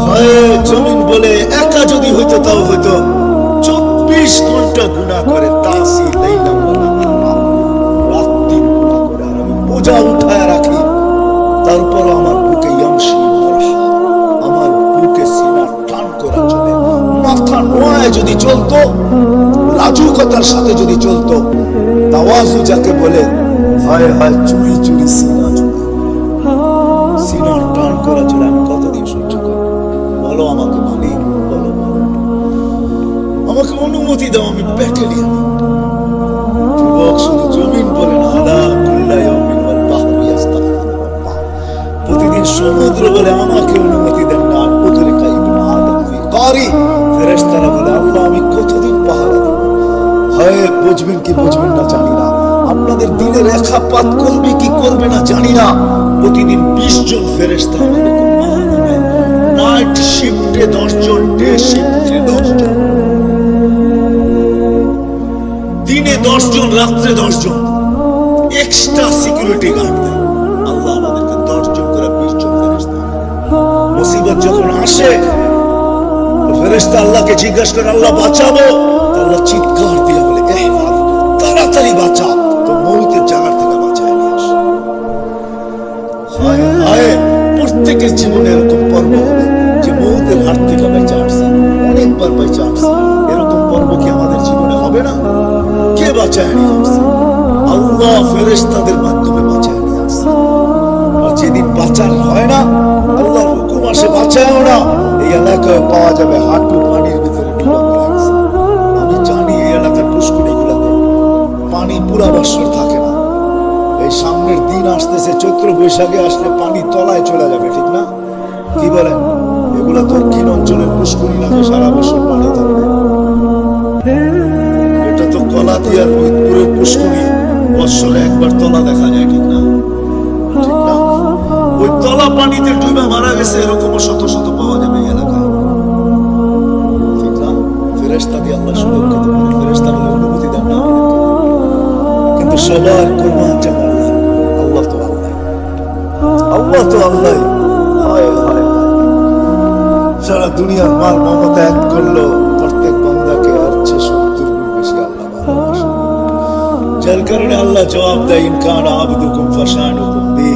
S1: হায়, জমিন বলে একা যদি হইতো তাও হইতো 24 ঘন্টা গুনাহ করে, তাসি লাইলা রাত দিন গুনাহ করে, আর আমি বোঝা উঠায় রাখি, তারপর আমার বুকে ইয়ামশি মারহা, আমার বুকে সিনা টান করা চলে। মাথা নোয়ায় যদি চলতো, রাজুকতার সাথে যদি চলতো, তাওয়াজু যাকে বলে, হায় হায় চুরি চুরি সিনা চুরি, সিনার টান করা চলে, আমি কতদিন সহ্য করব? বলো আমাকে মালিক, বলো আমাকে অনুমতি দাও, আমি পেটে নিয়ে যুবক শুধু জমিন বলে না, আলা কুল্লা ইয়াউমিন ওয়াল বাহরু ইস্তাগফিরু রাব্বাহ, প্রতিদিন সমুদ্র বলে আমাকে অনুমতি দেন না। উদরিকা ইবনে আদম ফি কারি, ফেরেশতারা বলে আল্লাহ আমি কতদিন পাহারা দেব? হয় বুঝবেন কি বুঝবেন না জানি না, আপনাদের দিলে রেখা পাত করবে কি করবে না জানি না। প্রতিদিন 20 জন ফেরেশতা আমাদেরকে পাহারা দেবে, নাইট শিফটে 10 জন, ডে শিফটে 10 জন, দিনে 10 জন, রাত্রে 10 জন, এক্সট্রা সিকিউরিটি গার্ড দেয় আল্লাহ আমাদেরকে 10 জন করে 20 জন ফেরেশতা। মুসিবত যখন আসে, ফেরেশতা আল্লাহকে জিজ্ঞাসা করে আল্লাহ বাঁচাবো, আল্লাহ চিৎকার দিয়ে বলে ইহফাজ, তাড়াতাড়ি বাঁচা, তো মৌতের জায়গা থেকে বাঁচায় নিয়ে আস। হায় হায়, প্রত্যেকের জীবনে এরকম পর্ব হবে যে মৌতের হাত থেকে বেঁচে আসছে, অনেকবার বেঁচে আসছে, এরকম পর্ব কি আমাদের জীবনে হবে না? কে বাঁচায় নিয়ে আসছে? আল্লাহ ফেরেশতাদের মাধ্যমে বাঁচায় নিয়ে আসছে। আর যেদিন বাঁচার হয় না, আল্লাহর হুকুম আসে বাঁচায়ও না, এই এলাকায় পাওয়া যাবে হাঁটু পানির ভিতরে ডুবা পড়ে গেছে। আমি জানি এই এলাকার পুষ্করিগুলোতে পানি পুরা বৎসর থাকে না। এই সামনের দিন আসতেছে, চৈত্র বৈশাখে আসলে পানি তলায় চলে যাবে, ঠিক না? কি বলেন? এগুলা দক্ষিণ অঞ্চলের পুষ্করি লাগে, সারা বছর পানি থাকবে। এটা তো কলাতিয়ার ফরিদপুরের পুষ্করি, বৎসরে একবার তলা দেখা যায়, ঠিক না? ঠিক না? ওই তলা পানিতে ডুবে মারা গেছে এরকমও শত শত পাওয়া যাবে এই এলাকায়, ঠিক না? ফেরেশতা দিয়ে আল্লাহ সুরক্ষিত করে, ফেরেশতা বলে অনুমতি দেন না আমাদেরকে, কিন্তু সবার কোরবান যেন আল্লাহ তো আল্লাহ, আল্লাহ তো আল্লাহ। হায় হায়, সারা দুনিয়ার মাল মমতা এক করলো, প্রত্যেক বান্দাকে আর 70 গুণ বেশি আল্লাহ ভালোবাসে, যার কারণে আল্লাহ জবাব দেয় ইনকান আবদুকুম ফাশানুকুম বি,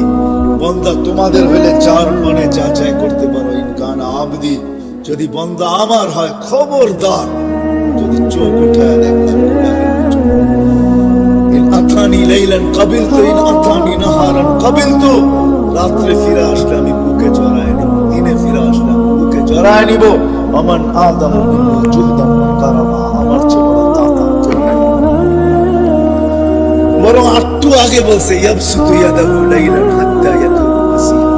S1: বান্দা তোমাদের হইলে 4 মানে যাচাই করতে পারো, ইনকান আবদি, যদি বান্দা আমার হয়, খবরদার যদি চোখ উঠায় দেখলাম ইন আতানি লাইলান কাবিলতু, ইন আতানি নাহারান কাবিলতু, রাত্রে ফিরে আসলে আমি বুকে জড়ায় নিব, দিনে ফিরে আসলে আমি বুকে জড়ায় নিব। আমান আদামু মিন্নি জুহদান ওয়া কারামা, আমার চেয়ে বড় দাতা কেউ নাই। বরং একটু আগে বলছে ইয়াবসুতু ইয়াদাহু লাইলান হাত্তা ইয়াকুমু মাসিহা।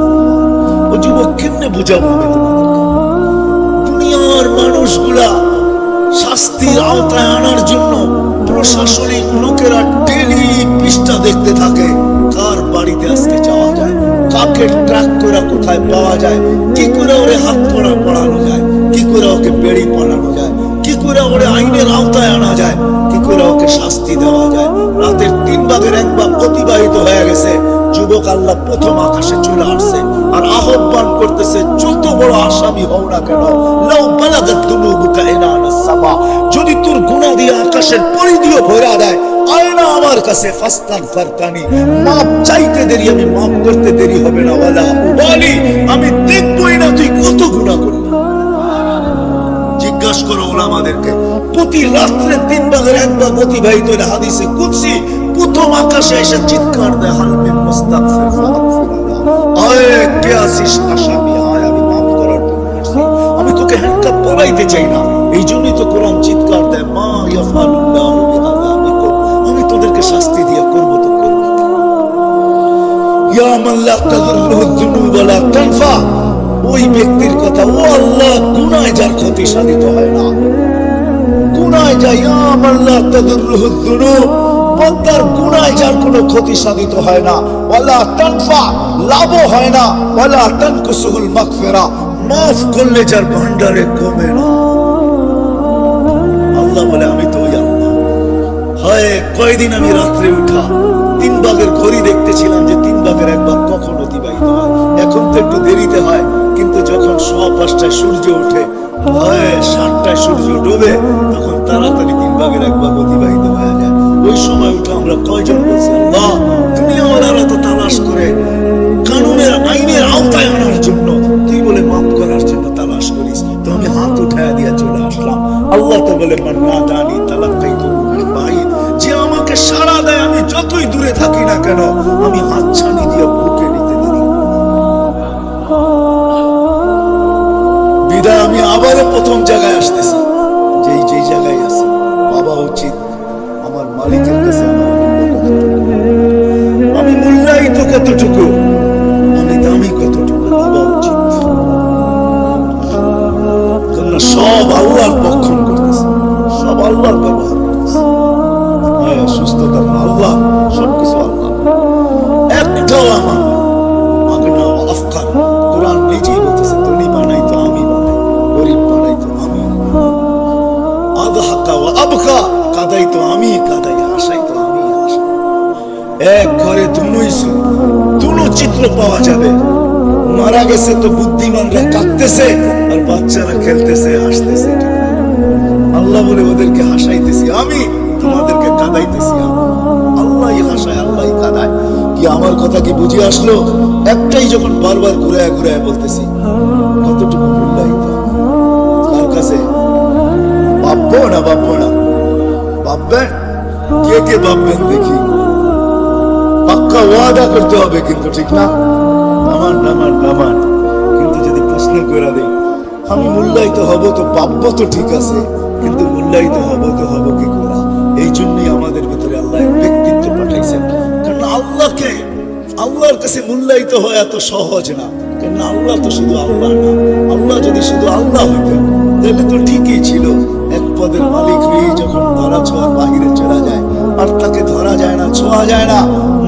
S1: ও যুবক, কেমনে বুঝাবো আমি তোমাদেরকে? দুনিয়ার মানুষগুলা শাস্তির আওতায় আনার জন্য প্রশাসনিক লোকেরা ডেলি পৃষ্ঠা দেখতে থাকে, কার বাড়িতে আজকে যাওয়া যায়, কাকে ট্র্যাক করে কোথায় পাওয়া যায়, কি করে ওরে হাত করা পড়ানো যায়, কি করে ওকে বেড়ি পড়ানো যায়, কি করে ওরে আইনের আওতায় আনা যায়, কি করে ওকে শাস্তি দেওয়া যায়। রাতের 3 ভাগের 1 ভাগ অতিবাহিত হয়ে গেছে, যুবক আল্লাহ প্রথম আকাশে চলে আসছে, আর আহ্বান করতেছে, যত বড় আসামি হও না কেন, লাউ বালাগাত দুনুবুকা ইনানাস সামা, যদি তোর গুনাহ দিয়ে আকাশের পরিধিও ভরা দেয়, আয়না আমার কাছে ফাস্তাগফিরতানি, মাপ চাইতে দেরি, আমি মাপ করতে দেরি হবে না, ওয়ালা উবালি, আমি দেখবই না তুই কত গুনাহ করলি। জিজ্ঞাসা করো ওলামাদেরকে, প্রতি রাত্রে 3 ভাগের 1 ভাগ অতিবাহিত হলে হাদিসে কুদসি প্রথম আকাশে এসে চিৎকার দেয়, হাল মিন মুস্তাগফির ফাগফিরনা, আয় কে আসিস আসামি, আয় আমি মাফ করার জন্য আসছি, আমি তোকে হ্যান্ডকাপ পরাইতে চাই না। এই জন্যই তো কোরআন চিৎকার দেয়, মা ইয়াফালুল্লাহু বিআযাবিকুম, আমি তোদেরকে শাস্তি দিয়ে করব তো করব। ইয়া মান লা তাযুররুহু যুনুব ওয়া লা তানফা, ওই ব্যক্তির কথা, ও আল্লাহ গুনাহ যার ক্ষতি সাধিত হয় না, গুনাহ যায়, ইয়া মান লা তাযুররুহু যুনুব, বান্দার গুনাহ যার কোনো ক্ষতি সাধিত হয় না, ওয়ালা তানফা, লাভও হয় না, ওয়ালা তানকুসুল মাগফিরা, মাফ করলে যার ভান্ডারে কমে না। আল্লাহ বলে, আমি তো ওই আল্লাহ। হয় কয়দিন আমি রাত্রে উঠা 3 ভাগের ঘড়ি দেখতেছিলাম যে 3 ভাগের 1 ভাগ কখন অতিবাহিত হয়, এখন তো একটু দেরিতে হয়, কিন্তু যখন 5:15 সূর্য ওঠে, হয় 7টায় সূর্য ডোবে, তখন তাড়াতাড়ি 3 ভাগের 1 ভাগ অতিবাহিত হয়ে যায়। ওই সময় উঠে আমরা কয়জন বলছি, আল্লাহ তুমি আমার আলাদা তালাশ করে কানুনের আইনের আওতায় আনার জন্য, তুই বলে মাফ করার জন্য তালাশ করিস, তো আমি হাত উঠায় দিয়ে চলে আসলাম। আল্লাহ তো বলে, মান নাদানি তালাক্কাইতু মিন বাঈদ, যে আমাকে সাড়া দেয় আমি যতই দূরে থাকি না কেন, আমি হাত ছানি দিয়ে বুকে নিতে দেরি। বিদায় আমি আবারও প্রথম জায়গায় আসতেছি, যেই জায়গায় আছি, বাবা উচিত আমার মালিকের কাছে আমি মূল্যায়িত কতটুকু, আমি দামি কতটুকু, বাবা উচিত। কারণ সব আল্লাহর পক্ষণ করতেছে, সব আল্লাহর ব্যবহার করতেছে। হ্যাঁ, সুস্থতা আল্লাহ, সবকিছু আল্লাহ, একটাও আমার আগনা আফকার। কোরআন নিজেই বলতেছে, ধনী বানাই তো আমি বানাই, গরিব বানাই তো আমি, আদহাকা ওয়া আবকা, কাদাই তো আমি কাদাই, হাসাই তো আমি হাসাই। এক ঘরে দুনো চিত্র পাওয়া যাবে, মারা গেছে তো বুদ্ধিমানরা কাঁদতেছে আর বাচ্চারা খেলতেছে হাসতেছে। আল্লাহ বলে, ওদেরকে হাসাইতেছি আমি, তোমাদেরকে কাঁদাইতেছি আমি। আল্লাহই হাসায়, আল্লাহই কাঁদায়। কি আমার কথা কি বুঝে আসলো? একটাই যখন বারবার ঘুরায় ঘুরায় বলতেছি, কতটুকু মূল্যায়িত কার কাছে? ভাববো না ভাববেন, কে ভাববেন দেখি, পাক্কা ওয়াদা করতে হবে কিন্তু, ঠিক না? নামান কিন্তু যদি প্রশ্ন করে দেই, আমি মূল্যায়িত হব তো ভাববো তো ঠিক আছে, কিন্তু মূল্যায়িত হব কি করে? এই জন্যই আমাদের ভিতরে আল্লাহ ব্যক্তিত্ব পাঠাইছেন, কারণ আল্লাহর কাছে মূল্যায়িত হওয়া এত সহজ না। কারণ আল্লাহ তো শুধু আল্লাহ না, আল্লাহ যদি শুধু আল্লাহ হইতেন তাহলে তো ঠিকই ছিল। এক পদের মালিক হয়ে যখন ধরা ছোঁয়ার বাহিরে চলে যায়, আর তাকে ধরা যায় না, ছোঁয়া যায় না,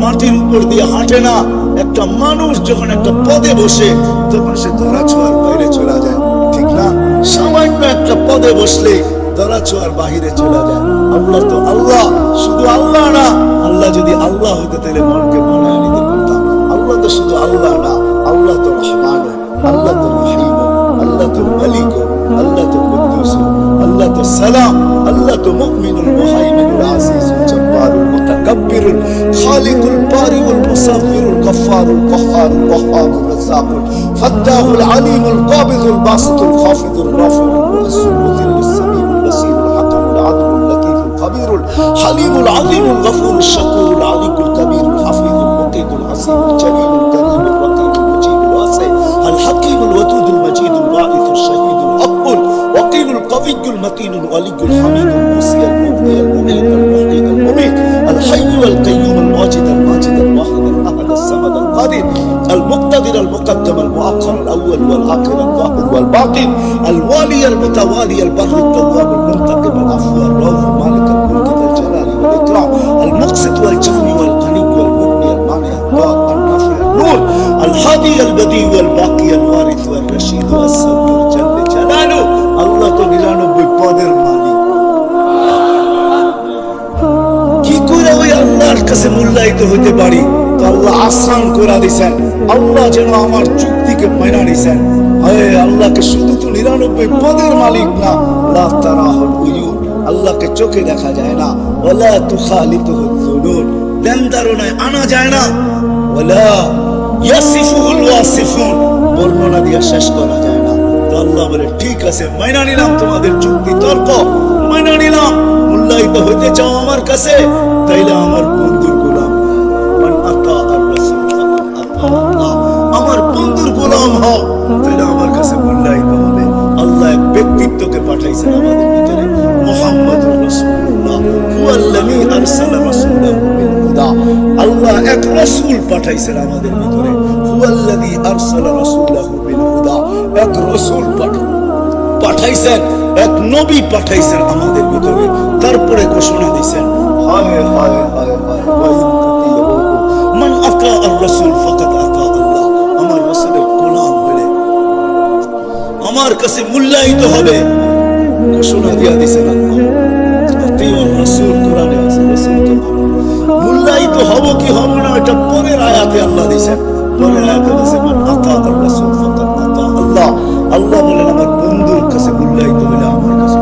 S1: মাটির উপর দিয়ে হাঁটে না, একটা মানুষ যখন একটা পদে বসে তখন সে ধরা ছোঁয়ার বাইরে চলে যায়, ঠিক না? সামান্য একটা পদে বসলে ধরা ছোঁয়ার বাহিরে চলে যায়। আল্লাহ তো আল্লাহ, শুধু আল্লাহ না, আল্লাহ যদি আল্লাহ হইতে তাহলে মনকে মানায় নিতে পারতাম। আল্লাহ তো শুধু আল্লাহ না, আল্লাহ তো রহমান, আল্লাহ তো রহিম, আল্লাহ তো মালিক, আল্লাহ তো কুদ্দুস, আল্লাহ তো সালাম, আল্লাহ তো মুমিনুল মুহাইমিনুল আজিজুল জব্বারুল মুতাকাব্বিরুল খালিকুল বারিউল মুসাফিরুল গফফারুল কহ্হারুল ওয়াহ্হাবুর রাজ্জাকুল ফাত্তাহুল আলিমুল কাবিদুল বাসিতুল খাফিদুর রাফিউল মু'িzzুল মুযিল্লুস সামিউল বাসীরুল হাকিমুল আদলুল লতীফুল খাবীরুল হালিমুল আযীমুল গফুরুশ শাকুরুল আলিকুল কবীরুল হাফিজুল মুকিদুল আসীমুল জলিলুল করিমুল রকিবুল মুজিবুল ওয়াসি আল হাকিমুল ওয়াদুদুল মজিদুল বাঈসুশ শাহীদুল আকবুল ওয়াকিলুল কবিয়্যুল মতিনুল ওয়ালিয়ুল হামিদুল মুসিয়াল মুবদি আল মুঈদ আল মুহীদ আল মুমীত আল হাইয়্যু আল কাইয়্যুম আল ওয়াজিদ আল মাজিদ আল ওয়াহিদ আল আহাদ আল সামাদ আল কাদির আল মুক্তাদির আল মুকদ্দম আল মুআখ্খার আল আউয়াল ওয়াল আখির আল যাহির ওয়াল বাতিন আল ওয়ালি আল মুতাওয়ালি আল বার আল তাওয়াব আল মুনতাকিম আল আফু আল রাউফ মালিক আল মুলক আল জালাল ওয়াল ইকরাম আল মুকসিত ওয়াল জামি ওয়াল গনি ওয়াল মুগনি আল মানি আল দার আল নাফি আল নূর আল হাদি আল বদি ওয়াল বাকি আল ওয়ারিস ওয়াল রশীদ ওয়াল সাবুর জাল্লে জালালু। আল্লাহ তো 99 পদের মালিক। কি করে ওই আল্লাহর কাছে মূল্যায়িত হতে পারি? তো আল্লাহ আসান করে দিয়েছেন, আল্লাহ যেন আমার চুক্তিকে মাইনা নিছেন। হায় আল্লাহকে শুধু তো 99 পদের মালিক না, লা তারাহুল উয়ুন, আল্লাহকে চোখে দেখা যায় না, ওয়ালা তুখালিতুহুল যুনুন, ধ্যান ধারণায় আনা যায় না, ওয়ালা ইয়াসিফুল ওয়াসিফুন, বর্ণনা দিয়ে শেষ করা যায় না। তো আল্লাহ বলে ঠিক আছে, মাইনা নিলাম তোমাদের যুক্তি তর্ক, মাইনা নিলাম। মূল্যায়িত হইতে চাও আমার কাছে, তাইলে আমার বন্ধুর গোলাম, মান আতা আর রাসূল ফাকাদ আতা আল্লাহ, আমার বন্ধুর গোলাম হও, তাইলে আমার কাছে মূল্যায়িত হবে। আল্লাহ এক ব্যক্তিত্বকে পাঠাইছেন আমাদের ভিতরে, মুহাম্মদুর রাসূলুল্লাহ, হুয়াল্লাযী আরসালা রাসূলাহু বিল হুদা। আল্লাহ এক রাসূল পাঠাইছেন আমাদের ভিতরে, হুয়াল্লাযী আরসালা রাসূলাহু বিল হুদা, এক রাসূল পাঠাইছেন, এক নবী পাঠাইছেন আমাদের ভিতরে। তারপরে ঘোষণা দিয়েছেন, হায় হায় হায় হায়, মান আতা আর রাসূল ফাকাদ আতা আল্লাহ, আমার রাসূলের গোলাম হলে আমার কাছে মূল্যায়িত হবে। ঘোষণা দিয়া দিয়েছেন আল্লাহ, আতিউর রাসূল, কোরআনে আছে রাসূলকে মানো। মূল্যায়িত হব কি হব না এটা পরের আয়াতে আল্লাহ দিয়েছেন। পরের আয়াতে বলেছে মান আতা আর রাসূল ফাকাদ আতা আল্লাহ। আল্লাহ বলেন আমার বন্ধুর কাছে মূল্যায়িত হলে আমার কাছে,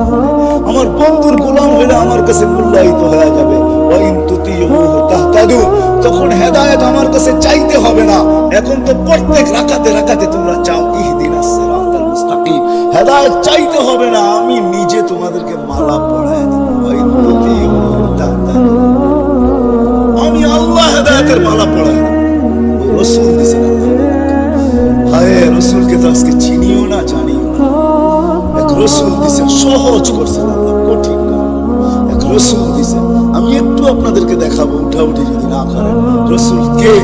S1: আমার বন্ধুর গোলাম হলে আমার কাছে মূল্যায়িত হয়ে যাবে। ওয়া ইন তুতিউহু তাহতাদু, তখন হেদায়েত আমার কাছে চাইতে হবে না। এখন তো প্রত্যেক রাকাতে রাকাতে তোমরা চাও ইহদিনাস সিরাতাল মুস্তাকিম, হেদায়েত চাইতে হবে না, আমি নিজে তোমাদেরকে মালা পরায় দেব। ওয়া ইন তুতিউহু তাহতাদু, আমি আল্লাহ হেদায়েতের মালা পরায় দেব। রাসূল দিছেন আল্লাহ। হায় রাসূলকে তো আজকে চিনিও না জানিও না। এক রাসূল দিছেন, সহজ করছেন আল্লাহ, কঠিন না। এক রাসূল দিছেন, আমি একটু আপনাদেরকে দেখাবো, উঠাউঠি যদি না করেন রাসূল কে।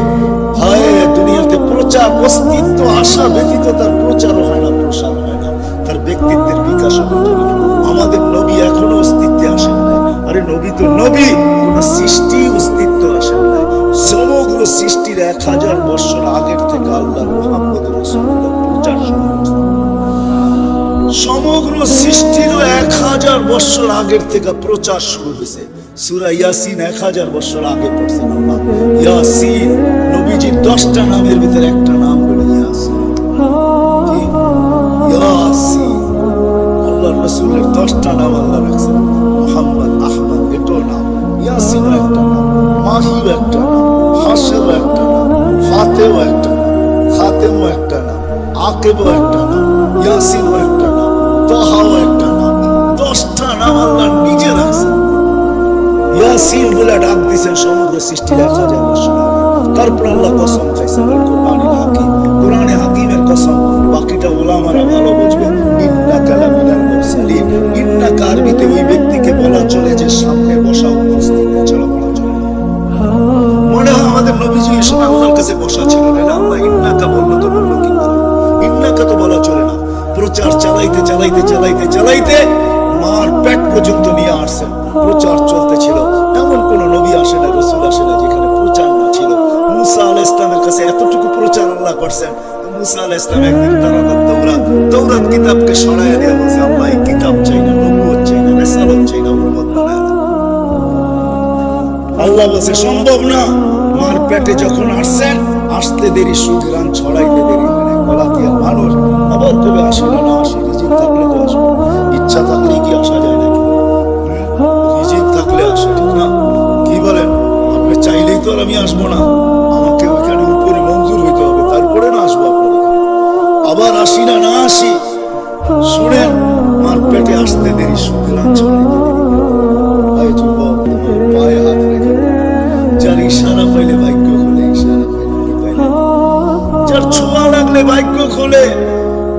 S1: হায় দুনিয়াতে প্রচার, অস্তিত্ব আসা ব্যতীত তার প্রচারও হয় না, প্রসার হয় না, তার ব্যক্তিত্বের বিকাশ ঘটে না। আমাদের নবী এখনো অস্তিত্বে আসেন নাই। আরে নবী তো নবী, কোন সৃষ্টি অস্তিত্ব আসেন নাই। সমগ্র সৃষ্টির 1000 বছর আগের থেকে আল্লাহ মুহাম্মদ রাসূলুল্লাহ প্রচার শুরু করছেন। সমগ্র সৃষ্টির 1000 বছর আগের থেকে প্রচার শুরু হয়েছে। সূরা ইয়াসিন 1000 বছর আগে পড়ছেন আল্লাহ। ইয়াসিন নবীজির 10টা নামের ভিতরে একটা নাম হলো ইয়াসিন। কি? ইয়াসিন আল্লাহর রাসূলের 10টা নাম আল্লাহ রাখছেন। মুহাম্মদ, আহমদ এটাও নাম, ইয়াসিনও একটা নাম, মাহিও একটা নাম, হাসেরও একটা নাম, ফাতেও একটা নাম, খাতেমও একটা নাম, আকিবও একটা নাম, ইয়াসিনও একটা নাম, তাহাও একটা নাম। 10টা নাম আল্লাহ নিজে রাখছেন। ইয়াসিন বলে ডাক দিয়েছেন সমগ্র সৃষ্টির 1000 বছর আগে। তারপর আল্লাহ কসম খাইছেন কোরআনুল হাকিম, কোরআনে হাকিমের কসম। বাকিটা ওলামারা ভালো বুঝবেন। ইন্নাকা লামিনাল মুরসালিন, ইন্নাকা আরবিতে ওই ব্যক্তিকে বলা চলে যে সামনে বসা, উপস্থিত, এছাড়া বলা চলে না। মনে হয় আমাদের নবীজি এই সময় আল্লাহর কাছে বসা ছিল না, আল্লাহ ইন্নাকা বললো তো বললো কি করে? ইন্নাকা তো বলা চলে না। প্রচার চালাইতে চালাইতে চালাইতে চালাইতে মার পেট পর্যন্ত নিয়ে আসছেন, প্রচার চলতেছিল। এমন কোন নবী আসে না, রাসূল আসে না যেখানে প্রচার না ছিল। মুসা আলাইহিস সালামের কাছে এতটুকু প্রচার আল্লাহ করছেন। মুসা আলাইহিস সালাম একদিন তাওরাত কিতাবকে সরাইয়া দিয়ে বলছে, আল্লাহ এই কিতাব চাই না, নবুয়ত চাই না, রিসালাত চাই না, উম্মত বানায় দাও। আল্লাহ বলছে সম্ভব না। মার পেটে যখন আসছেন, আসতে দেরি, সুঘ্রাণ ছড়াইতে দেরি হয় না। গলাতিয়ার মানুষ আবার কবে আসে না, না আসে, রিজিক থাকলে তো আসবে, ইচ্ছা থাকলে কি আসা যায় নাকি? রিজিক থাকলে আসে, ঠিক না? কি বলেন? আপনি চাইলেই তো আর আমি আসবো না, আমাকে ওইখানে উপরে মঞ্জুর হইতে হবে, তারপরে না আসবো আপনার এখানে। আবার আসি না, না আসি। শুনেন, মার পেটে আসতে দেরি, সুঘ্রাণ ছড়াইতে দেরি। ভাই যুবক, তোমার পায়ে হাত রেখে, যার ইশারা পাইলে ভাগ্য খোলে, ইশারা পাইলে কি পাইলে? যার ছোঁয়া লাগলে ভাগ্য খোলে,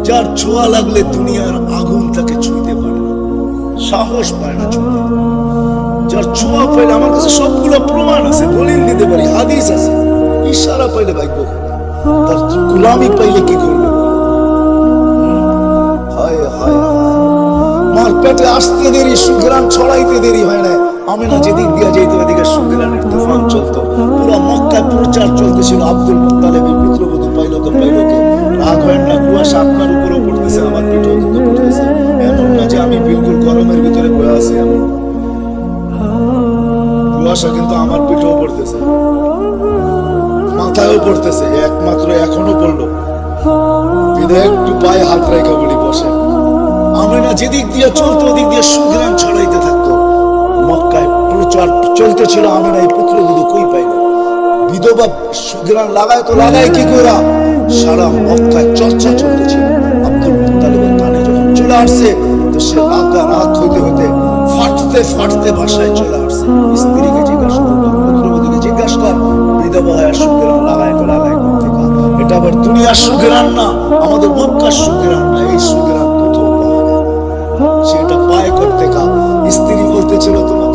S1: যার ছোঁয়া লাগলে দুনিয়ার আগুন তাকে ছুঁইতে পারে না, সাহস পায় না ছুঁতে। যার ছোঁয়া পাইলে, আমার কাছে সবগুলো প্রমাণ আছে, দলিল দিতে পারি, হাদিস আছে। ইশারা পাইলে ভাগ্য খোলে, তার গোলামি পাইলে কি করবে? হায় হায় হায়, মার পেটে আসতে দেরি, সুঘ্রাণ ছড়াইতে দেরি হয় না। আমিনা যেদিক দিয়া যেত ওদিকে সুঘ্রাণের তুফান চলতো। পুরো মক্কায় প্রচার চলতেছিল। আব্দুল মুত্তালিবের পুত্রবধূ পাইল তো পাইল কে? রাগ হয় না, কুয়াশা আপনার উপরেও পড়তেছে, আমার পেটেও কিন্তু পড়তেছে। এমন না যে আমি বিলকুল গরমের ভিতরে বয়ে আছি, এমন কুয়াশা কিন্তু আমার পেটেও পড়তেছে। মাথায়ও পড়তেছে, একমাত্র এখনো পড়লো, বিদায় একটু পায়ে হাত রেখে বলি বসে। আমেনা যেদিক দিয়ে চলতো ওদিক দিয়ে সুঘ্রাণ ছড়াইতে থাকতো। মক্কায় প্রচার চলতেছিল, আমেনা এই পুত্রবধূ কই পাইল, বিধবা সুঘ্রাণ লাগায় তো লাগায় কি কইরা, সারা মক্কায় চর্চা চলতেছিল। আব্দুল মুত্তালিবের কানে যখন চলে আসছে তো সে রাগা রাগ হইতে হইতে ফাটতে ফাটতে বাসায় চলে আসছে। স্ত্রীকে জিজ্ঞাসা করলো, পুত্রবধূকে জিজ্ঞাসা কর, বিধবা হয় সুঘ্রাণ লাগায় তো লাগায় করতে কা, এটা আবার দুনিয়ার সুঘ্রাণ না, আমাদের মক্কার সুঘ্রাণ না, এই সুঘ্রাণ কোথাও পাওয়া যায় না, সেটা পায় করতে কা। স্ত্রী বলতেছিল তোমার